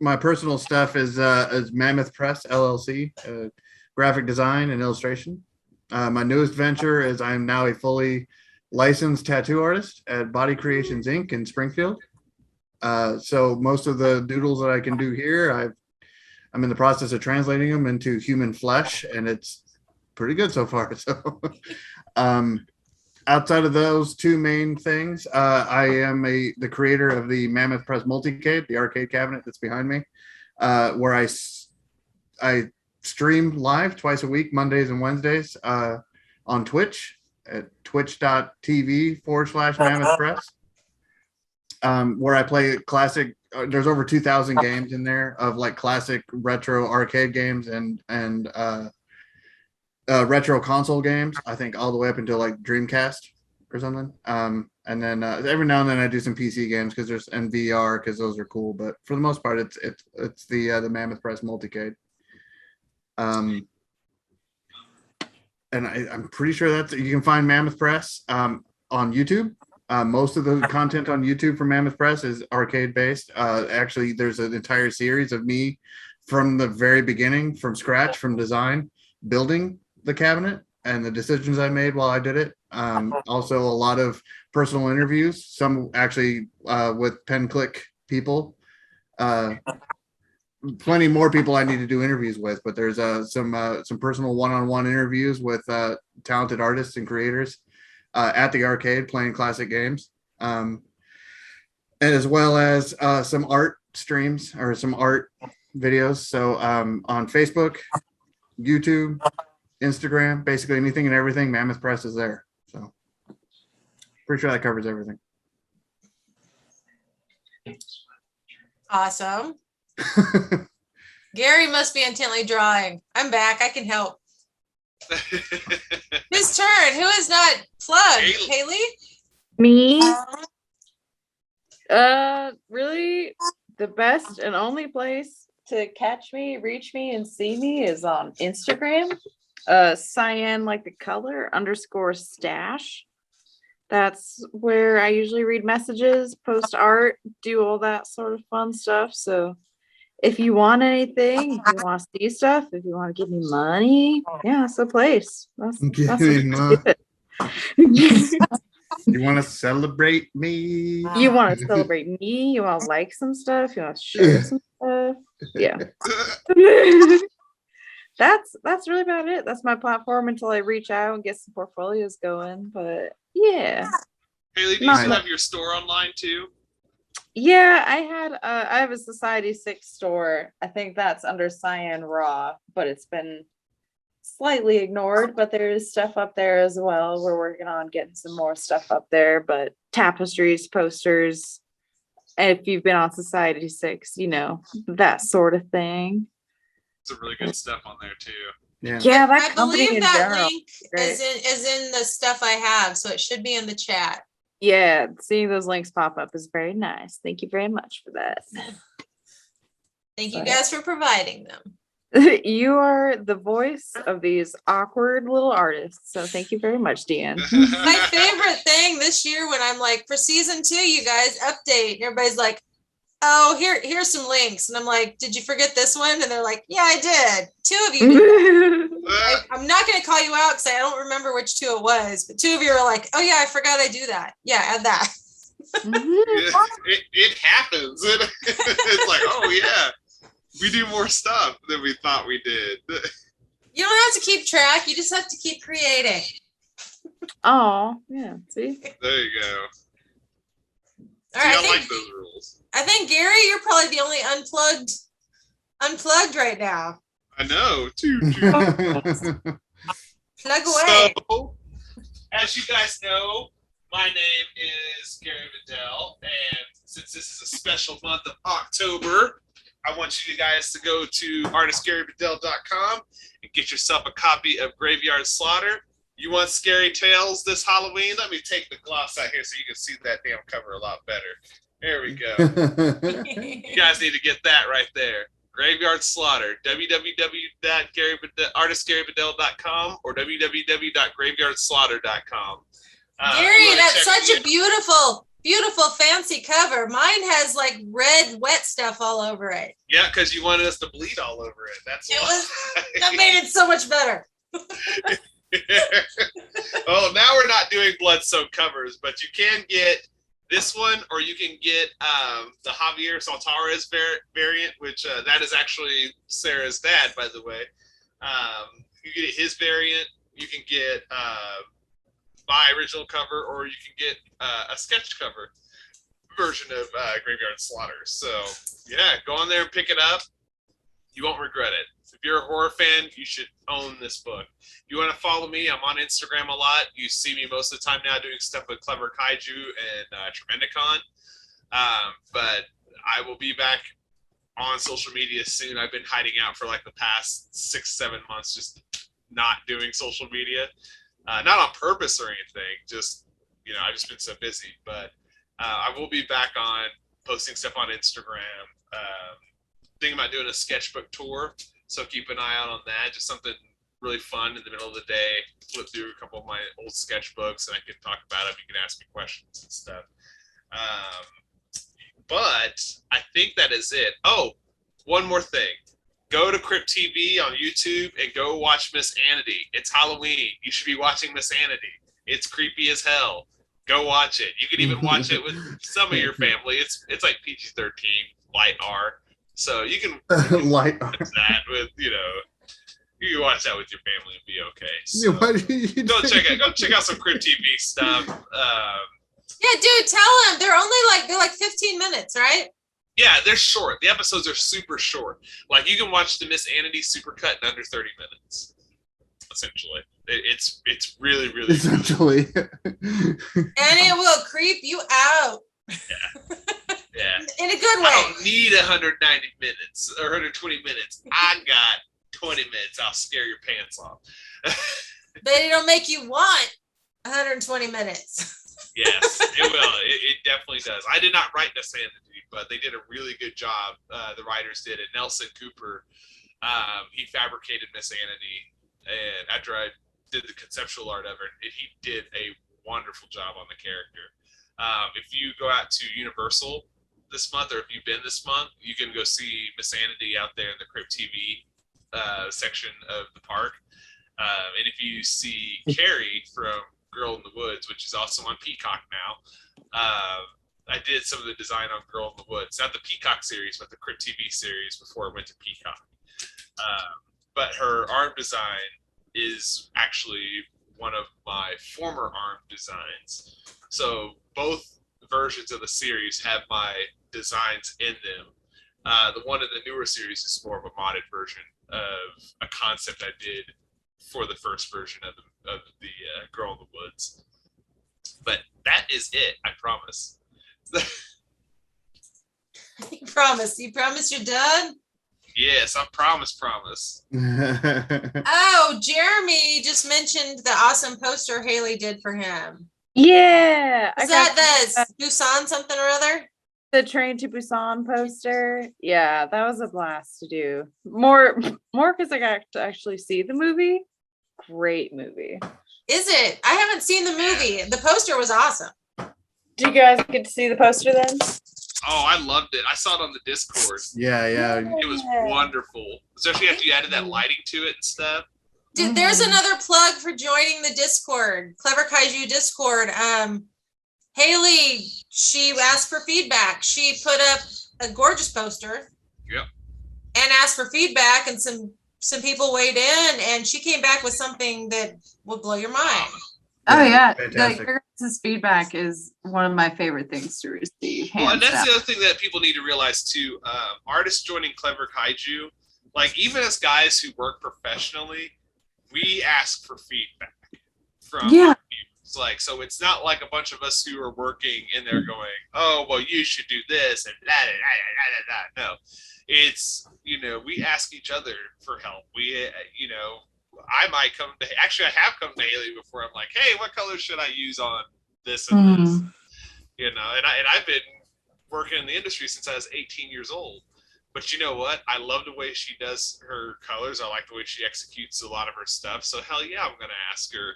My personal stuff is Mammoth Press LLC, graphic design and illustration. My newest venture is I'm now a fully licensed tattoo artist at Body Creations Inc. in Springfield. So most of the doodles that I can do here, I'm in the process of translating them into human flesh, and it's pretty good so far. So, outside of those two main things, I am the creator of the Mammoth Press Multicade, the arcade cabinet that's behind me, where I stream live twice a week, Mondays and Wednesdays, on Twitch at twitch.tv/Mammoth Press, where I play classic. There's over 2,000 games in there of like classic retro arcade games and retro console games. I think all the way up until like Dreamcast or something. And then every now and then I do some PC games because there's and VR because those are cool. But for the most part, it's the Mammoth Press Multicade. And I'm pretty sure that's you can find Mammoth Press on YouTube. Most of the content on YouTube from Mammoth Press is arcade based. Actually, there's an entire series of me from the very beginning, from scratch, from design, building the cabinet and the decisions I made while I did it. Also, a lot of personal interviews, some actually with Clique people. Plenty more people I need to do interviews with, but there's some personal one-on-one interviews with talented artists and creators at the arcade playing classic games, and as well as some art streams or some art videos. So on Facebook, YouTube, Instagram, basically anything and everything, Mammoth Press is there. So pretty sure that covers everything. Awesome. Gary must be intently drawing. I'm back. I can help. His turn. Who is not plugged? Haley? Me? Really, the best and only place to catch me, reach me, and see me is on Instagram. Cyan, like the color, _stash. That's where I usually read messages, post art, do all that sort of fun stuff. So if you want anything, if you want to see stuff, if you want to give me money, yeah, it's a place. That's it. You want to celebrate me? You want to celebrate me? You want to like some stuff? You want to share some stuff? Yeah. That's really about it. That's my platform until I reach out and get some portfolios going. But yeah. Haley, do you still have your store online too? Yeah, I have a Society 6 store. I think that's under Cyan Raw, but it's been slightly ignored. But there is stuff up there as well. We're working on getting some more stuff up there, but tapestries, posters. If you've been on Society 6, you know, that sort of thing. Some really good stuff on there too. Yeah, that I company believe in that general link is in the stuff I have, so it should be in the chat. Yeah, seeing those links pop up is very nice. Thank you very much for that. Thank you guys for providing them. You are the voice of these awkward little artists, so thank you very much, Deanne. My favorite thing this year when I'm like, for season 2, you guys update, and everybody's like, oh, here's some links. And I'm like, did you forget this one? And they're like, yeah, I did. 2 of you did that. I'm not going to call you out because I don't remember which 2 it was, but 2 of you are like, oh yeah, I forgot I do that. Yeah, add that. It happens. It's like, oh yeah, we do more stuff than we thought we did. You don't have to keep track. You just have to keep creating. Oh, yeah. See? There you go. All right, I like those rules. I think Gary, you're probably the only unplugged right now. I know. Plug away. So, as you guys know, my name is Gary Vidal, and since this is a special month of October, I want you guys to go to artistgaryvidal.com and get yourself a copy of Graveyard Slaughter. You want scary tales this Halloween? Let me take the gloss out here so you can see that damn cover a lot better. There we go. You guys need to get that right there. Graveyard Slaughter. www.artistgaryvidal.com or www.graveyardslaughter.com. Gary, that's such a beautiful fancy cover. Mine has like red wet stuff all over it. Yeah, because you wanted us to bleed all over it. That made it so much better. Oh, now we're not doing blood soaked covers, but you can get this one, or you can get the Javier Saltares variant, which that is actually Sarah's dad, by the way. You get his variant. You can get my original cover, or you can get a sketch cover version of Graveyard Slaughter. So yeah, go on there and pick it up. You won't regret it. If you're a horror fan, you should own this book. If you want to follow me, I'm on Instagram a lot. You see me most of the time now doing stuff with Clever Kaiju and Tremendicon. But I will be back on social media soon. I've been hiding out for like the past 6-7 months, just not doing social media. Not on purpose or anything, just, I've just been so busy. But I will be back on posting stuff on Instagram. Thinking about doing a sketchbook tour, so keep an eye out on that. Just something really fun in the middle of the day. Flip through a couple of my old sketchbooks, and I can talk about them. You can ask me questions and stuff. But I think that is it. Oh, one more thing. Go to Crypt TV on YouTube and go watch Miss Anity. It's Halloween. You should be watching Miss Anity. It's creepy as hell. Go watch it. You can even watch it with some of your family. It's like PG-13, light R. So you can Light watch that with, you can watch that with your family and be okay. So go check out some Crypt TV stuff. Yeah, dude, tell them they're like 15 minutes, right? Yeah, they're short. The episodes are super short. Like you can watch the Miss Anity supercut in under 30 minutes. Essentially, it's really essentially, and it will creep you out. Yeah, in a good way. I don't need 190 minutes or 120 minutes. I got 20 minutes. I'll scare your pants off. But it'll make you want 120 minutes. Yes, it will. It definitely does. I did not write Miss Anity, but they did a really good job. The writers did it. Nelson Cooper, he fabricated Miss Anity, and after I did the conceptual art of her, he did a wonderful job on the character. If you go out to Universal this month, or if you've been this month, you can go see Miss Anity out there in the Crypt TV section of the park. And if you see Carrie from Girl in the Woods, which is also on Peacock now, I did some of the design on Girl in the Woods, not the Peacock series, but the Crypt TV series before it went to Peacock. But her arm design is actually one of my former arm designs. So both versions of the series have my designs in them. The one in the newer series is more of a modded version of a concept I did for the first version of the Girl in the Woods. But that is it, I promise. You promise you're done? Yes, I promise. Oh, Jeremy just mentioned the awesome poster Haley did for him. Yeah. Is that the Busan something or other? The Train to Busan poster. Yeah, that was a blast to do. More because I got to actually see the movie. Great movie. Is it? I haven't seen the movie. The poster was awesome. Do you guys get to see the poster then? Oh, I loved it. I saw it on the Discord. yeah. It was wonderful, especially after you added that lighting to it and stuff. Dude, there's another plug for joining the Discord, Clever Kaiju Discord. Haley, she asked for feedback. She put up a gorgeous poster. Yep. And asked for feedback, and some people weighed in, and she came back with something that will blow your mind. Oh yeah, Fantastic. your guys' feedback is one of my favorite things to receive. Well, and that's hands the other thing that people need to realize too. Artists joining Clever Kaiju, like even as guys who work professionally, we ask for feedback from Yeah. It's like, so it's not like a bunch of us who are working and they're going, oh, well, you should do this and blah, blah, blah, blah, blah. No, it's, we ask each other for help. We, I might come to, actually, I have come to Haley before. I'm like, hey, what color should I use on this and this? And I've been working in the industry since I was 18 years old. But you know what? I love the way she does her colors. I like the way she executes a lot of her stuff. So hell yeah, I'm going to ask her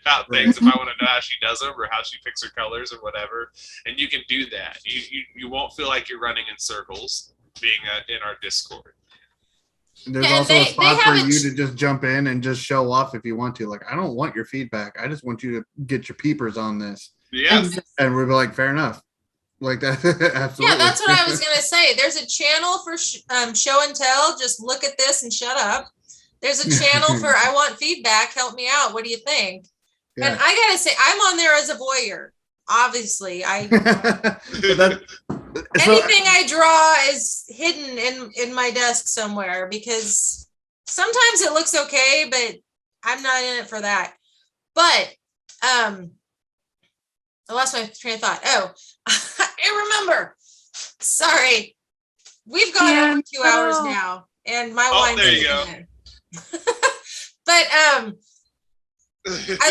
about things if I want to know how she does them or how she picks her colors or whatever. And you can do that. You won't feel like you're running in circles being in our Discord. There's Yeah, also a spot for haven't- you to just jump in and just show off if you want to. Like, I don't want your feedback. I just want you to get your peepers on this. Yeah. Exactly. And we'd be like, fair enough. Like that. Absolutely. Yeah, that's what I was gonna say. There's a channel for show and tell. Just look at this and shut up. There's a channel for I want feedback. Help me out. What do you think? Yeah. And I gotta say, I'm on there as a voyeur. Obviously, But that- so- anything I draw is hidden in my desk somewhere because sometimes it looks okay, but I'm not in it for that. But I lost my train of thought. Oh, I remember. Sorry. We've gone Yeah, over 2 hours no. now, and my Oh, wine's there you kicking in. But I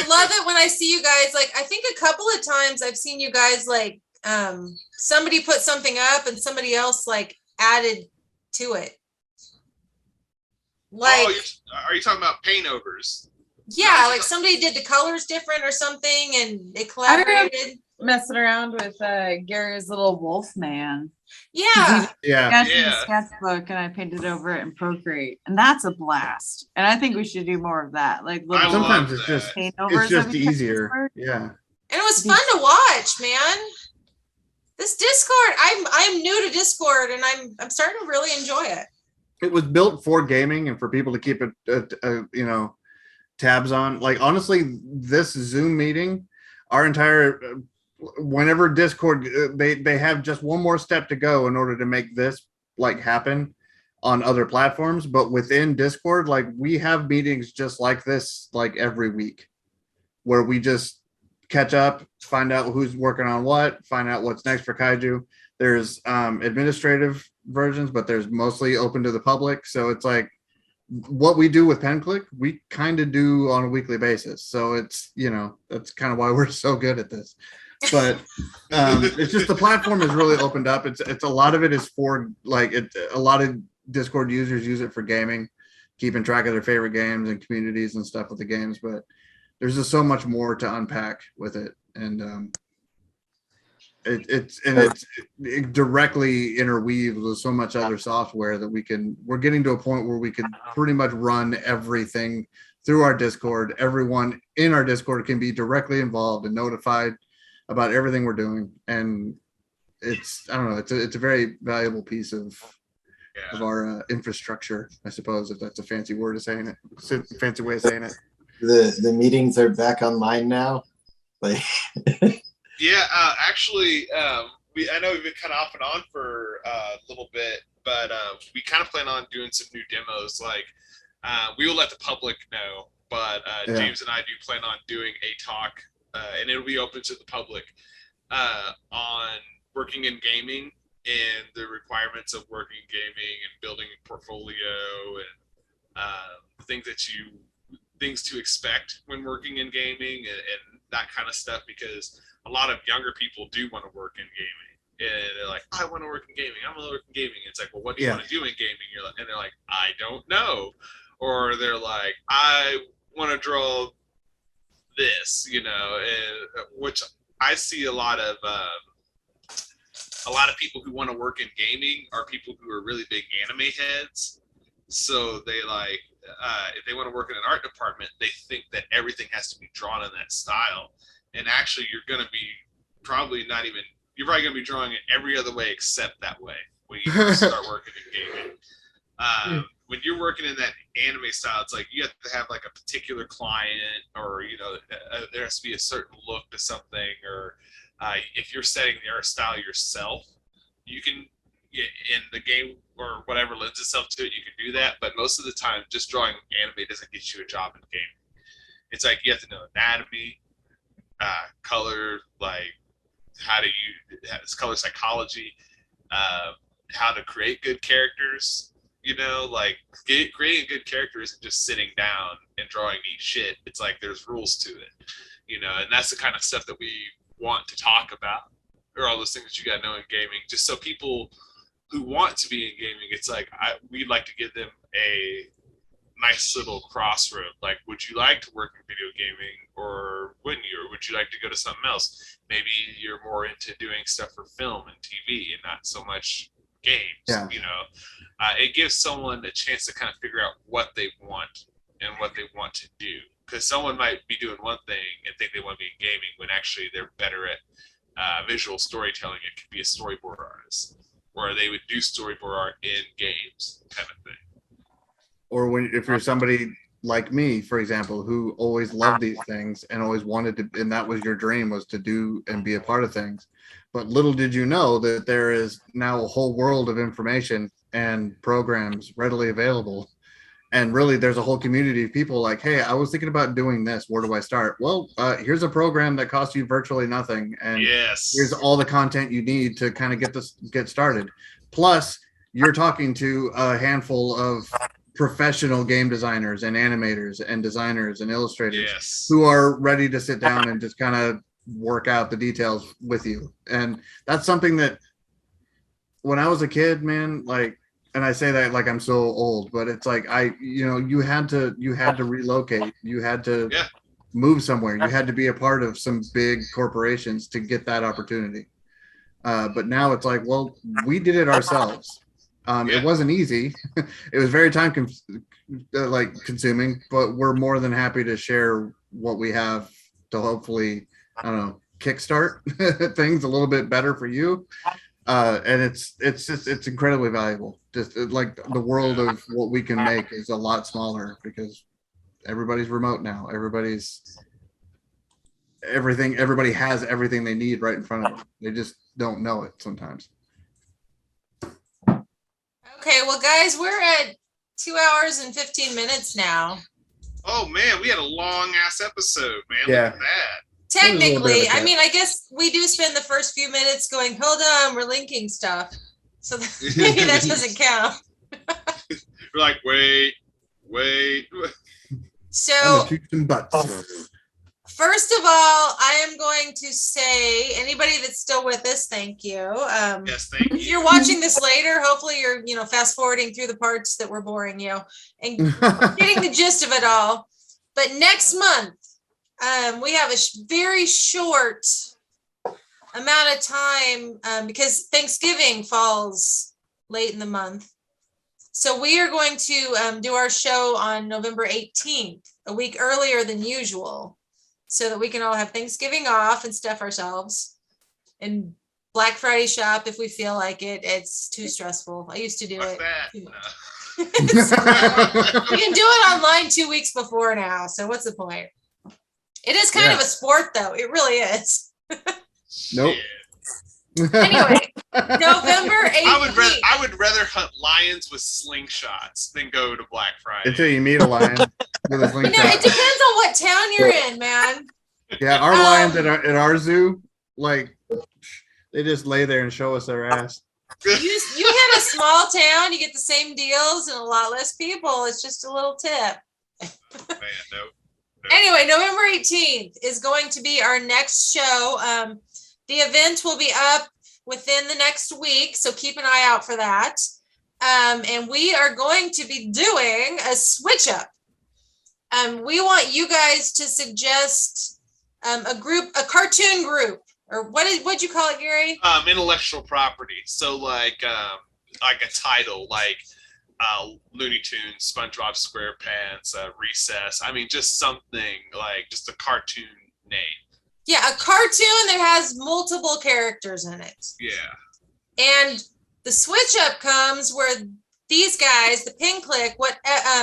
love it when I see you guys. Like, I think a couple of times I've seen you guys like somebody put something up and somebody else like added to it. Like, Are you talking about paint overs? yeah, like somebody did the colors different or something and they collaborated. Messing around with Gary's little wolf man. Yeah. yeah. Sketched in a Yeah. sketchbook and I painted over it in Procreate. And that's a blast. And I think we should do more of that. Like little Sometimes love it's that. just paint it's overs just that we put easier. together. Yeah. And it was fun to watch, man. This Discord, I'm new to Discord and I'm starting to really enjoy it. It was built for gaming and for people to keep it, tabs on. Like honestly, this Zoom meeting, our entire whenever Discord, they have just one more step to go in order to make this like happen on other platforms. But within Discord, like we have meetings just like this, like every week, where we just catch up, find out who's working on what, find out what's next for Kaiju. There's administrative versions, but there's mostly open to the public. So it's like what we do with PenClick, we kind of do on a weekly basis. So it's, that's kind of why we're so good at this. But it's just the platform is really opened up. It's a lot of it is for like a lot of Discord users use it for gaming, keeping track of their favorite games and communities and stuff with the games. But there's just so much more to unpack with it, and it directly interweaves with so much other software that we're getting to a point where we can pretty much run everything through our Discord. Everyone in our Discord can be directly involved and notified about everything we're doing, and it's a very valuable piece of our infrastructure, I suppose, if that's a fancy word of saying it. It's a fancy way of saying it. The meetings are back online now. Like Yeah, actually, I know we've been kind of off and on for a little bit, but we kind of plan on doing some new demos. Like, we will let the public know, but James and I do plan on doing a talk, and it'll be open to the public on working in gaming and the requirements of working in gaming and building a portfolio and things to expect when working in gaming and that kind of stuff, because a lot of younger people do want to work in gaming and they're like, I want to work in gaming. I want to work in gaming. It's like, well, what do you want to do in gaming? And they're like, I don't know. Or they're like, I want to draw this, and which I see a lot of people who want to work in gaming are people who are really big anime heads. So they like, if they want to work in an art department, they think that everything has to be drawn in that style. And actually, you're probably going to be drawing it every other way except that way when you first start working in gaming. When you're working in that anime style, it's like you have to have like a particular client, or there has to be a certain look to something, or if you're setting the art style yourself, you can in the game or whatever lends itself to it, you can do that. But most of the time, just drawing anime doesn't get you a job in gaming. It's like you have to know anatomy, color, like how to use color psychology, how to create good characters. Like creating a good character isn't just sitting down and drawing neat shit. It's like there's rules to it, and that's the kind of stuff that we want to talk about, or all those things that you got to know in gaming, just so people who want to be in gaming, it's like we'd like to give them a nice little crossroad. Like, would you like to work in video gaming, or wouldn't you? Or would you like to go to something else? Maybe you're more into doing stuff for film and TV and not so much games. Yeah. It gives someone a chance to kind of figure out what they want and what they want to do. because someone might be doing one thing and think they want to be in gaming when actually they're better at visual storytelling. It could be a storyboard artist, or they would do storyboard art in games, kind of thing. Or if you're somebody like me, for example, who always loved these things and always wanted to, and that was your dream, was to do and be a part of things. But little did you know that there is now a whole world of information and programs readily available. And really, there's a whole community of people like, hey, I was thinking about doing this. Where do I start? Well, here's a program that costs you virtually nothing. And here's all the content you need to kind of get started. Plus, you're talking to a handful of professional game designers and animators and designers and illustrators who are ready to sit down and just kind of work out the details with you. And that's something that when I was a kid, man, like, and I say that like I'm so old, but it's like you had to relocate, you had to move somewhere, you had to be a part of some big corporations to get that opportunity. But now it's like, well, we did it ourselves. It wasn't easy. It was very time consuming, but we're more than happy to share what we have to hopefully, I don't know, kickstart things a little bit better for you. And it's incredibly valuable. Just like the world of what we can make is a lot smaller because everybody's remote now. Everybody has everything they need right in front of them. They just don't know it sometimes. Okay, well, guys, we're at 2 hours and 15 minutes now. Oh man, we had a long ass episode, man. Yeah. Look at that. Technically, I mean, I guess we do spend the first few minutes going, hold on, we're linking stuff. So maybe that doesn't count. We're like, wait. So, first of all, I am going to say, anybody that's still with us, thank you. Yes, thank you. If you're watching this later, hopefully you're, fast forwarding through the parts that were boring you and getting the gist of it all. But next month, we have a very short amount of time because Thanksgiving falls late in the month. So we are going to do our show on November 18th, a week earlier than usual, so that we can all have Thanksgiving off and stuff ourselves and Black Friday shop if we feel like it. It's too stressful. I used to do it. We can do it online 2 weeks before now. So what's the point? It is kind of a sport, though. It really is. Nope. Anyway, November 18th. I would rather hunt lions with slingshots than go to Black Friday. Until you meet a lion with a slingshot. It depends on what town you're in, man. Yeah, our lions at our zoo, like, they just lay there and show us their ass. You hit a small town, you get the same deals and a lot less people. It's just a little tip. Man, no. Anyway, November 18th is going to be our next show. The event will be up within the next week, so keep an eye out for that. And we are going to be doing a switch up. We want you guys to suggest a cartoon group, or what'd you call it, Gary? Intellectual property. So like a title, like Looney Tunes, SpongeBob SquarePants, Recess. I mean, just something like just a cartoon name. Yeah, a cartoon that has multiple characters in it. Yeah. And the switch up comes where these guys, the Pin Clique,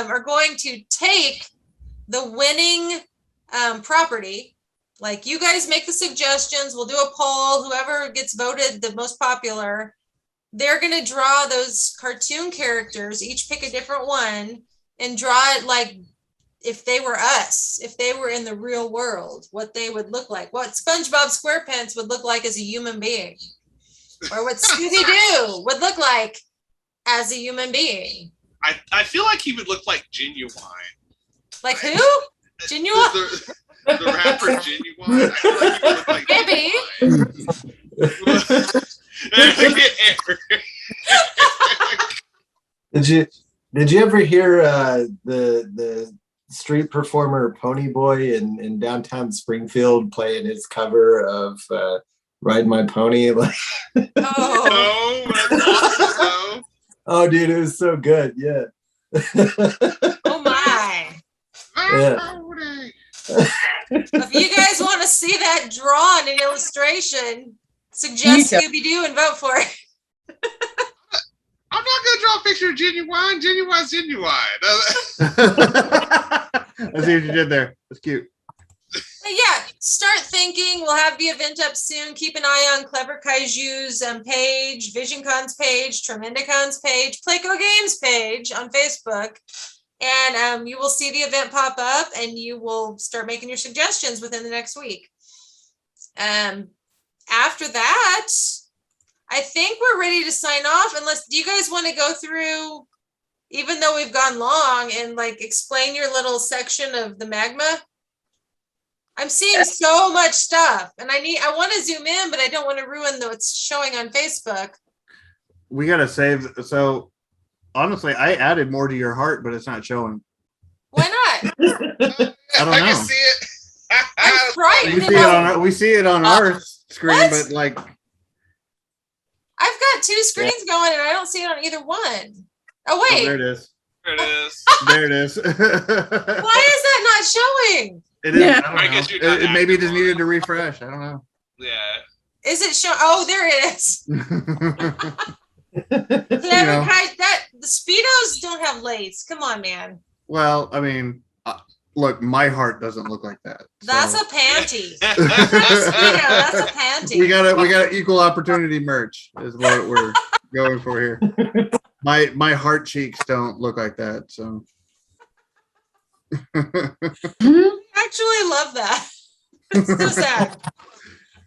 are going to take the winning property. Like, you guys make the suggestions. We'll do a poll. Whoever gets voted the most popular, they're going to draw those cartoon characters, each pick a different one, and draw it like if they were us, if they were in the real world, what they would look like, what SpongeBob SquarePants would look like as a human being, or what Scooby-Doo would look like as a human being. I feel like he would look like Genuine. Like who? Genuine? The rapper Genuine. I feel like he would look like Genuine. Did you ever hear the street performer Ponyboy in downtown Springfield playing his cover of Ride My Pony? Like, Oh. No, that's awesome. Oh, dude, it was so good. Yeah. Oh my. Yeah. If you guys want to see that drawn in illustration, suggest Me Scooby-Doo and vote for it. I'm not gonna draw a picture of Genuine. Genuine's genuine. I see what you did there. That's cute. But yeah, start thinking. We'll have the event up soon. Keep an eye on Clever Kaiju's page, VisionCon's page, Tremendacon's page, Playco Games page on Facebook. And you will see the event pop up and you will start making your suggestions within the next week. After that, I think we're ready to sign off. Unless, do you guys want to go through, even though we've gone long, and like explain your little section of the magma? I'm seeing so much stuff and I want to zoom in, but I don't want to ruin what's showing on Facebook. We gotta save. So honestly, I added more to your heart, but it's not showing. Why not? I don't I know. can see it. I'm frightened. We see it on our screen, what? but like I've got two screens going and I don't see it on either one. Oh wait. there it is. There it is. There it is. Why is that not showing? It is. Yeah. I don't I know. guess you're not Maybe it just active needed on to refresh. I don't know. Yeah. Is it show? Oh, there it is. Clever Kaiju. That the Speedos don't have lace. Come on, man. Well, I mean, look, my heart doesn't look like that. That's so. a panty. That's a panty. We got equal opportunity merch is what we're going for here. My heart cheeks don't look like that, so. Actually love that. It's so sad.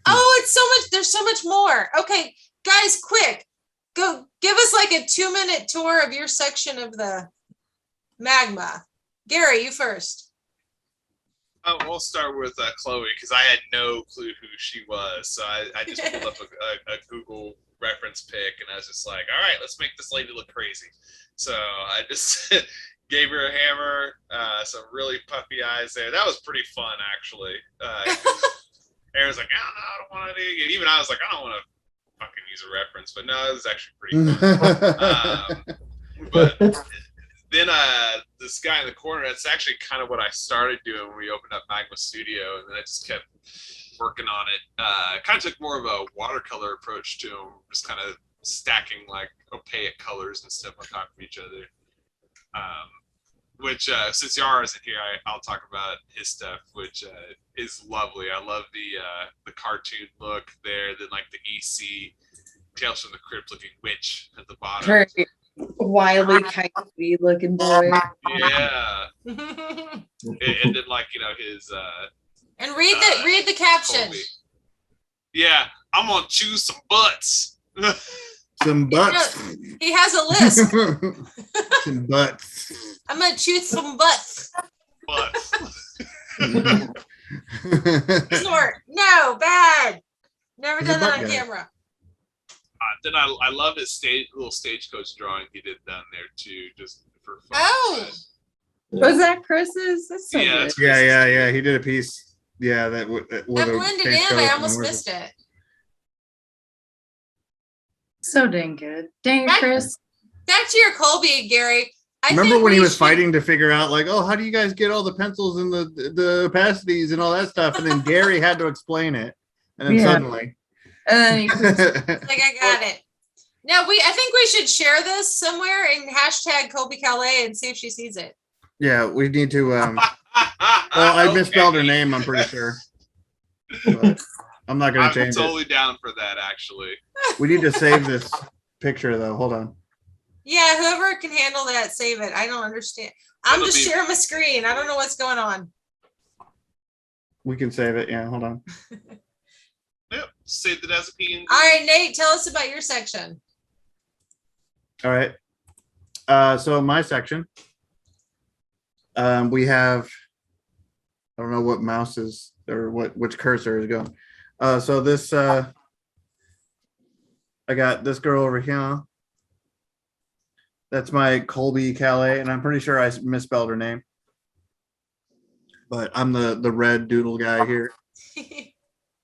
Oh, it's so much. There's so much more. Okay, guys, quick. Go give us like a 2-minute tour of your section of the magma. Gary, you first. We'll start with Chloe because I had no clue who she was. So I just pulled up a Google reference pic and I was just like, all right, let's make this lady look crazy. So I just gave her a hammer, some really puffy eyes there. That was pretty fun, actually. Aaron's like, I don't want to do it. Even I was like, I don't want to fucking use a reference, but no, it was actually pretty fun. But then this guy in the corner, that's actually kind of what I started doing when we opened up Magma Studio, and then I just kept working on it. Kind of took more of a watercolor approach to them, just kind of stacking like opaque colors and stuff on top of each other. Which since Yara isn't here, I'll talk about his stuff, which is lovely. I love the cartoon look there, then like the EC Tales from the Crypt looking witch at the bottom. Very wily, coyote looking boy. Yeah, and then like his And read the caption. Colby. Yeah, I'm gonna choose some butts. Some butts. He has a list. Some butts. I'm gonna choose some butts. Butts. Snort. No, bad. Never He's a done that butt on guy. camera. Then I love his little stagecoach drawing he did down there too, just for fun. Oh. Was that Chris's? That's so Yeah, good. it's Yeah. He did a piece. Yeah, that with That a blended face in. coat I and almost horses. missed it. So dang good. Dang it, That- Chris. Back to your Colby, Gary. I Remember think when he we was should- fighting to figure out like, oh, how do you guys get all the pencils and the opacities and all that stuff? And then Gary had to explain it. And then Yeah. suddenly. Like I got it. No, I think we should share this somewhere and hashtag Colby Calais and see if she sees it. Yeah, we need to well, I misspelled her name, I'm pretty sure. But I'm not gonna I'm change totally down for that, actually. it. We need to save this picture though. Hold on. Yeah, whoever can handle that, save it. I don't understand. I'm That'll just be- sharing my screen. I don't know what's going on. We can save it. Yeah, hold on. Yep, saved it as a PNG. All right, Nate, tell us about your section. All right. So in my section, we have, I don't know what mouse is or which cursor is going. So this, I got this girl over here. That's my Colby Calais, and I'm pretty sure I misspelled her name. But I'm the red doodle guy here.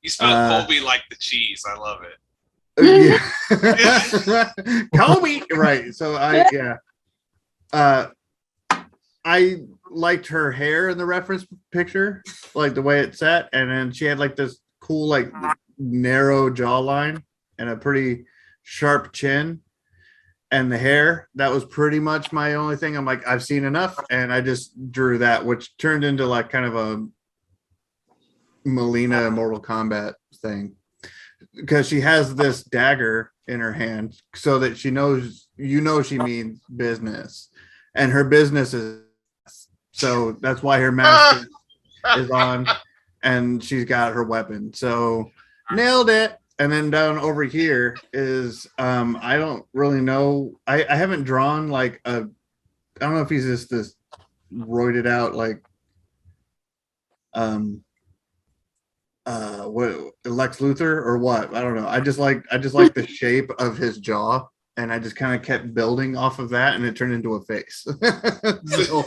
You spelled Colby like the cheese. I love it. Yeah. Colby, right? So I liked her hair in the reference picture, like the way it sat, and then she had like this cool, like narrow jawline and a pretty sharp chin. And the hair, that was pretty much my only thing. I'm like, I've seen enough, and I just drew that, which turned into like kind of a Melina Mortal Kombat thing, because she has this dagger in her hand so that she knows, she means business, and her business is, so that's why her mask is on, and she's got her weapon. So nailed it. And then down over here is I don't really know. I haven't drawn like I don't know if he's just this roided out like what, Lex Luthor or what? I don't know. I just like the shape of his jaw, and I just kind of kept building off of that, and it turned into a face. So,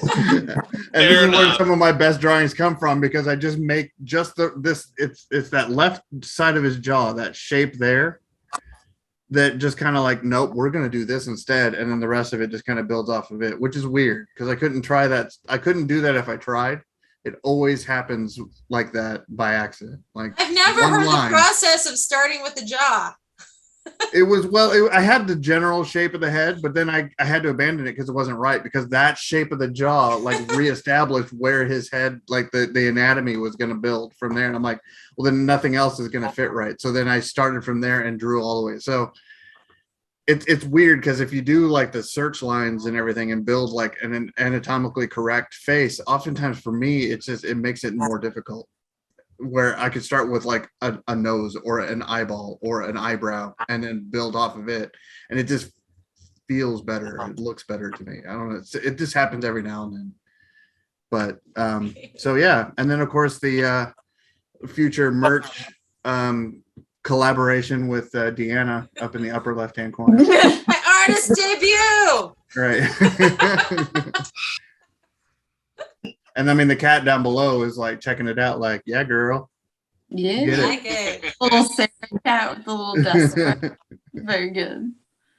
and this is where some of my best drawings come from, because I just make just it's that left side of his jaw, that shape there, that just kind of like, nope, we're gonna do this instead, and then the rest of it just kind of builds off of it, which is weird because I couldn't try that. I couldn't do that if I tried. It always happens like that by accident. Like, I've never heard the process of starting with the jaw. It was, I had the general shape of the head, but then I had to abandon it because it wasn't right, because that shape of the jaw like reestablished where his head, like the anatomy was going to build from there. And I'm like, well, then nothing else is going to fit right. So then I started from there and drew all the way. So it's weird, because if you do like the search lines and everything and build like an anatomically correct face, oftentimes for me, it makes it more difficult, where I could start with like a nose or an eyeball or an eyebrow and then build off of it. And it just feels better. It looks better to me. I don't know. It just happens every now and then. But so yeah. And then of course the future merch collaboration with Deanna up in the upper left-hand corner. My artist debut. Right. And I mean, the cat down below is like checking it out, like, yeah, girl. Yeah, Get it. Like it. little Sarah cat with the little dust. Very good.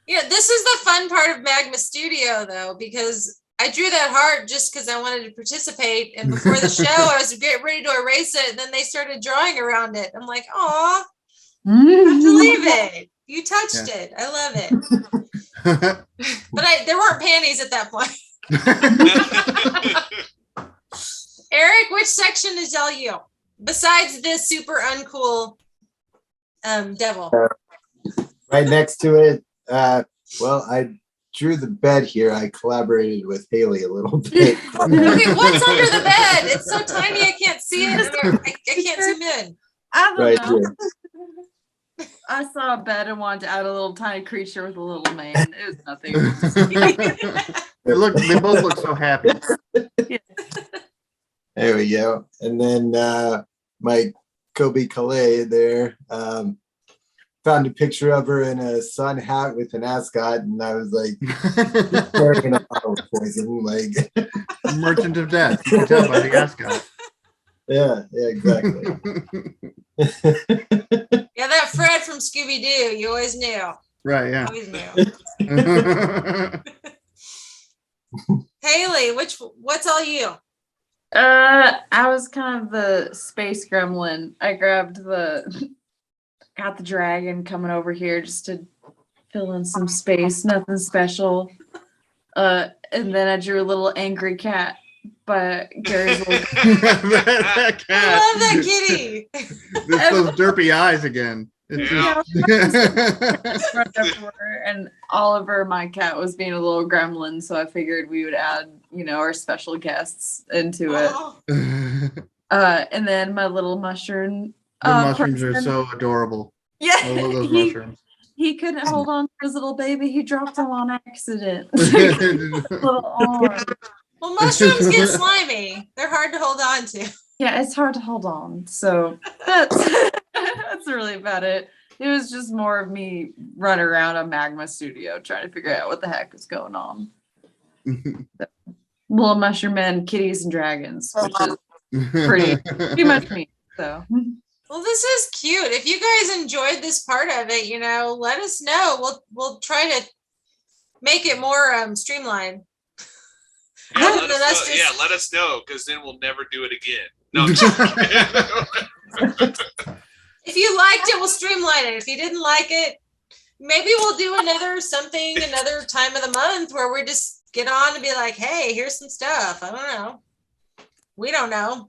Yeah, this is the fun part of Magma Studio, though, because I drew that heart just because I wanted to participate. And before the show, I was getting ready to erase it, and then they started drawing around it. I'm like, oh, I have to leave it. You touched it. I love it. But there weren't panties at that point. Eric, which section is all you? Besides this super uncool devil. Right next to it. Well, I drew the bed here. I collaborated with Haley a little bit. Okay, what's under the bed? It's so tiny I can't see it. I can't zoom in. I don't Right know. here. I saw a bed and wanted to add a little tiny creature with a little mane. It was nothing. They both look so happy. There we go. And then my Kobe Calais there found a picture of her in a sun hat with an ascot, and I was like, carrying a bottle of poison, like Merchant of Death. You can tell by the ascot. yeah, exactly. Yeah, that Fred from Scooby Doo. You always knew. Right, yeah. Always knew. Haley, what's all you? I was kind of the space gremlin. I got the dragon coming over here just to fill in some space, nothing special. And then I drew a little angry cat by Gary's little that cat. I love that kitty. It's those derpy eyes again. It's and Oliver, my cat, was being a little gremlin, so I figured we would add, our special guests into it. Oh, And then my little mushroom. The mushrooms are person- so adorable. Yeah, I love those mushrooms. he couldn't hold on to his little baby. He dropped him on accident. Little arm. well, mushrooms get slimy. They're hard to hold on to. Yeah, it's hard to hold on. So that's that's really about it. It was just more of me running around a Magma Studio trying to figure out what the heck is going on. Little mushroom men, kitties, and dragons, which is pretty much me. So Well, this is cute. If you guys enjoyed this part of it, let us know. We'll try to make it more streamlined. Yeah, And let then us us know, just- let us know, because then we'll never do it again. No, I'm just kidding. If you liked it, we'll streamline it. If you didn't like it, maybe we'll do another time of the month where we just get on and be like, hey, here's some stuff. I don't know. We don't know.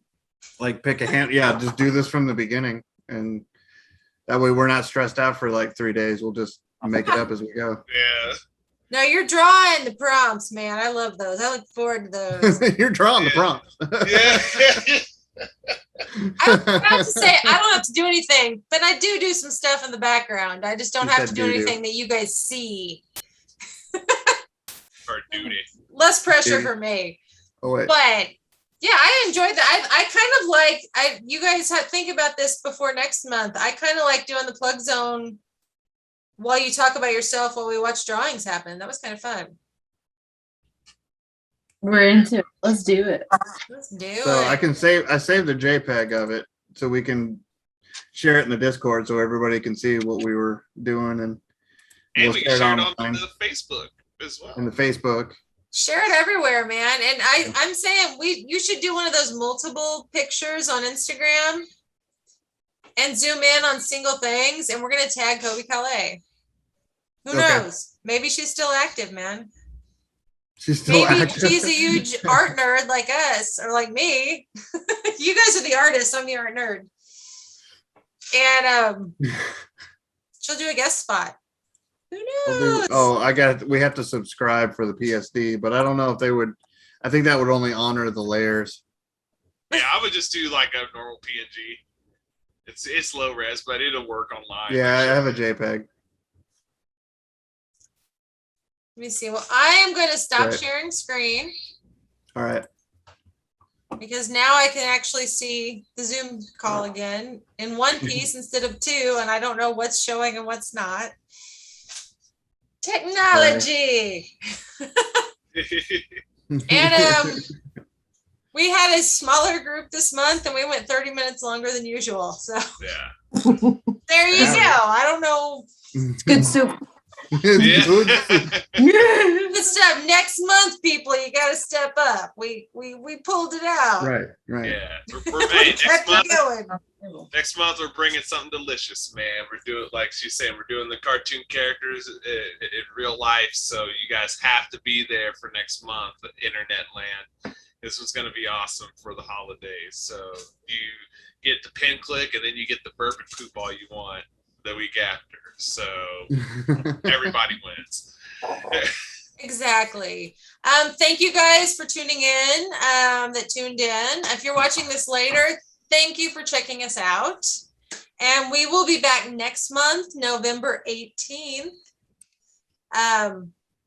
Like pick a hand. Yeah, just do this from the beginning, and that way we're not stressed out for like 3 days. We'll just make it up as we go. Yeah. No, you're drawing the prompts, man. I love those. I look forward to those. You're drawing the prompts. Yeah. I have to say, I don't have to do anything, but I do some stuff in the background. I just don't You have said to do doo-doo. anything that you guys see. Or duty. Less pressure Duty. for me. Oh wait. But yeah, I enjoyed that. I kind of like, you guys think about this before next month. I kind of like doing the plug zone while you talk about yourself while we watch drawings happen. That was kind of fun. We're into it. Let's do it. Let's do So it. I saved a JPEG of it so we can share it in the Discord so everybody can see what we were doing, and And we'll we can share it on online the Facebook as well. in the Facebook. Share it everywhere, man. And I'm saying you should do one of those multiple pictures on Instagram and zoom in on single things, and we're gonna tag Kobe Calais. Who Okay. knows? Maybe she's still active, man. She's still Maybe active. she's a huge art nerd like us or like me. You guys are the artists, I'm the art nerd. And she'll do a guest spot. Who knows? We have to subscribe for the PSD, but I don't know if they would. I think that would only honor the layers. Yeah, I would just do like a normal PNG. It's low res, but it'll work online. Yeah, I have a JPEG. Let me see. Well, I am going to stop Right. sharing screen All right. because now I can actually see the Zoom call again in one piece instead of two, and I don't know what's showing and what's not. Technology. And we had a smaller group this month, and we went 30 minutes longer than usual. So Yeah. there you go. I don't know. It's good soup. Yeah. Good stuff. Next month, people, you got to step up. We pulled it out. Right. Right. Yeah. We're hey, Kept it going. next month we're bringing something delicious, man. We're doing, like she's saying, we're doing the cartoon characters in real life. So you guys have to be there for next month, Internet Land. This was going to be awesome for the holidays. So you get the pin click, and then you get the burp and poop all you want the week after. So everybody wins. Exactly. Thank you guys for tuning in, that tuned in. If you're watching this later, thank you for checking us out. And we will be back next month, November 18th.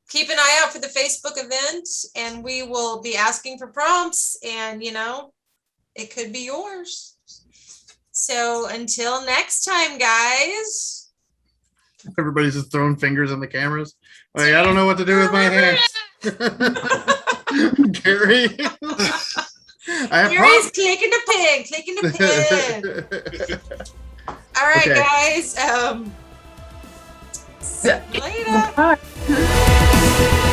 Keep an eye out for the Facebook event, and we will be asking for prompts, and it could be yours. So until next time, guys. Everybody's just throwing fingers in the cameras. Like, I don't know what to do with my hands. Gary. I have Gary's clicking the pin. All right, Okay. guys. See you later. Bye.